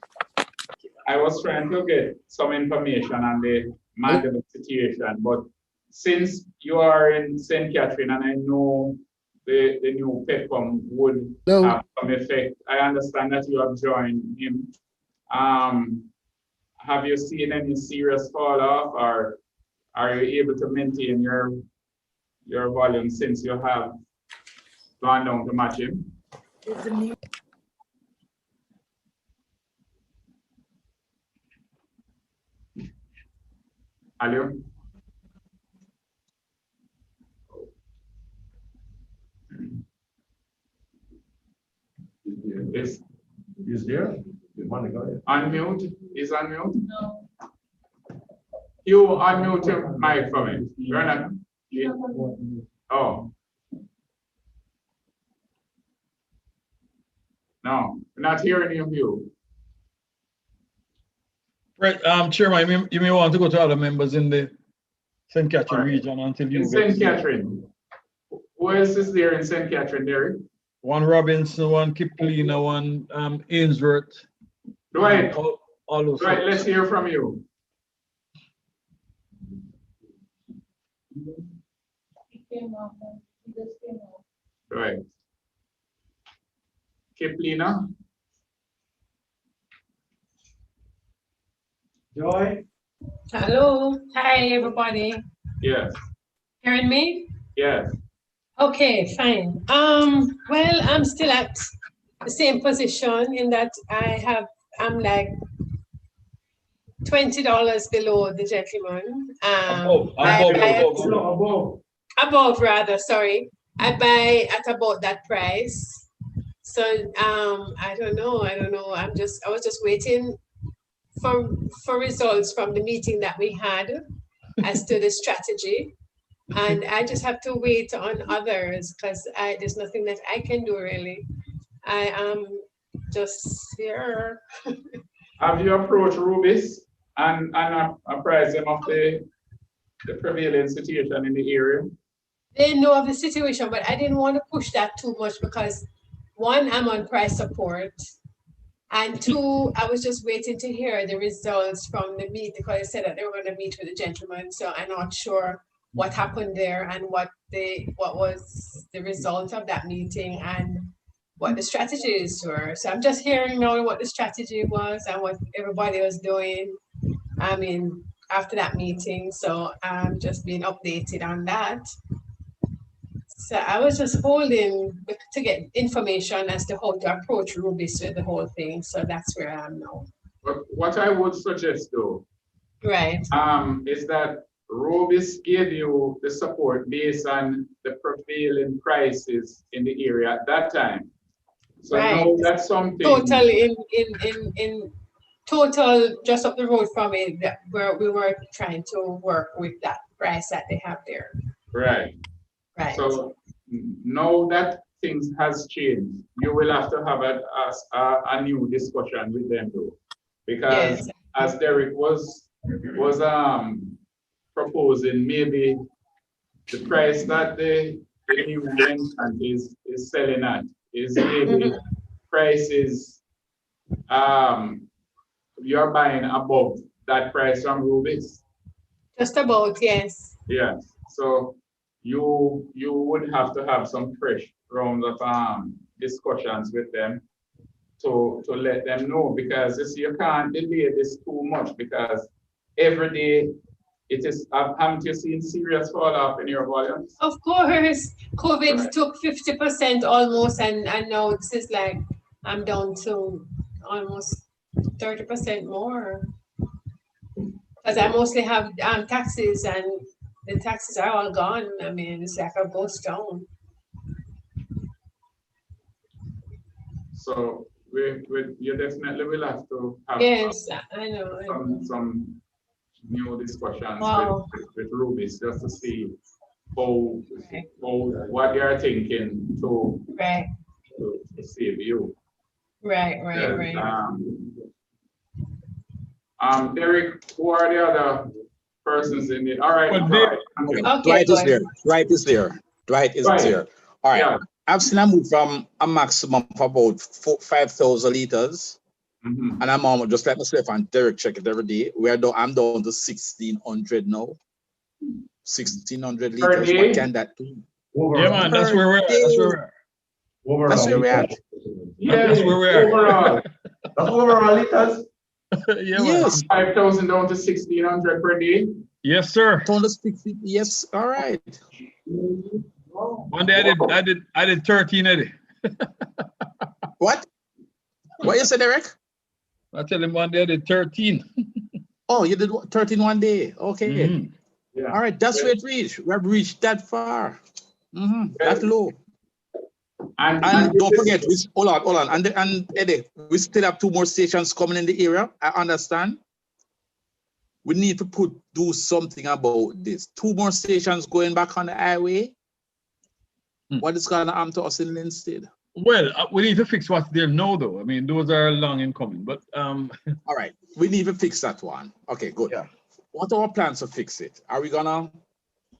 I was trying to get some information on the Mandeville situation, but since you are in St. Catherine and I know the new Petcom would have some effect, I understand that you have joined him. Have you seen any serious fall off, or are you able to maintain your volume since you have gone down to match him? Hello? Is there? You want to go ahead? Unmute? Is unmute? No. You unmute your mic for me. You're not. Oh. No, not hearing you. Right, Chairman, you may want to go to other members in the St. Catherine region until you in St. Catherine. Who else is there in St. Catherine, Derek? One Robinson, one Kiplina, one Ainsworth. Right. All those right, folks. let's hear from you. Right. Kiplina. Joy. Hello. Hi, everybody. Yes. Hearing me? Yes. Okay, fine. Well, I'm still at the same position in that I'm like $20 below the gentleman. Above rather, sorry. I buy at about that price. So I don't know. I was just waiting for results from the meeting that we had as to the strategy. And I just have to wait on others because there's nothing that I can do really. I am just here. Have you approached Rubis and apprised them of the prevailing situation in the area? They know of the situation, but I didn't want to push that too much because one, I'm on price support. And two, I was just waiting to hear the results from the meet because they said that they were going to meet with the gentleman. So I'm not sure what happened there and what was the result of that meeting and what the strategies were. So I'm just hearing now what the strategy was and what everybody was doing. I mean, after that meeting. So I'm just being updated on that. So I was just holding to get information as to how to approach Rubis with the whole thing. So that's where I am now. But what I would suggest though, right, is that Rubis gave you the support based on the prevailing prices in the area at that time. So now that's something totally in total just up the road from it that where we were trying to work with that price that they have there. Right. Right. So now that things has changed, you will have to have a new discussion with them though, because as Derek was proposing, maybe the price that the new entrant is selling at is maybe prices you're buying above that price from Rubis. Just about, yes. Yes. So you would have to have some fresh rounds of discussions with them to let them know, because you can't delay this too much, because every day, it is, haven't you seen serious fall off in your volumes? Of course, COVID Right. took 50% almost, and now it's just like I'm down to almost 30% more. Because I mostly have taxes, and the taxes are all gone. I mean, it's like a ghost town. So you definitely will have to have Yes, I know. some new discussions Wow. with Rubis just to see how what they are thinking to save you. Right. Derek, who are the other persons in the? All right, Dwight is there. Dwight is there. Dwight is there. All right. Yeah. I've seen a move from a maximum of about 5,000 liters. And I'm almost just like myself and Derek check it every day. I'm down to 1,600 now. 1,600 liters. What can that do? Yeah, man, that's where we're at. That's where we're at. That's where we're at. Yeah, that's where we're at. Overall. That's overall liters. Yeah, yes. 5,000 down to 1,600 per day. Yes, sir. Yes. All right. One day I did 13 a day. What? What you said, Derek? I tell him one day I did 13. Oh, you did 13 one day. Okay. Yeah. All right, that's where it reached. We have reached that far. That low. And don't forget, hold on. And Eddie, we still have 2 more stations coming in the area. I understand. We need to do something about this. 2 more stations going back on the highway. What is going to happen to us in Linstead? Well, we need to fix what's there now, though. I mean, those are long in coming, but all right, we need to fix that one. Okay, good. Yeah. What are our plans to fix it? Are we gonna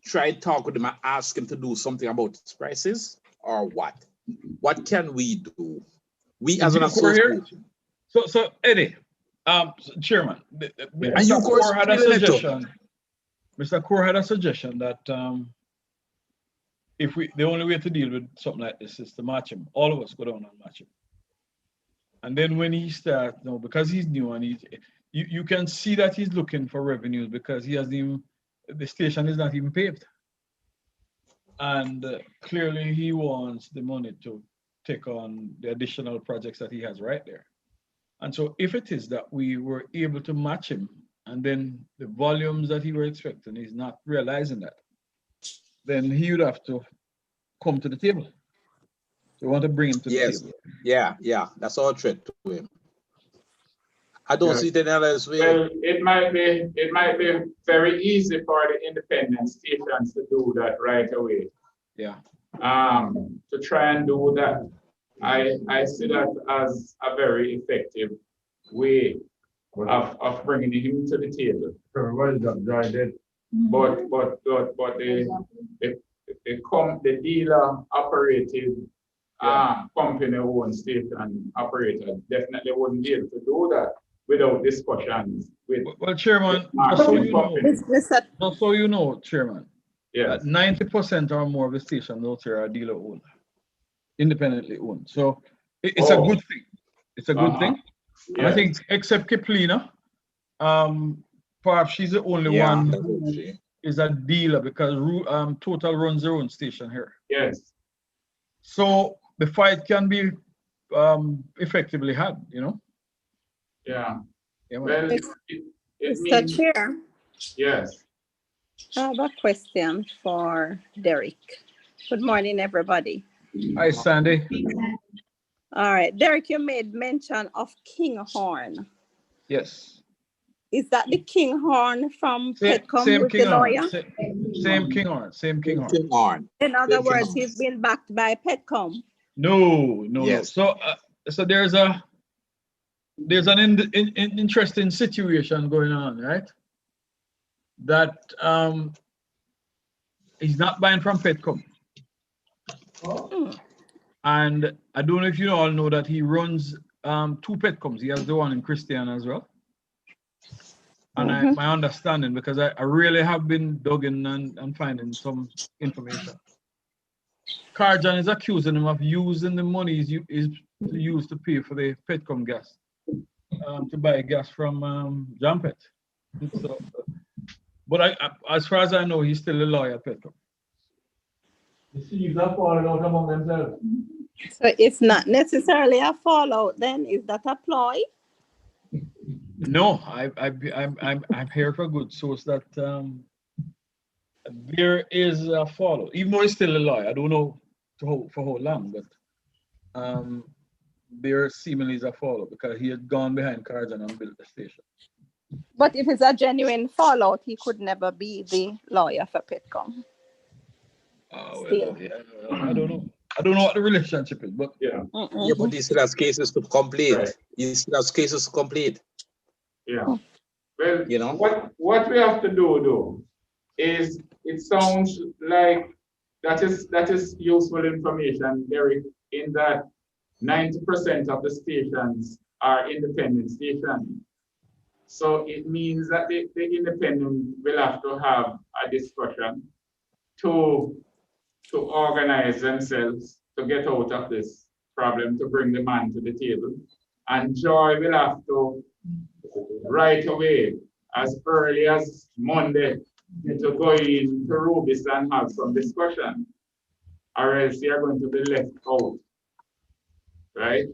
try to talk with him and ask him to do something about its prices, or what? What can we do? We as an association. So Eddie, Chairman, And you, of course, had a suggestion. Mr. Kaur had a suggestion that the only way to deal with something like this is to match him. All of us go down and match him. And then when he starts, because he's new and you can see that he's looking for revenues because the station is not even paved. And clearly he wants the money to take on the additional projects that he has right there. And so if it is that we were able to match him and then the volumes that he were expecting, he's not realizing that, then he would have to come to the table. So we want to bring him to the table. Yeah, that's our threat to him. I don't see it any other way. Well, it might be very easy for the independent stations to do that right away. Yeah. To try and do that, I see that as a very effective way of bringing him to the table. Everybody's got dry dead. But the dealer operated company owned station operator definitely wouldn't be able to do that without discussions with. Well, Chairman, just so you know, Chairman, that 90% or more of the stations out here are dealer owned, independently owned. So it's a good thing. It's a good thing. And I think except Kiplina, perhaps she's the only one who is a dealer because Total runs their own station here. Yes. So the fight can be effectively had, Yeah. Well, Mr. Chair. Yes. I have a question for Derek. Good morning, everybody. Hi, Sandy. All right, Derek, you made mention of Kinghorn. Yes. Is that the Kinghorn from Petcom Same with the lawyer? Same Kinghorn. In other words, he's been backed by Petcom. No. So there's an interesting situation going on, right? That he's not buying from Petcom. And I don't know if you all know that he runs 2 Petcoms. He has the one in Christian as well. And my understanding, because I really have been digging and finding some information. Carjan is accusing him of using the money he's used to pay for the Petcom gas, to buy gas from John Pet. So, but as far as I know, he's still a lawyer at Petco. The seeds are falling out among themselves. So it's not necessarily a fallout then, is that a ploy? No, I'm here for a good source that there is a follow. Even though he's still a lawyer, I don't know for how long, but there seemingly is a follow because he had gone behind cards and unbuilt the station. But if it's a genuine fallout, he could never be the lawyer for Petcom. Well, yeah, I don't know. I don't know what the relationship is, but yeah. Yeah, but he still has cases to complete. Right. He still has cases to complete. Yeah. Well, you know what we have to do though is it sounds like that is useful information, Derek, in that 90% of the stations are independent stations. So it means that the independent will have to have a discussion to organize themselves to get out of this problem, to bring the man to the table. And Joy will have to right away, as early as Monday, to go in to Rubis and have some discussion, or else you're going to be left out, right?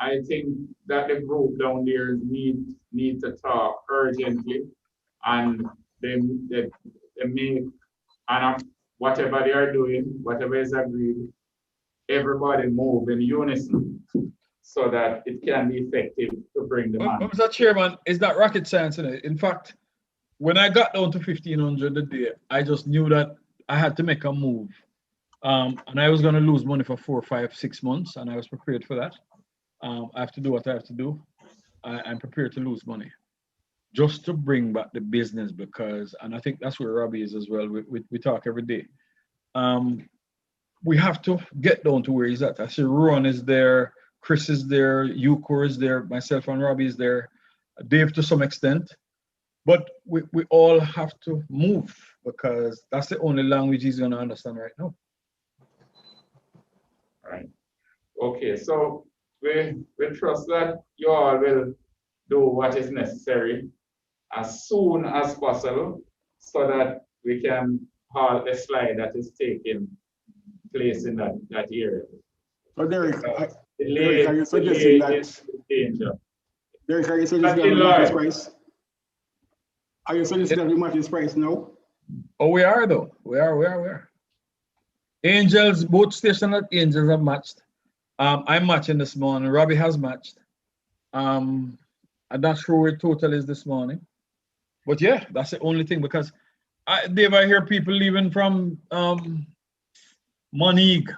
I think that the group down there need to talk urgently, and they make, and whatever they are doing, whatever is agreed, everybody move in unison so that it can be effective to bring the man. Mr. Chairman, it's not rocket science in it. In fact, when I got down to 1,500 a day, I just knew that I had to make a move. And I was going to lose money for 4, 5, 6 months, and I was prepared for that. I have to do what I have to do. I'm prepared to lose money just to bring back the business because, and I think that's where Robbie is as well. We talk every day. We have to get down to where he's at. I see Ron is there, Chris is there, Yukor is there, myself and Robbie is there, Dave to some extent. But we all have to move because that's the only language he's going to understand right now. All right. Okay, so we trust that you all will do what is necessary as soon as possible so that we can halt the slide that is taking place in that area. So Derek, Derek, are you suggesting that? Derek, are you suggesting that we match his price? Are you suggesting that we match his price now? Oh, we are though. We are. Angels, both stations at Angels have matched. I'm matching this morning. Robbie has matched. I'm not sure where total is this morning. But yeah, that's the only thing because Dave, I hear people leaving from Monique,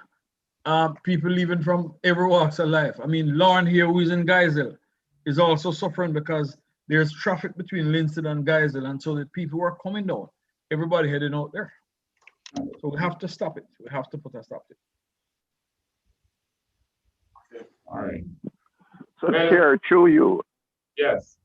people leaving from every walks of life. I mean, Lauren here, who is in Geisel, is also suffering because there's traffic between Linstead and Geisel, and so the people who are coming down, everybody heading out there. So we have to stop it. We have to put a stop to it. All right. So, Chair, through you. Yes.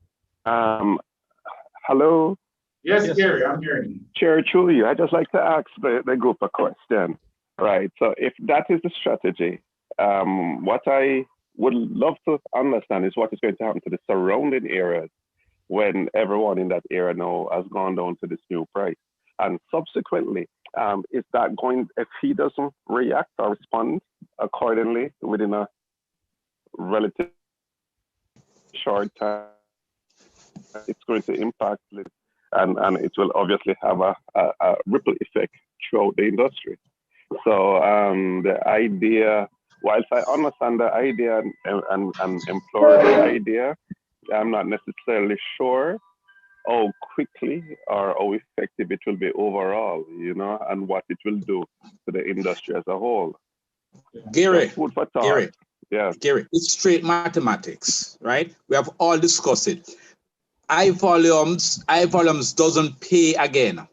Hello. Yes, Gary, I'm hearing you. Chair, through you. I'd just like to ask the group a question. Right. So, if that is the strategy, what I would love to understand is what is going to happen to the surrounding areas when everyone in that area now has gone down to this new price, and subsequently, is that going? If he doesn't react or respond accordingly within a relative short time, it's going to impact it, and it will obviously have a ripple effect throughout the industry. So the idea, whilst I understand the idea and implore the idea, I'm not necessarily sure how quickly or how effective it will be overall, you know, and what it will do to the industry as a whole. Gary, food for thought. Gary, yeah. Gary, it's straight mathematics, right? We have all discussed it. High volumes doesn't pay again.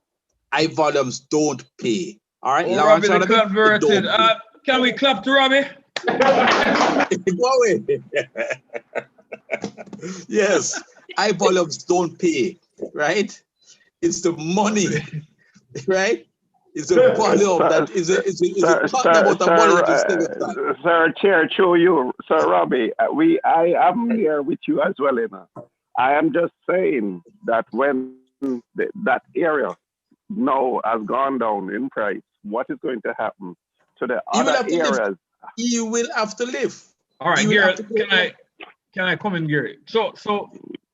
High volumes don't pay. All right. Oh, Robbie, the converted. Can we clap to Robbie? Go away. Yes, high volumes don't pay, right? It's the money, right? It's the volume that is talking about the money. Sir, Chair, through you, Sir Robbie, I am here with you as well, you know. I am just saying that when that area now has gone down in price, what is going to happen to the He will other have to live. areas? He will have to live. All right, He will have Gary, to can I come in, Gary? So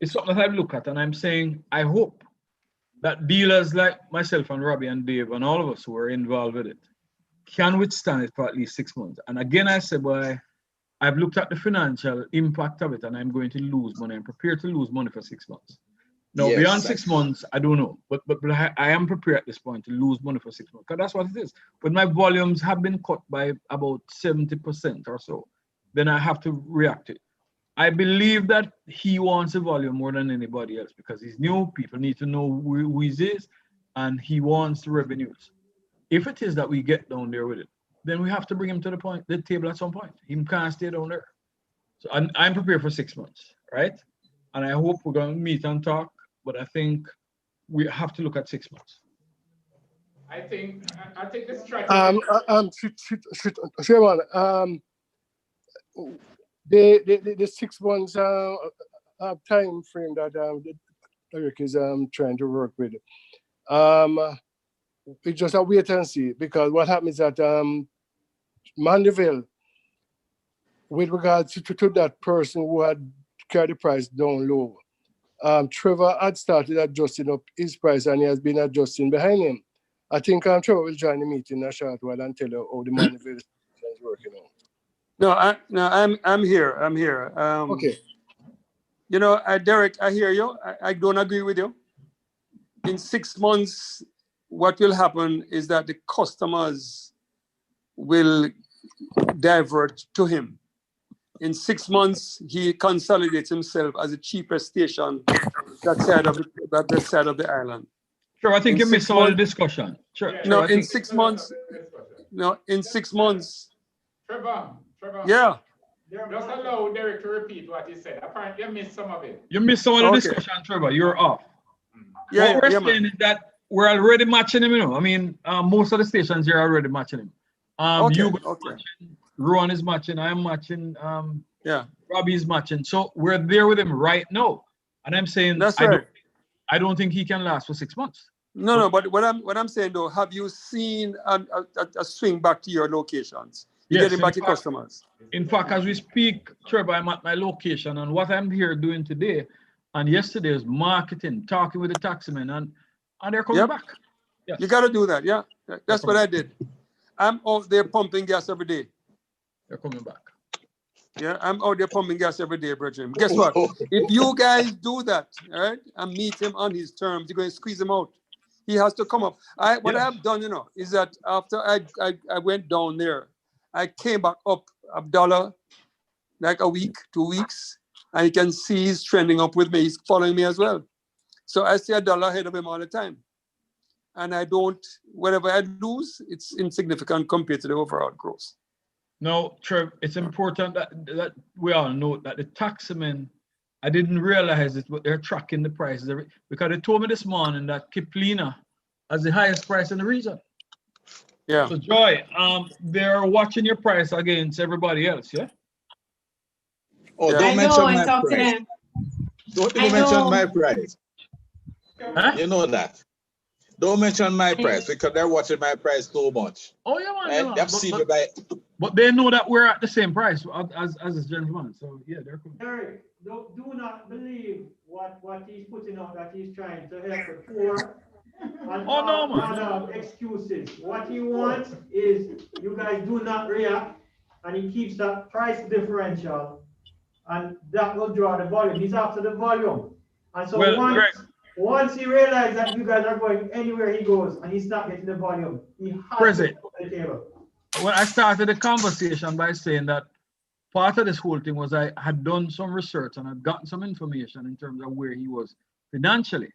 it's something that I look at, and I'm saying I hope that dealers like myself and Robbie and Dave and all of us who are involved with it can withstand it for at least 6 months. And again, I say, boy, I've looked at the financial impact of it, and I'm going to lose money. I'm prepared to lose money for 6 months. Now, Yes, beyond 6 months, I don't know, but I am prepared at this point to lose money for 6 months, because that's what it is. When my volumes have been cut by about 70% or so, then I have to react to it. I believe that he wants a volume more than anybody else because he's new. People need to know who he is, and he wants the revenues. If it is that we get down there with it, then we have to bring him to the table at some point. He can't stay down there. So I'm prepared for 6 months, right? And I hope we're going to meet and talk, but I think we have to look at 6 months. I think the strategy. Chairman, the 6 months time frame that Eric is trying to work with, it's just a wait and see, because what happens at Mandeville, with regards to that person who had carried the price down low, Trevor had started adjusting up his price, and he has been adjusting behind him. I think Trevor will join the meeting in a short while and tell you how the Mandeville is working out. I'm here. Okay. You know, Derek, I hear you. I don't agree with you. In 6 months, what will happen is that the customers will divert to him. In 6 months, he consolidates himself as the cheapest station that side of the island. Sure, I think you missed all the discussion. Sure. No, in 6 months. No, in 6 months. Trevor. Yeah. Just allow Derek to repeat what he said. Apparently, you missed some of it. You missed some of the discussion, Trevor. You're off. Yeah, what we're saying is that we're already matching him, you know. I mean, most of the stations here are already matching him. Matching, Rowan is matching, I'm matching, Robbie's matching. So we're there with him right now. And I'm saying that's right. I don't think he can last for 6 months. No, but what I'm saying though, have you seen a swing back to your locations? You're getting back your customers. In fact, as we speak, Trevor, I'm at my location, and what I'm here doing today and yesterday is marketing, talking with the taximen, and they're coming back. Yes. You got to do that, yeah. That's what I did. I'm out there pumping gas every day. They're coming back. Yeah, I'm out there pumping gas every day, Bridget. Guess what? If you guys do that, all right, and meet him on his terms, you're going to squeeze him out. He has to come up. What I've done, you know, is that after I went down there, I came back up $1, like a week, 2 weeks, and you can see he's trending up with me. He's following me as well. So I stay $1 ahead of him all the time. And I don't, whatever I lose, it's insignificant compared to the overall growth. No, Trev, it's important that we all know that the taximen, I didn't realize it, but they're tracking the prices because they told me this morning that Kiplina has the highest price in the region. Yeah. So Joy, they're watching your price against everybody else, yeah? Oh, don't mention my price. Don't even mention my price. Huh? You know that. Don't mention my price because they're watching my price so much. Oh yeah, man. They've seen me by. But they know that we're at the same price as this gentleman. So yeah, they're cool. Derek, do not believe what he's putting out, that he's trying to help the poor. And excuses. What he wants is you guys do not react, and he keeps that price differential, and that will draw the volume. He's after the volume. And so once he realizes that you guys are going anywhere he goes and he's not getting the volume, he has to put the table. When I started the conversation by saying that part of this whole thing was I had done some research and I'd gotten some information in terms of where he was financially.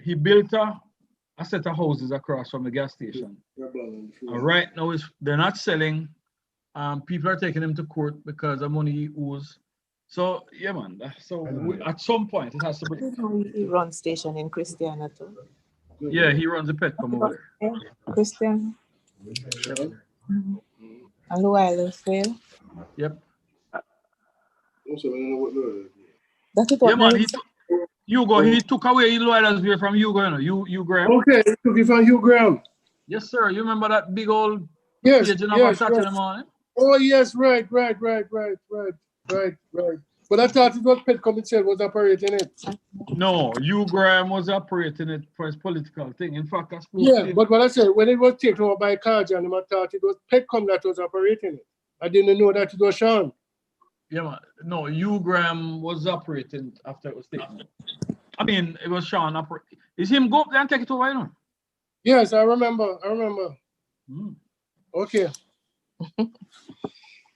He built a set of houses across from the gas station. Right now they're not selling. People are taking him to court because of money he owes. So yeah, man. At some point it has to be. He runs station in Christiana too. Yeah, he runs a Petcom over there. Christian. And Luila fail. Yep. That's it. Yeah, man. Hugo, he took away his loyalty from Hugo, you know. You Graham. Okay, he took it from Hugh Graham. Yes, sir. You remember that big old Yes, page in our yes, Saturday right. morning? Oh, yes, right. But I thought it was Petcom itself was operating it. No, Hugh Graham was operating it for his political thing. In fact, I spoke to Yeah, him. but what I said, when it was taken over by Kajan, I thought it was Petcom that was operating it. I didn't know that it was Sean. Yeah, man. No, Hugh Graham was operating after it was taken. I mean, it was Sean operating. Is him go up there and take it over, you know? Yes, I remember. Okay.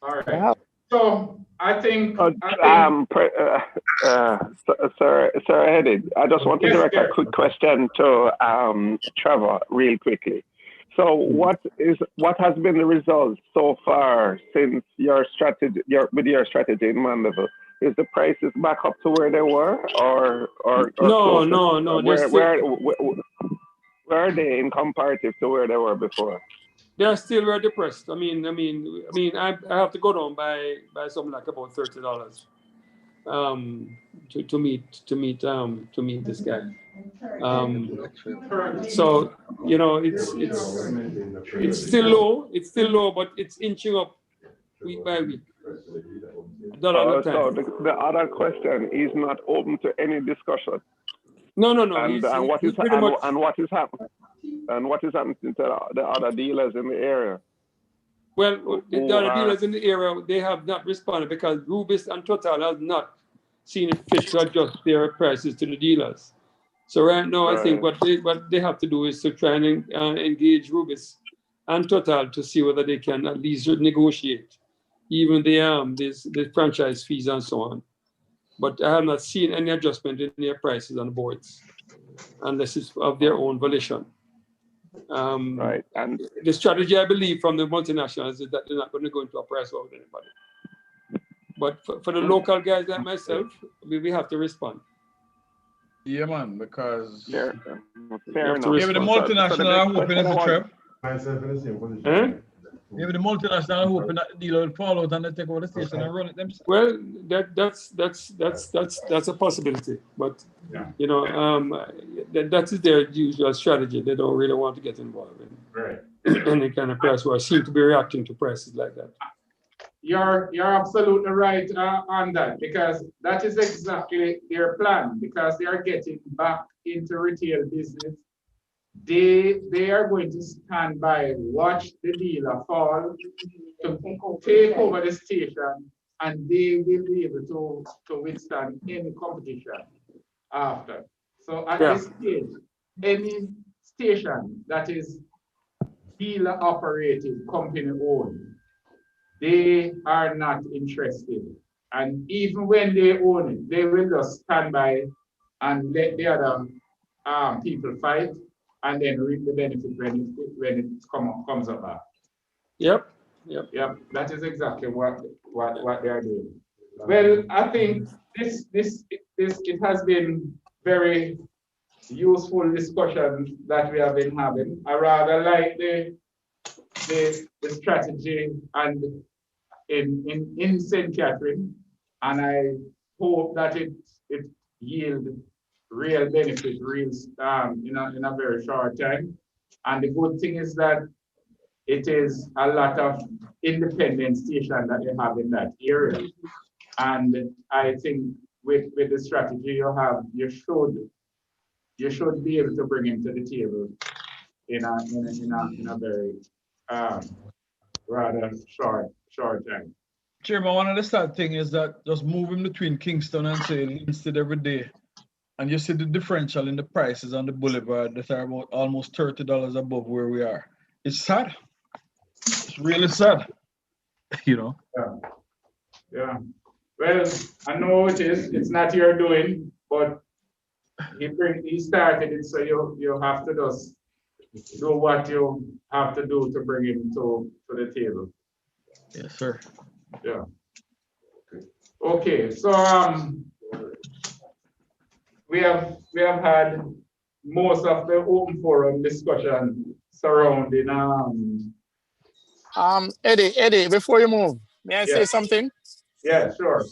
All right. So I think. Sir Headed, I just want to direct a quick question to Trevor real quickly. So what has been the result so far since your strategy in Mandeville? Is the prices back up to where they were, or No. where are they in comparative to where they were before? They're still very depressed. I have to go down by something like about $30 to meet this guy. So you know it's still low. It's still low, but it's inching up week by week. So the other question is not open to any discussion. No. And what is happening to the other dealers in the area? Well, the other dealers in the area, they have not responded because Rubis and Total have not seen it fit to adjust their prices to the dealers. So right now, I think what they have to do is to try and engage Rubis and Total to see whether they can at least negotiate even the franchise fees and so on. But I have not seen any adjustment in their prices on the boards, unless it's of their own volition. Right. And the strategy, I believe, from the multinationals is that they're not going to go into a price war with anybody. But for the local guys like myself, we have to respond. Yeah, man, because fair enough. Maybe the multinational are hoping it's a trap. Maybe the multinational are hoping that the dealer will fall out and they take over the station and run it themselves. Well, that's a possibility, but you know, that is their usual strategy. They don't really want to get involved in any kind of price war. Seem to be reacting to prices like that. You're absolutely right on that, because that is exactly their plan, because they are getting back into retail business. They are going to stand by, watch the dealer fall, to take over the station, and they will be able to withstand any competition after. So at this stage, any station that is dealer operated, company owned, they are not interested. And even when they own it, they will just stand by and let the other people fight and then reap the benefit when it comes up. Yep. That is exactly what they are doing. Well, I think it has been very useful discussion that we have been having. I rather like the strategy and in St. Catherine, and I hope that it yield real benefit, in a very short time. And the good thing is that it is a lot of independent stations that they have in that area. And I think with the strategy you have, you should be able to bring him to the table in a very rather short time. Chairman, one of the sad thing is that just moving between Kingston and say Linstead every day, and you see the differential in the prices on the boulevard that are about almost $30 above where we are. It's sad. It's really sad. You know. Yeah. Well, I know it is. It's not your doing, but he started it, so you have to just do what you have to do to bring him to the table. Yes, sir. Yeah. Okay, so we have had most of the open forum discussion surrounding Eddie, before you move, may I say something? Yeah, sure.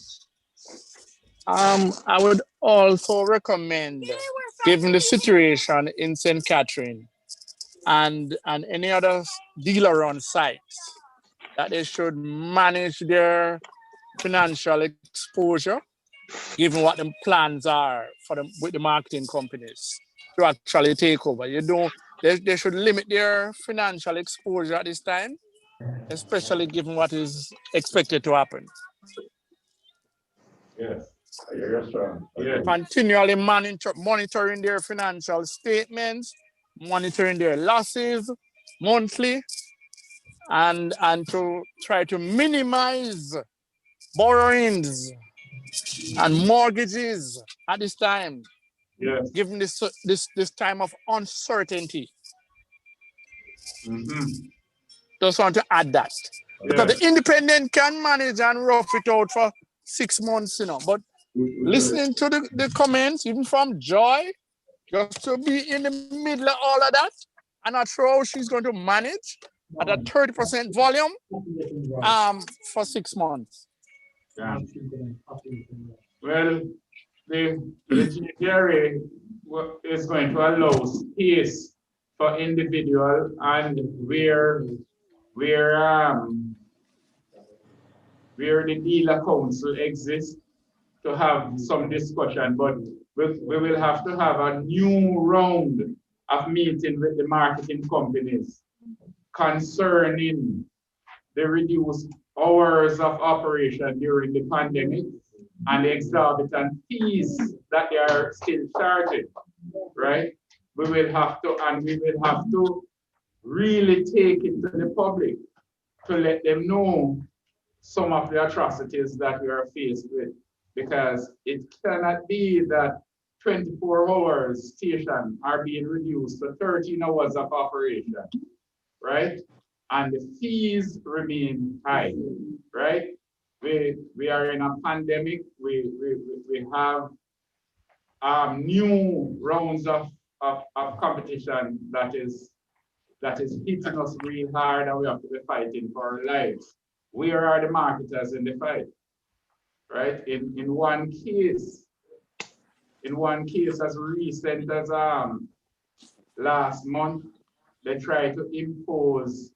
I would also recommend, given the situation in St. Catherine and any other dealer-run sites, that they should manage their financial exposure, given what the plans are for them with the marketing companies to actually take over. They should limit their financial exposure at this time, especially given what is expected to happen. Yes, you're strong. Yeah. Continually monitoring their financial statements, monitoring their losses monthly, and to try to minimize borrowings and mortgages at this time, Yes. given this time of uncertainty. Just want to add that. Because the independent can manage and rough it out for 6 months, but listening to the comments, even from Joy, just to be in the middle of all of that, I'm not sure how she's going to manage at a 30% volume for 6 months. Yeah. Well, the JGRA is going to allow space for individual and where the dealer council exists to have some discussion, but we will have to have a new round of meeting with the marketing companies concerning the reduced hours of operation during the pandemic and the exorbitant fees that they are still charging, right? We will have to really take it to the public to let them know some of the atrocities that we are faced with, because it cannot be that 24 hours stations are being reduced to 13 hours of operation, right? And the fees remain high, right? We are in a pandemic. We have new rounds of competition that is hitting us real hard, and we have to be fighting for our lives. Where are the marketers in the fight, right? In one case as recent as last month, they tried to increase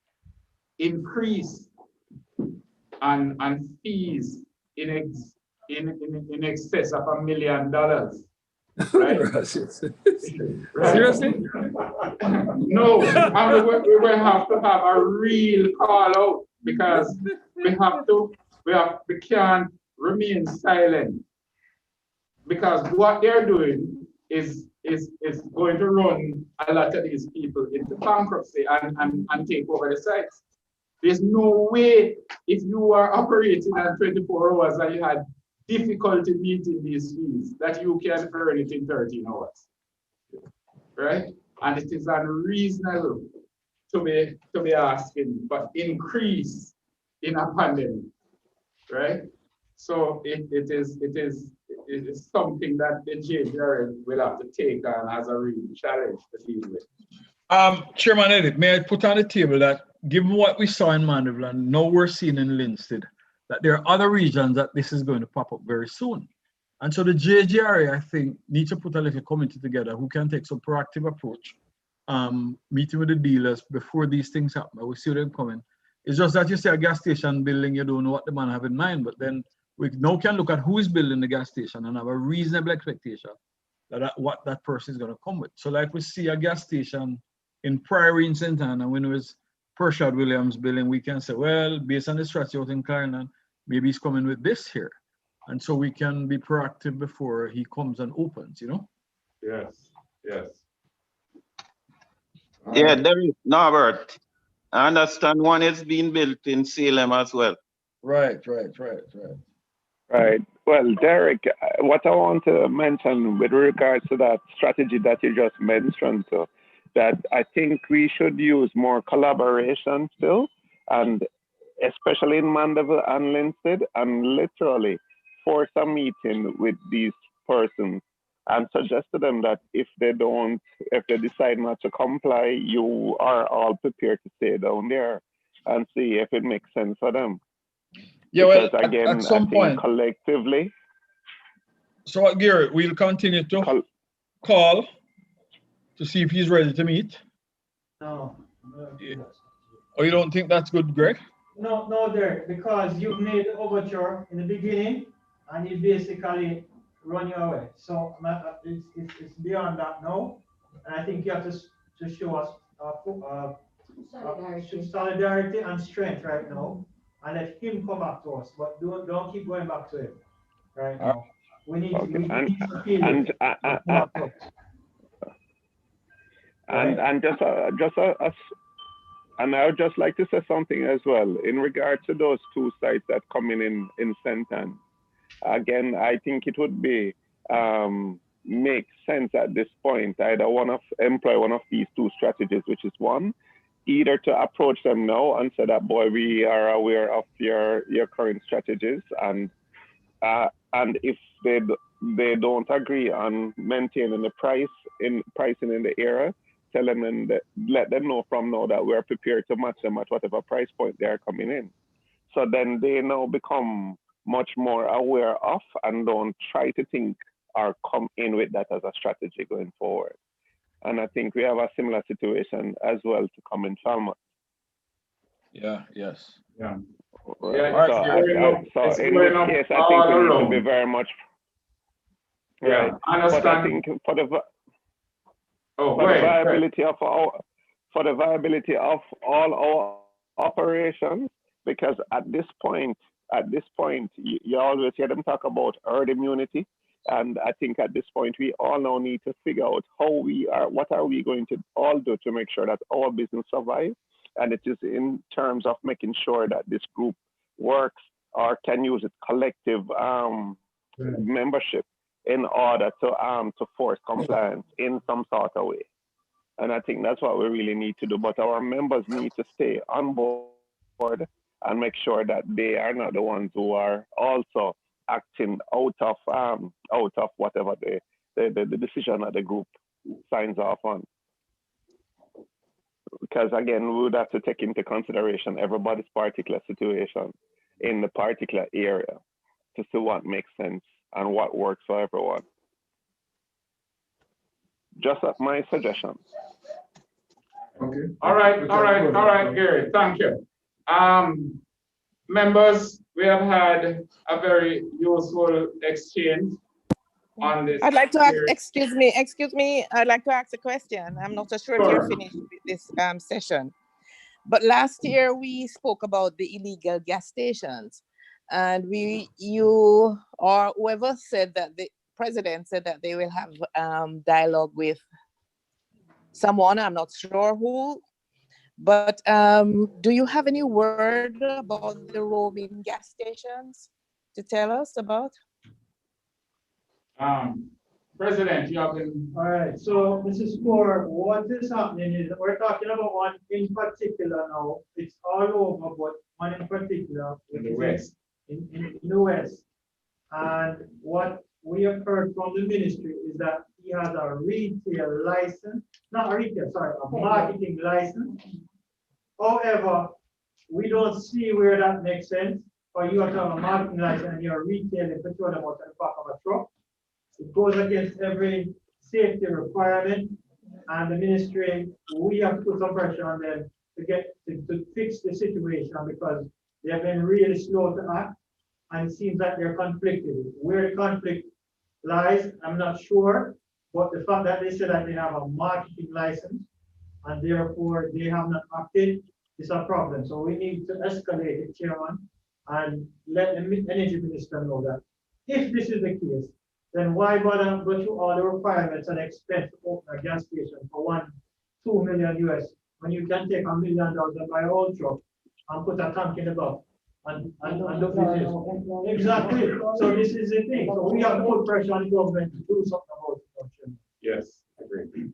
on fees in excess of $1 million. Right? Right? Seriously? No, we will have to have a real call out, because we can't remain silent, because what they're doing is going to run a lot of these people into bankruptcy and take over the sites. There's no way, if you are operating at 24 hours and you had difficulty meeting these fees, that you can earn it in 13 hours, right? And it is unreasonable to be asking for increase in a pandemic, right? So it is something that the JGRA will have to take on as a real challenge to deal with. Chairman Eddie, may I put on the table that given what we saw in Mandeville and now we're seeing in Linstead, that there are other regions that this is going to pop up very soon. And so the JGRA, I think, needs to put a little committee together who can take some proactive approach, meeting with the dealers before these things happen. We see them coming. It's just that you see a gas station building, you don't know what the man have in mind, but then we now can look at who is building the gas station and have a reasonable expectation that what that person is going to come with. So like we see a gas station in Prairie in St. Anna, when it was Pershad Williams building, we can say, well, based on the strategy out in Clarendon, maybe he's coming with this here. And so we can be proactive before he comes and opens, Yes, yes. Yeah, there is Norbert. I understand one is being built in Salem as well. Right. Right. Well, Derek, what I want to mention with regards to that strategy that you just mentioned, so that I think we should use more collaboration still, and especially in Mandeville and Linstead, and literally force a meeting with these persons and suggest to them that if they decide not to comply, you are all prepared to stay down there and see if it makes sense for them. Yeah, because well, again, at some I think point, collectively. So what, Gary, we'll continue to call to see if he's ready to meet. No. Or you don't think that's good, Greg? No, Derek, because you've made the overture in the beginning and you basically run your way. So it's beyond that now. And I think you have to show us solidarity and strength right now and let him come back to us. But don't keep going back to him right now. We need to and I would just like to say something as well in regard to those two sites that come in St. Anne. Again, I think it would be make sense at this point either employ one of these two strategies, which is one, either to approach them now and say that, boy, we are aware of your current strategies, and if they don't agree on maintaining the pricing in the area, tell them and let them know from now that we're prepared to match them at whatever price point they're coming in. So then they now become much more aware of and don't try to think or come in with that as a strategy going forward. And I think we have a similar situation as well to come in Falmouth. Yeah. Right. Yeah. So in this case, I think we need to be very much right. Yeah, I understand. But I think for the viability of all our operations, because at this point, you always hear them talk about herd immunity, and I think at this point we all now need to figure out what are we going to all do to make sure that our business survives, and it is in terms of making sure that this group works or can use its collective membership in order to force compliance in some sort of way. And I think that's what we really need to do. But our members need to stay on board and make sure that they are not the ones who are also acting out of whatever the decision that the group signs off on. Because again, we would have to take into consideration everybody's particular situation in the particular area to see what makes sense and what works for everyone. Just my suggestion. Okay. All right, Gary. Thank you. Members, we have had a very useful exchange on this. I'd like to ask, excuse me, I'd like to ask a question. I'm not so sure if you're finished with this session. But last year we spoke about the illegal gas stations, and you or whoever said that the president said that they will have dialogue with someone, I'm not sure who, but do you have any word about the roaming gas stations to tell us about? President, you have been... All right, so Mrs. Moore, what is happening is we're talking about one in particular now. It's all over, but one in particular in the West. In the West. And what we have heard from the ministry is that he has a retail license, not a retail, sorry, a marketing license. However, we don't see where that makes sense for you to have a marketing license and you're retailing petroleum out in the back of a truck. It goes against every safety requirement, and the ministry, we have to put some pressure on them to fix the situation because they have been really slow to act, and it seems that they're conflicted. Where the conflict lies, I'm not sure, but the fact that they said that they have a marketing license and therefore they have not acted is a problem. So we need to escalate it, Chairman, and let the Energy Minister know that if this is the case, then why bother go through all the requirements and expense to open a gas station for $2 million US when you can take $1 million and buy a whole truck and put a tank in the back and do business. Exactly. So this is the thing. So we have to put pressure on the government to do something about it. Yes, agreed.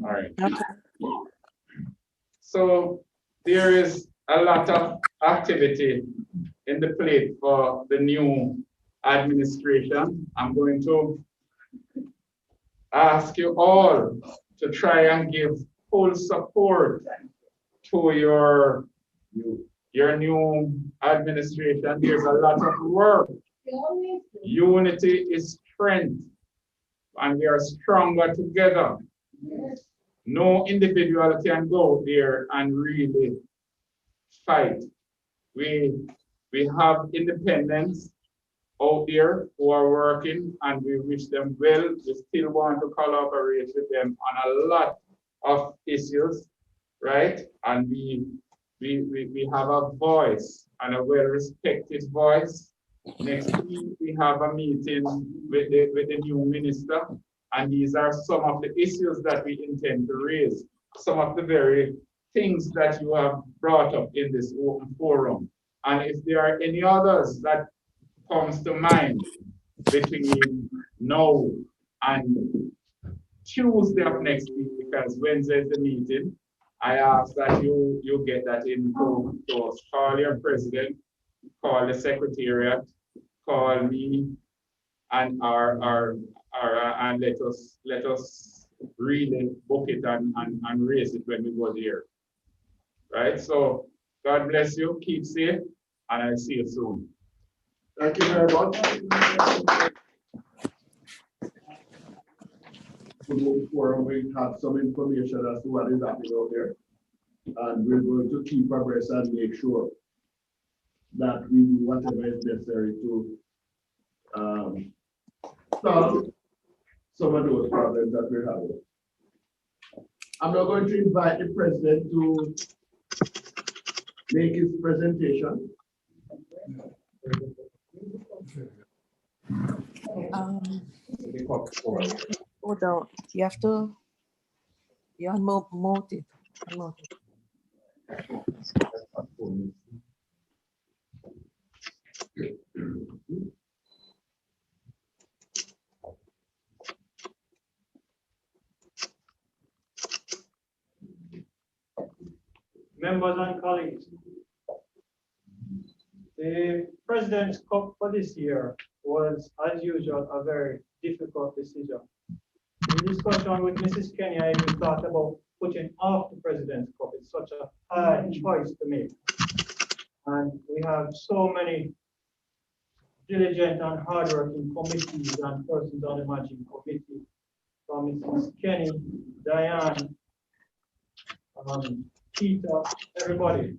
All right. So there is a lot of activity in the plate for the new administration. I'm going to ask you all to try and give full support to your new administration. There's a lot of work. Unity is strength and we are stronger together. No individual can go there and really fight. We have independents out there who are working and we wish them well. We still want to collaborate with them on a lot of issues, right? And we have a voice and a well-respected voice. Next week, we have a meeting with the new minister, and these are some of the issues that we intend to raise, some of the very things that you have brought up in this open forum. And if there are any others that comes to mind between now and Tuesday of next week, because Wednesday is the meeting, I ask that you get that info to us. Call your president, call the secretariat, call me, and and let us really book it and raise it when we go there. Right? So God bless you, keep safe, and I'll see you soon. Thank you very much. Before we have some information as to what is happening out there, and we're going to keep abreast and make sure that we do whatever is necessary to solve some of those problems that we're having. I'm now going to invite the president to make his presentation. Hold on. You have to. You unmute it. Unmute it. Members and colleagues, the President's Cup for this year was, as usual, a very difficult decision. In discussion with Mrs. Kenny, I even thought about putting off the President's Cup. It's such a hard choice to make. And we have so many diligent and hardworking committees and persons on the managing committee, from Mrs. Kenny, Diane, Peter, everybody.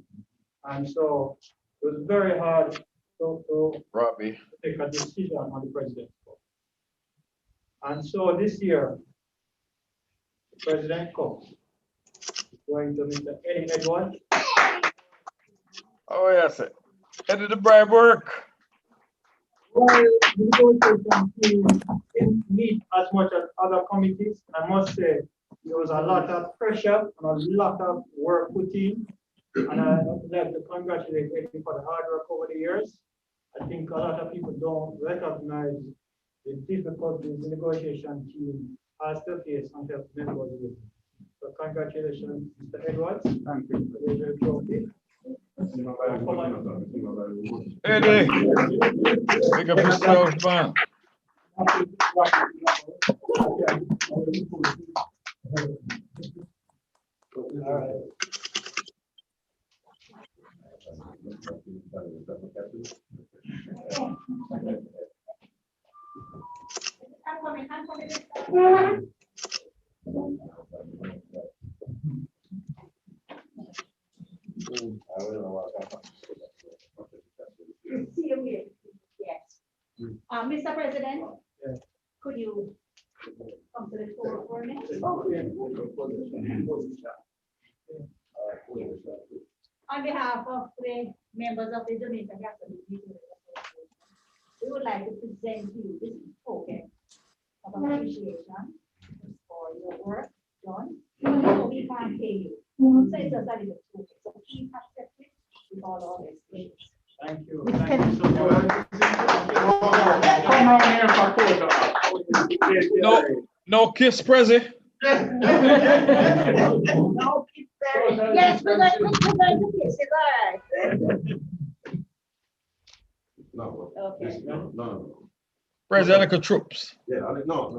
And so it was very hard to take a decision on the President's Cup. And so this year, the President's Cup is going to Mr. Eddie Edwards. Oh, yes. Eddie, the bribe work. Well, the negotiation team didn't meet as much as other committees. I must say, there was a lot of pressure and a lot of work put in. And I would like to congratulate Eddie for the hard work over the years. I think a lot of people don't recognize the difficulties the negotiation team has to face and help members with. So congratulations, Mr. Edwards. Thank you for the trophy. Eddie, pick up yourself, man. All right. Yes. Mr. President, could you come to the floor for a minute? On behalf of the members of the Jamaican Catholic Association, we would like to present to you this token of appreciation for your work done. So we can't pay you. So it's just a little token. So please accept it with all our respect. Thank you. Thank you so much. Come on here for photo. No kiss, Prezi. No, yes, we're going to kiss it. All right. No. Okay. No. President troops. Yeah, no.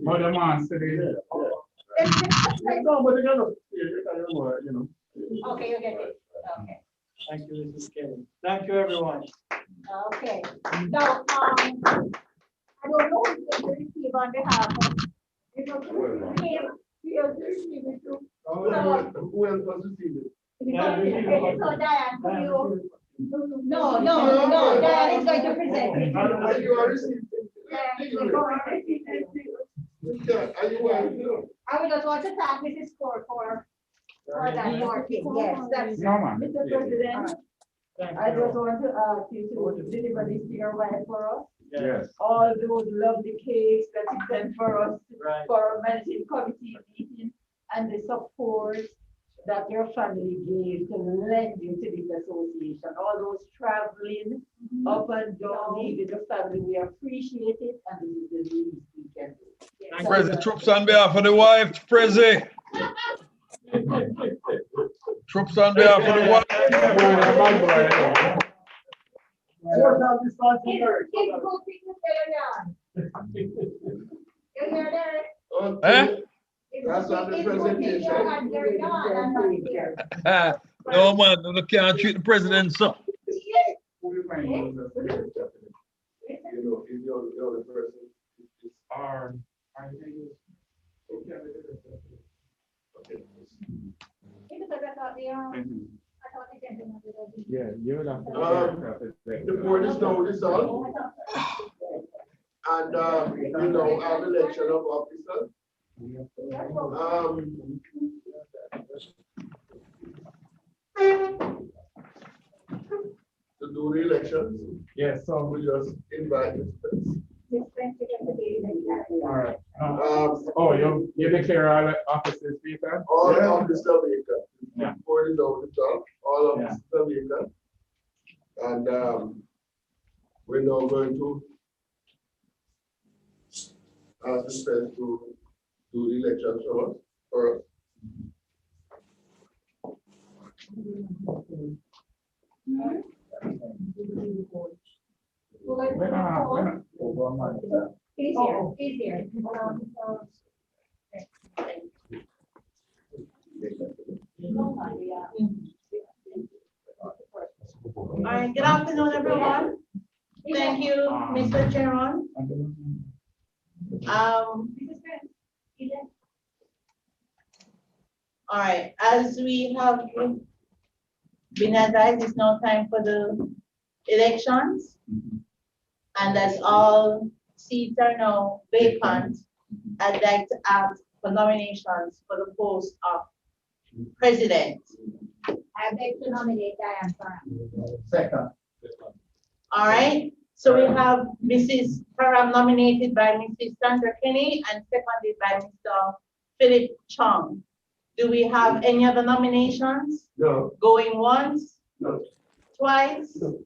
Mother man said it. No, but you know. Okay, you get it. Okay. Thank you, Mrs. Kelly. Thank you, everyone. Okay. Now, I don't know if they receive on behalf of, you know, we have to receive it too. Who else was receiving? So Diane, could you? No, Diane is going to present it. You are receiving. I would just want to thank Mrs. Core for that working. Yes, that's. No, man. Mr. President, I just want to ask you to deliver this to your wife for us. Yes. All those lovely cakes that you sent for us Right. for our managing committee meeting and the support that your family gave to lend you to this association. All those traveling up and down, leaving the family, we appreciate it, and this is the least we can do. Prezi, troops on behalf of the wife, Prezi. Troops on behalf of the wife. Eh? That's not the presentation. No man, you can't treat the president so. You know, if you're the person, it's our, I think it's. Okay. Yeah, you would have The board is now dissolved. And, you know, our election of officers. To do the elections. Yes, so we just invite the all right. Oh, you declare all offices vacant? all of the vacant. Yeah. Board is now dissolved, all of the vacant. And we're now going to ask the president to do the elections for us. Easier. All right, good afternoon, everyone. Thank you, Mr. Chairman. All right, as we have been advised, it's now time for the elections. And as all seats are now vacant, I'd like to ask for nominations for the post of president. I'd like to nominate Diane Farham. Second. All right, so we have Mrs. Farham nominated by Mrs. Sandra Kenny and seconded by Mr. Philip Chong. Do we have any other nominations? No. Going once? No. Twice? No.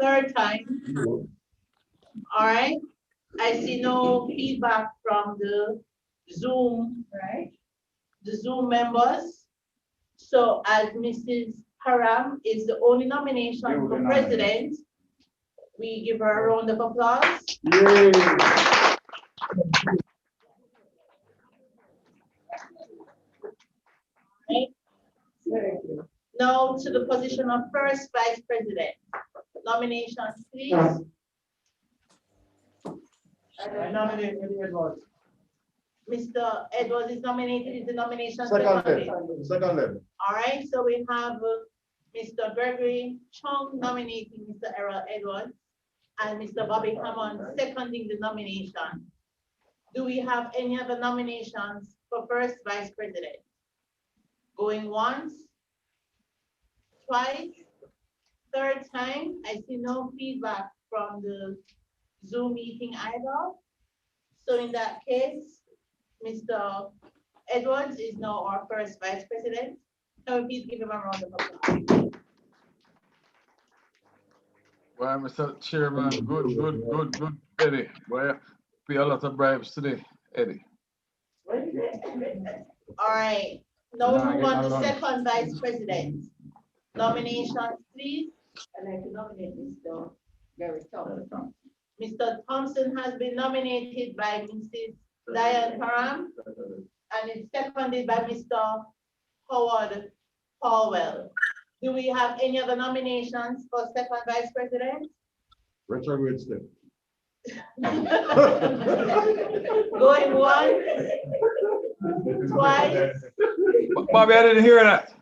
Third time? No. All right, I see no feedback from the Zoom, right? The Zoom members. So as Mrs. Haram is the only nomination for president, we give her a round of applause. Yay. Right. Now to the position of first vice president. Nominations, please. I nominate Eddie Edwards. Mr. Edwards is nominated. Is the nomination Second level. All right, so we have Mr. Gregory Chong nominating Mr. Errol Edwards and Mr. Bobby Hammond seconding the nomination. Do we have any other nominations for first vice president? Going once, twice, third time? I see no feedback from the Zoom meeting either. So in that case, Mr. Edwards is now our first vice president. Can we please give him a round of applause? Well, Mr. Chairman, good, Eddie. Well, pay a lot of bribes today, Eddie. All right, now we move on to second vice president. Nominations, please. I'd like to nominate Mr. Gary Thompson. Mr. Thompson has been nominated by Mrs. Diane Haram and is seconded by Mr. Howard Hallwell. Do we have any other nominations for second vice president? Retrograde step. Going once, twice. Bobby, I didn't hear that.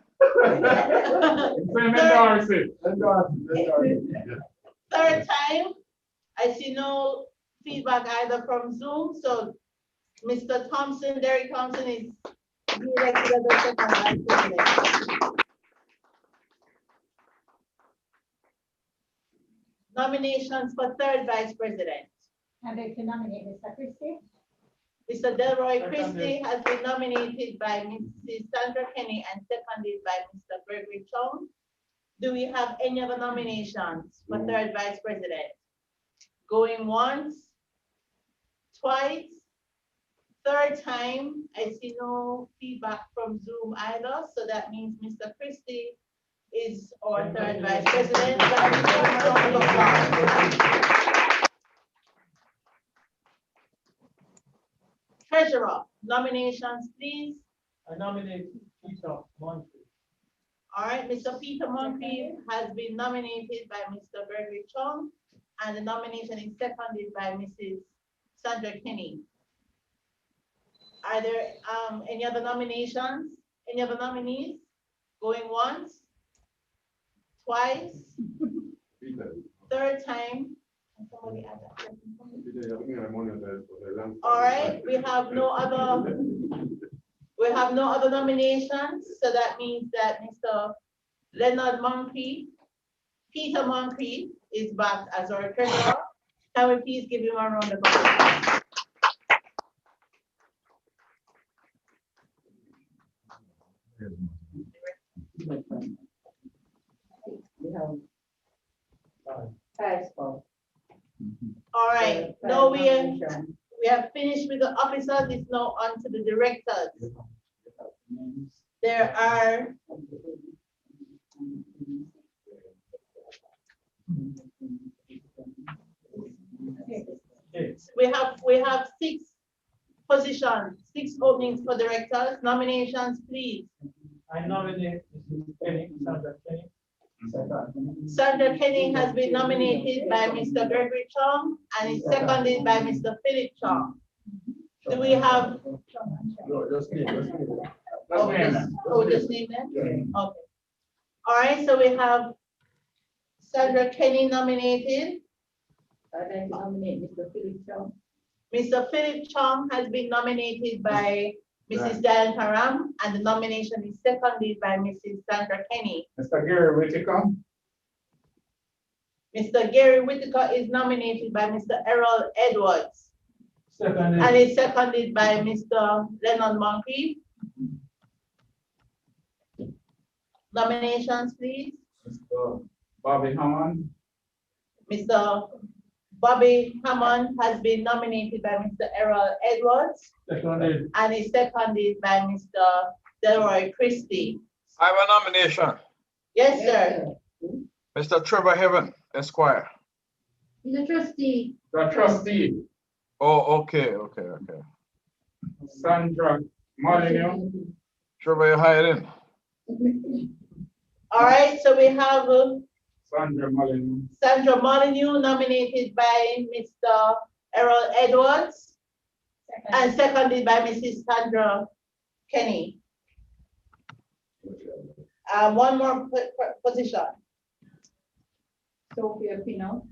Third time, I see no feedback either from Zoom, so Mr. Thompson, Derek Thompson is elected as the second vice president. Nominations for third vice president. I'd like to nominate Mr. Christie. Mr. Delroy Christie has been nominated by Mrs. Sandra Kenny and seconded by Mr. Gregory Chong. Do we have any other nominations for third vice president? Going once, twice, third time, I see no feedback from Zoom either, so that means Mr. Christie is our third vice president. Treasurer, nominations, please. I nominate Peter Moncrief. All right, Mr. Peter Moncrief has been nominated by Mr. Gregory Chong, and the nomination is seconded by Mrs. Sandra Kenny. Are there any other nominations? Any other nominees? Going once, twice, third time. Somebody add that. All right, we have no other nominations, so that means that Mr. Leonard Moncrief, Peter Moncrief, is back as our treasurer. Can we please give him a round of applause? We have five spots. All right, now we have finished with the officers. It's now on to the directors. There are we have 6 positions, 6 openings for directors. Nominations, please. I nominate Mrs. Kenny, Sandra Kenny. Sandra Kenny has been nominated by Mr. Gregory Chong and is seconded by Mr. Philip Chong. Do we have? No, just name. Just name them? Okay. All right, so we have Sandra Kenny nominated. I'd like to nominate Mr. Philip Chong. Mr. Philip Chong has been nominated by Mrs. Diane Haram, and the nomination is seconded by Mrs. Sandra Kenny. Mr. Gary Whitaker. Mr. Gary Whitaker is nominated by Mr. Errol Edwards. Seconded. And is seconded by Mr. Leonard Moncrief. Nominations, please. Mr. Bobby Hammond. Mr. Bobby Hammond has been nominated by Mr. Errol Edwards. Seconded. And is seconded by Mr. Delroy Christie. I have a nomination. Yes, sir. Mr. Trevor Heaven, Esquire. He's a trustee. The trustee. Oh, okay. Sandra Molyneux. Trevor, you're hiding. All right, so we have Sandra Molyneux. Sandra Molyneux nominated by Mr. Errol Edwards and seconded by Mrs. Sandra Kenny. One more position. Sophia Pinot.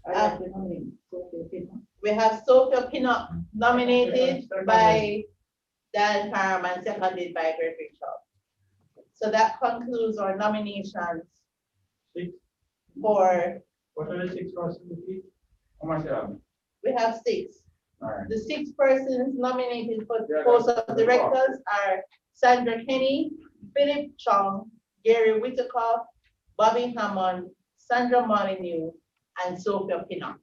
I'd like to nominate Sophia Pinot. We have Sophia Pinot nominated by Dan Parham and seconded by Gregory Chong. So that concludes our nominations for. What are the 6 persons? How much are we have 6. Right. The 6 persons nominated for the post of directors are Sandra Kenny, Philip Chong, Gary Whitaker, Bobby Hammond, Sandra Molyneux, and Sophia Pinnock.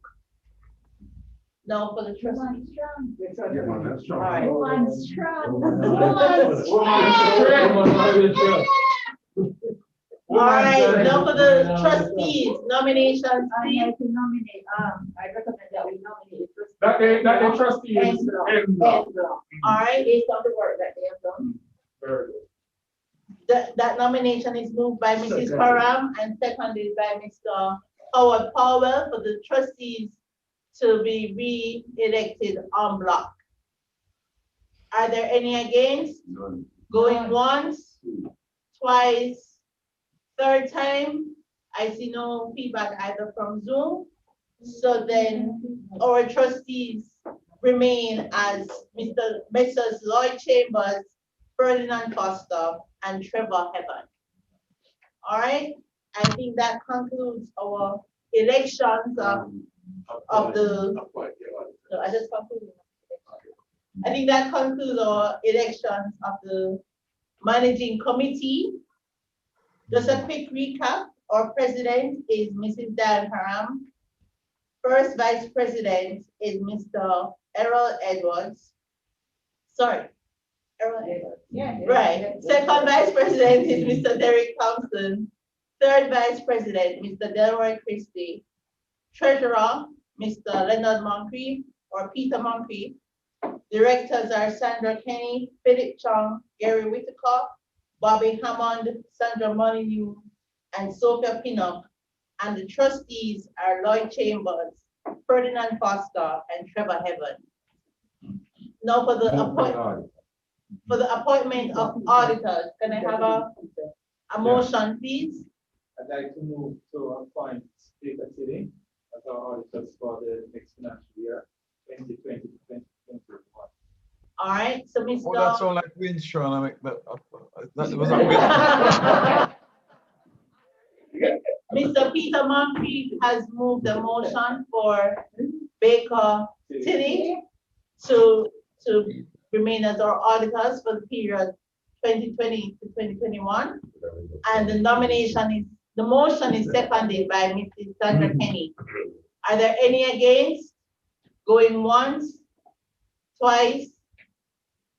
Now for the trustees. All right. All right, now for the trustees, nominations, please. I nominate, I recommend that we nominate the that the trustees. All right. Based on the work that they have done. Very good. that nomination is moved by Mrs. Karam and seconded by Mr. Howard Powell for the trustees to be re-elected en bloc. Are there any against? None. Going once, twice, third time? I see no feedback either from Zoom. So then our trustees remain as Messrs. Lloyd Chambers, Ferdinand Foster, and Trevor Heaven. All right, I think that concludes our elections of the, no, I just concluded. I think that concludes our elections of the managing committee. Just a quick recap. Our president is Mrs. Dan Haram. First vice president is Mr. Errol Edwards. Sorry, Errol Edwards. Yeah. Right. Second vice president is Mr. Derek Thompson. Third vice president, Mr. Delroy Christie. Treasurer, Mr. Leonard Moncrief or Peter Moncrief. Directors are Sandra Kenny, Philip Chong, Gary Whitaker, Bobby Hammond, Sandra Molyneux, and Sophia Pinnock. And the trustees are Lloyd Chambers, Ferdinand Foster, and Trevor Heaven. Now for the appointment of auditors, can I have a motion, please? I'd like to move to appoint Baker City as our auditors for the next financial year, 2020 to 2021. All right, so Mr. Oh, that sounds like wins, Sean. I make that was a win. Mr. Peter Moncrief has moved the motion for Baker City to remain as our auditors for the period 2020 to 2021. And the motion is seconded by Mrs. Sandra Kenny. Are there any against? Going once, twice,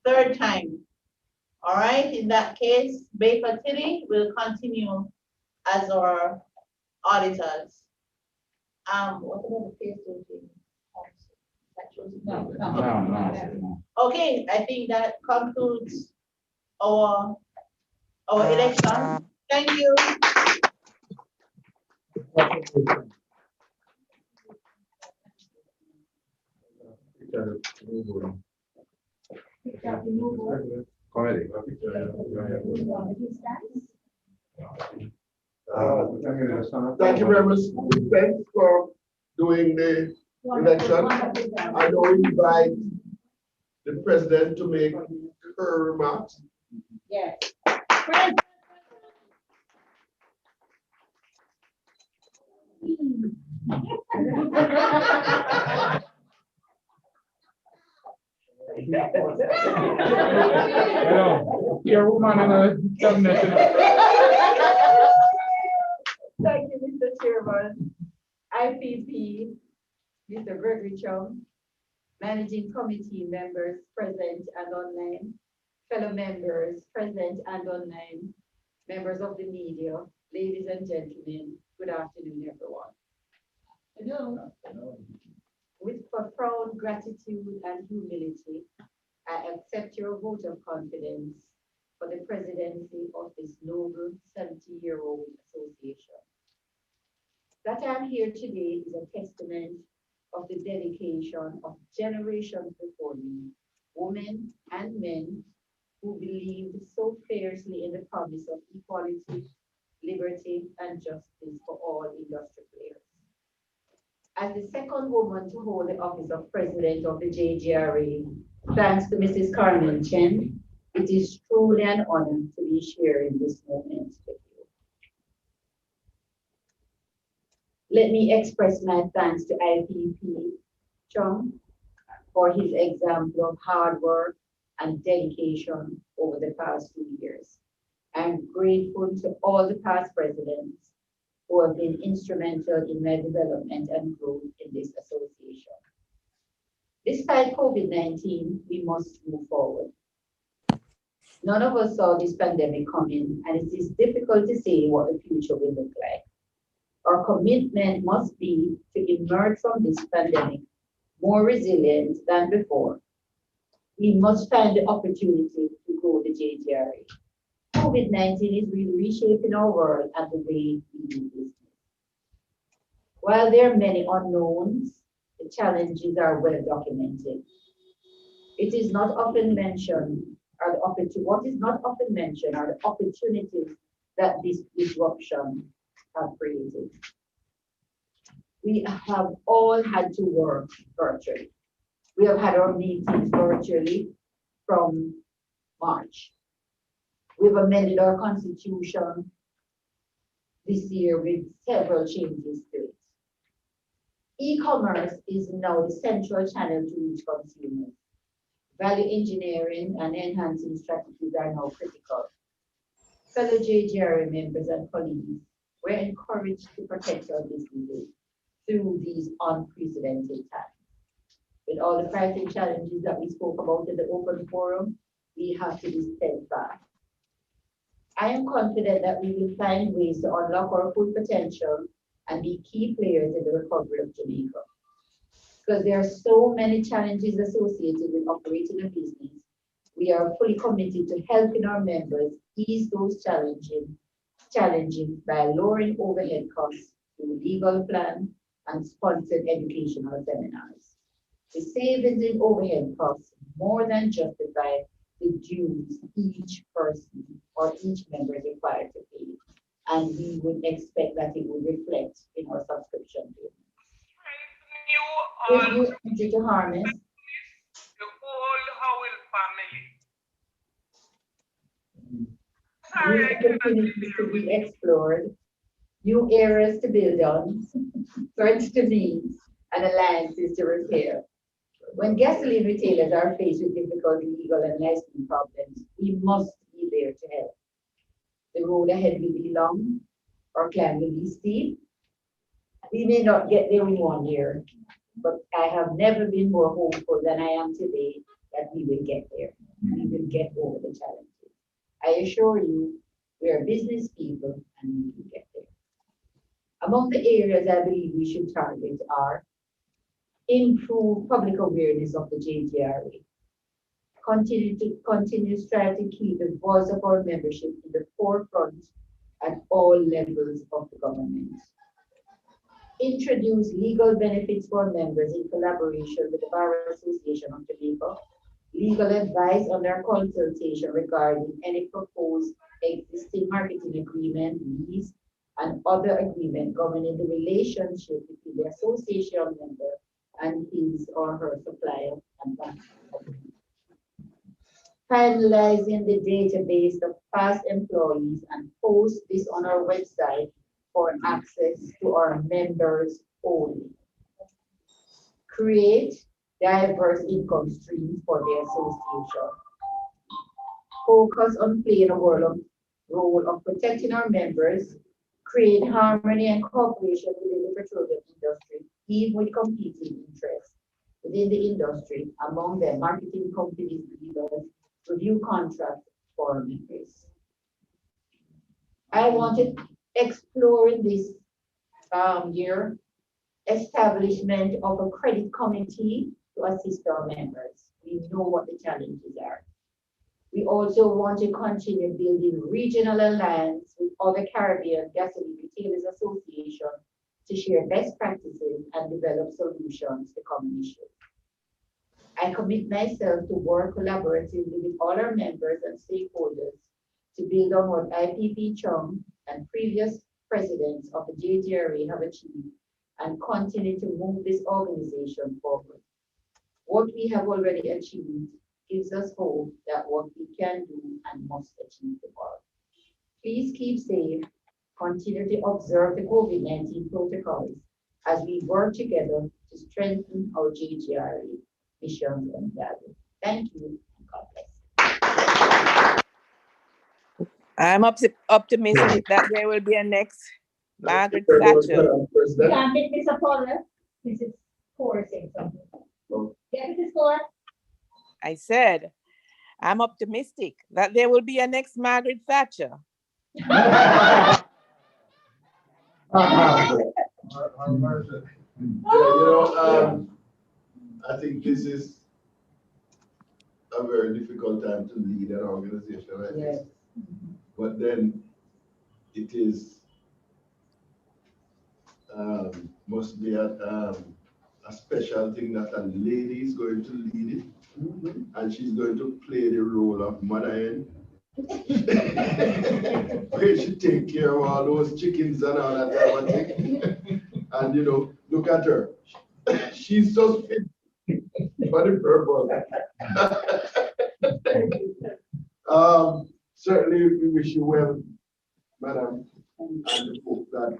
third time? All right, in that case, Baker City will continue as our auditors. What about the case? No. Okay, I think that concludes our election. Thank you. Thank you very much. Thanks for doing the election. I now invite the president to make her remarks. Yes. Hello, your woman and a cabinet. Thank you, Mr. Chairman. IPP, Mr. Gregory Chum, Managing Committee members present and online, fellow members present and online, members of the media, ladies and gentlemen, good afternoon, everyone. Hello. With profound gratitude and humility, I accept your vote of confidence for the presidency of this noble 70-year-old association. That I'm here today is a testament of the dedication of generations before me, women and men who believed so fiercely in the promise of equality, liberty, and justice for all industry players. As the second woman to hold the office of president of the JGRA, thanks to Mrs. Carmen Chen, it is truly an honor to be sharing this moment with you. Let me express my thanks to IPP Chung for his example of hard work and dedication over the past 2 years. I'm grateful to all the past presidents who have been instrumental in my development and growth in this association. Despite COVID-19, we must move forward. None of us saw this pandemic coming, and it is difficult to say what the future will look like. Our commitment must be to emerge from this pandemic more resilient than before. We must find the opportunity to grow the JGRA. COVID-19 is really reshaping our world and the way we do business. While there are many unknowns, the challenges are well documented. It is not often mentioned, or what is not often mentioned are the opportunities that this disruption have created. We have all had to work virtually. We have had our meetings virtually from March. We've amended our constitution this year with several changes to it. E-commerce is now the central channel to reach consumers. Value engineering and enhancing strategies are now critical. Fellow JGRA members and colleagues, we're encouraged to protect our businesses through these unprecedented times. With all the pricing challenges that we spoke about in the open forum, we have to be steadfast. I am confident that we will find ways to unlock our full potential and be key players in the recovery of Jamaica. Because there are so many challenges associated with operating a business, we are fully committed to helping our members ease those challenges by lowering overhead costs through legal plan and sponsored educational seminars. The savings in overhead costs more than justify the dues each person or each member is required to pay. And we would expect that it would reflect in our subscription payments. If you enter to harness the whole Howell family. new opportunities to be explored, new areas to build on, threats to meet, and alliances to repair. When gasoline retailers are faced with difficult legal and licensing problems, we must be there to help. The road ahead will be long, our climb will be steep. We may not get there in 1 year, but I have never been more hopeful than I am today that we will get there. We will get over the challenges. I assure you, we are business people and we will get there. Among the areas I believe we should target are improve public awareness of the JGRA, continue strive to keep the voice of our membership in the forefront at all levels of the government. Introduce legal benefits for members in collaboration with the Bar Association of Jamaica, legal advice on their consultation regarding any proposed existing marketing agreement, lease, and other agreement governing the relationship between the association member and his or her supplier and bank. Finalizing the database of past employees and post this on our website for access to our members only. Create diverse income streams for the association. Focus on playing a role of protecting our members, create harmony and cooperation within the petroleum industry, even with competing interests within the industry, among them marketing companies, leaders, review contracts for members. I wanted exploring this year establishment of a credit committee to assist our members. We know what the challenges are. We also want to continue building regional alliance with other Caribbean Gasoline Retailers Association to share best practices and develop solutions to common issues. I commit myself to work collaboratively with all our members and stakeholders to build on what IPP Chung and previous presidents of the JGRA have achieved and continue to move this organization forward. What we have already achieved gives us hope that what we can do and must achieve tomorrow. Please keep safe, continue to observe the COVID-19 protocols as we work together to strengthen our JGRA missions and values. Thank you and God bless. I'm optimistic that there will be a next Margaret Thatcher. Yeah, Mr. Paula, Mrs. Kaur saying something. Yeah, Mrs. Kaur. I said, I'm optimistic that there will be a next Margaret Thatcher. Yeah, I think this is a very difficult time to lead an organization like this. But then it is, must be a special thing that a lady is going to lead it, and she's going to play the role of mother hen. Where she take care of all those chickens and all that type of thing. And you know, look at her. She's just fit for the purpose. Certainly we wish you well, madam, and hope that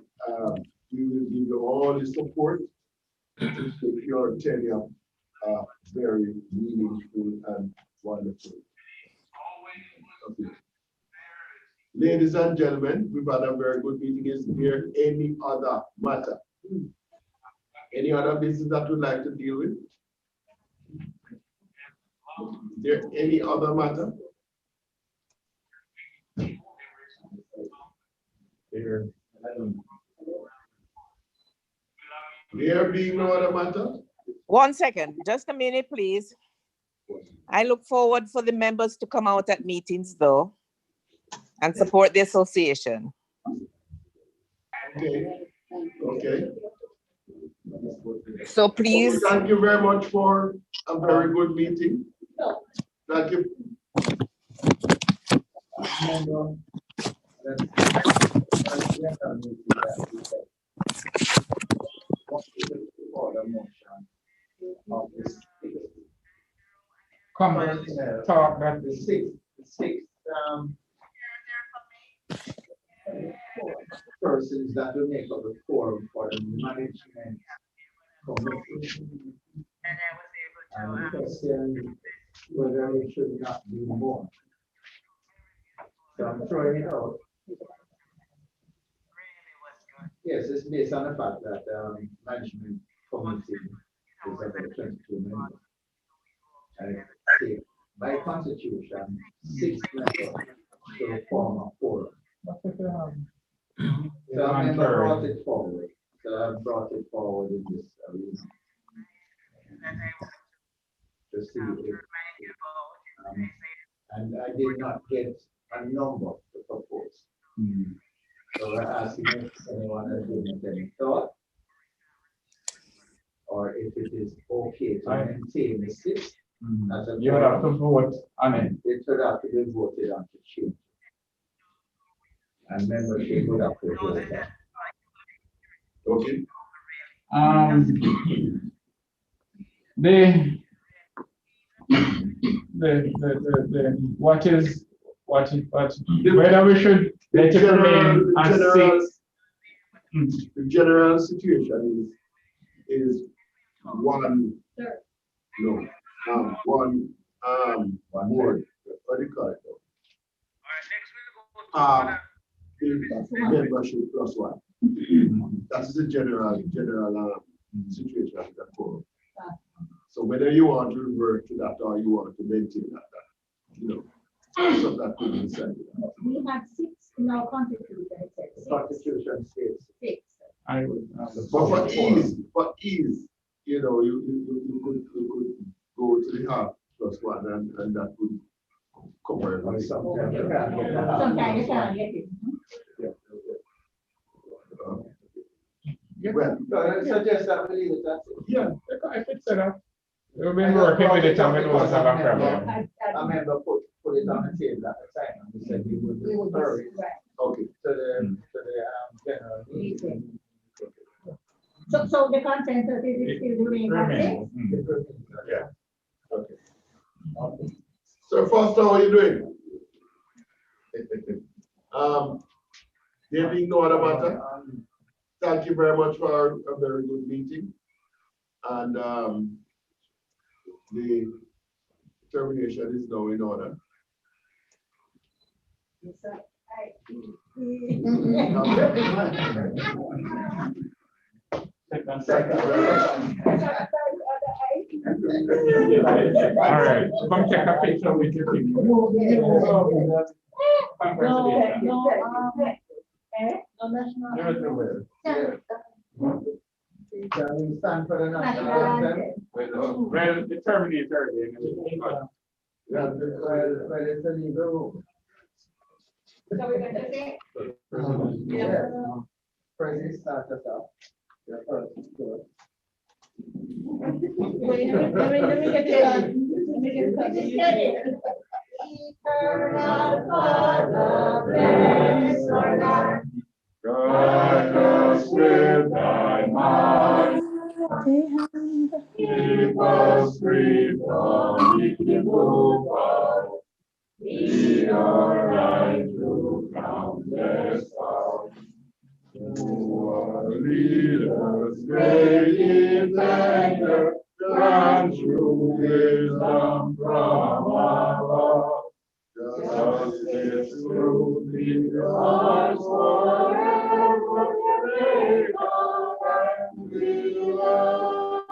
we will give you all the support to make your tenure very meaningful and wonderful. Okay. Ladies and gentlemen, we've had a very good meeting. Is there any other matter? Any other business that we'd like to deal with? Is there any other matter? There being no other matter? 1 second, just a minute, please. I look forward for the members to come out at meetings though and support the association. Okay. Okay. So please. Thank you very much for a very good meeting. Thank you. Come and talk that the sixth persons that will make up the forum for the management committee. And the question whether it should not be more. So I'm throwing it out. Yes, it's based on the fact that management committee is about 22 members. And by constitution, 6 members should form a forum. So I brought it forward. So I brought it forward in this arena. To see if, and I did not get a number to propose. So we're asking if anyone has given any thought, or if it is okay to maintain the 6. You would have to vote on it. It would have to be voted on to change. And membership would have to vote that. Okay. Whether we should let it remain as 6. The general situation is one board. What do you call it? Membership plus 1. That is the general situation of the forum. So whether you want to revert to that or you want to maintain that, you know, so that could be decided. We have 6 in our constitution. The constitution states 6. I would. But for ease, you know, you could go to the half plus 1 and that would cover it. Sometimes you can't get it. Well, I suggest that we leave it at 6. Yeah, if it's set up. We've been working with it and we know it's a problem. A member put it on the table at the time and we said we would refer it okay. to the general meeting. So the consensus is still remain at 6? Yeah. Okay. So Foster, how are you doing? There being no other matter, thank you very much for a very good meeting. And the termination is now in order. All right, come take a picture with your people. Can we stand for the national anthem? Well, the terminator. Well, it's a legal rule. So we're going to say, President, start us off. Your first. Wait, let me get it done. Let me get it done. Eternal Father, bless our land. Guide us with thy might. Keep us free from evil. Be our light through countless hours. To our leaders, great defender, grant true wisdom from above. Justice, truth, be ours forever. Jamaica, and we love.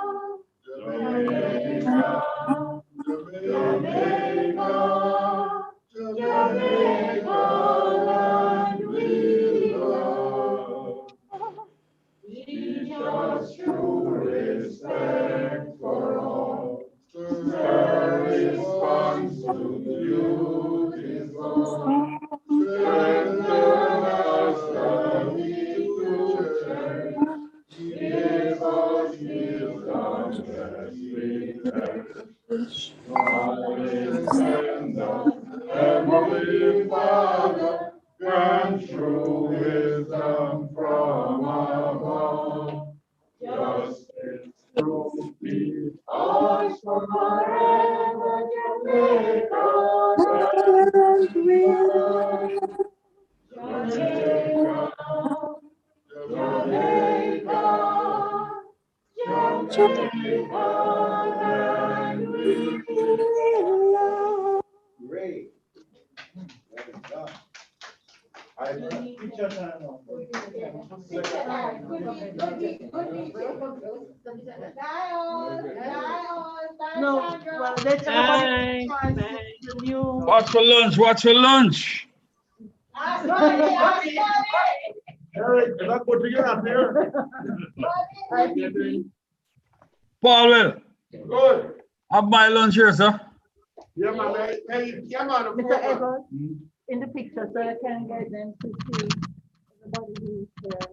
Jamaica, Jamaica, Jamaica, and we love. Teach us true respect for all. Her response to duty's gone. Strengthen us that we to church. Give us wisdom as we perish. Darling tender, Heavenly Father, grant true wisdom from above. Justice, truth, peace, ours forever. Jamaica, and we love. Jamaica, Jamaica, Jamaica, and we love. Great. Picture time now. No, well, let's everybody try the new. What's for lunch? What's for lunch? Eric, is that good to you up here? Paul, well, Good. have my lunch here, sir. Yeah, man. Hey, yeah, man. Mr. Edward, in the picture, so I can get them to see everybody who is there.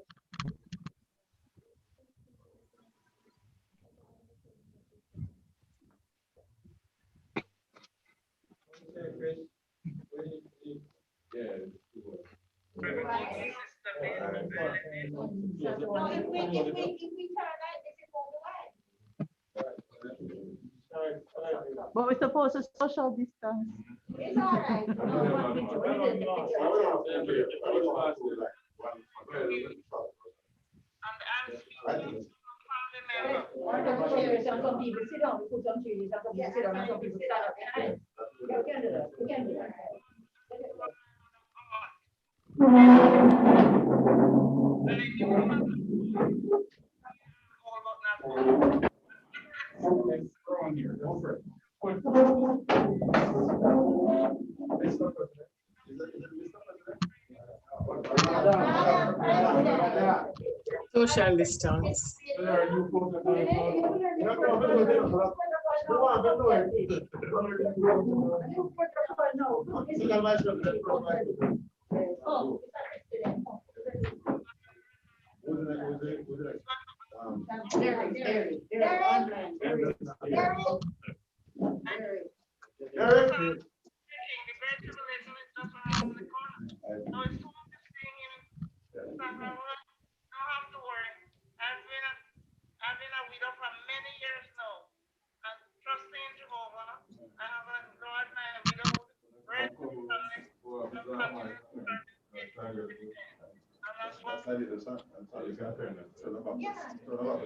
But we're supposed to social distance. It's all right. Some people sit down, we put some trees, some people sit down, and some people stand up behind. Yeah, we can do that. We can do that. Social distance. I've been a widow for many years now, and trusting in Jehovah, I have enjoyed my widowhood, great family, and continue to serve His and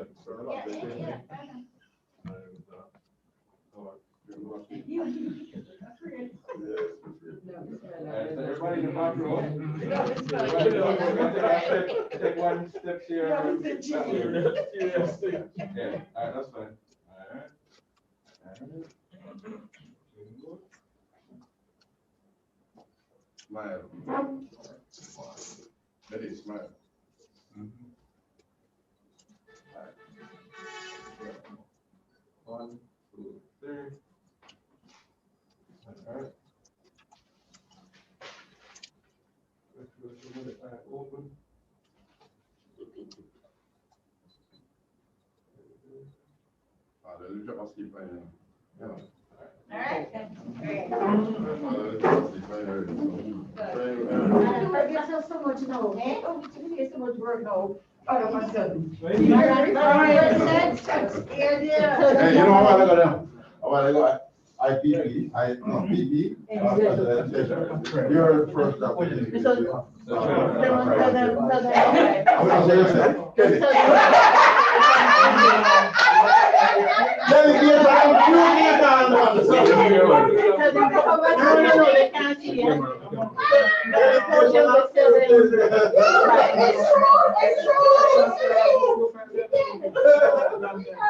as well. Everybody in the back row. Take one step here. Yeah, all right, that's fine. All right. Smile. Let it smile. One, two, three. All right. All right. Great. Forget so much now. Oh, we so much work now. All of us done. Hey, you know what I got now? I got IPP, IPP. You're the first opportunity.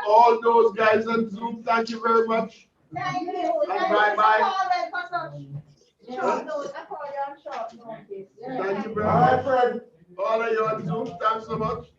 All those guys on Zoom, thank you very much. Thank you. Bye bye. Thank you very much. All of you on Zoom, thanks so much.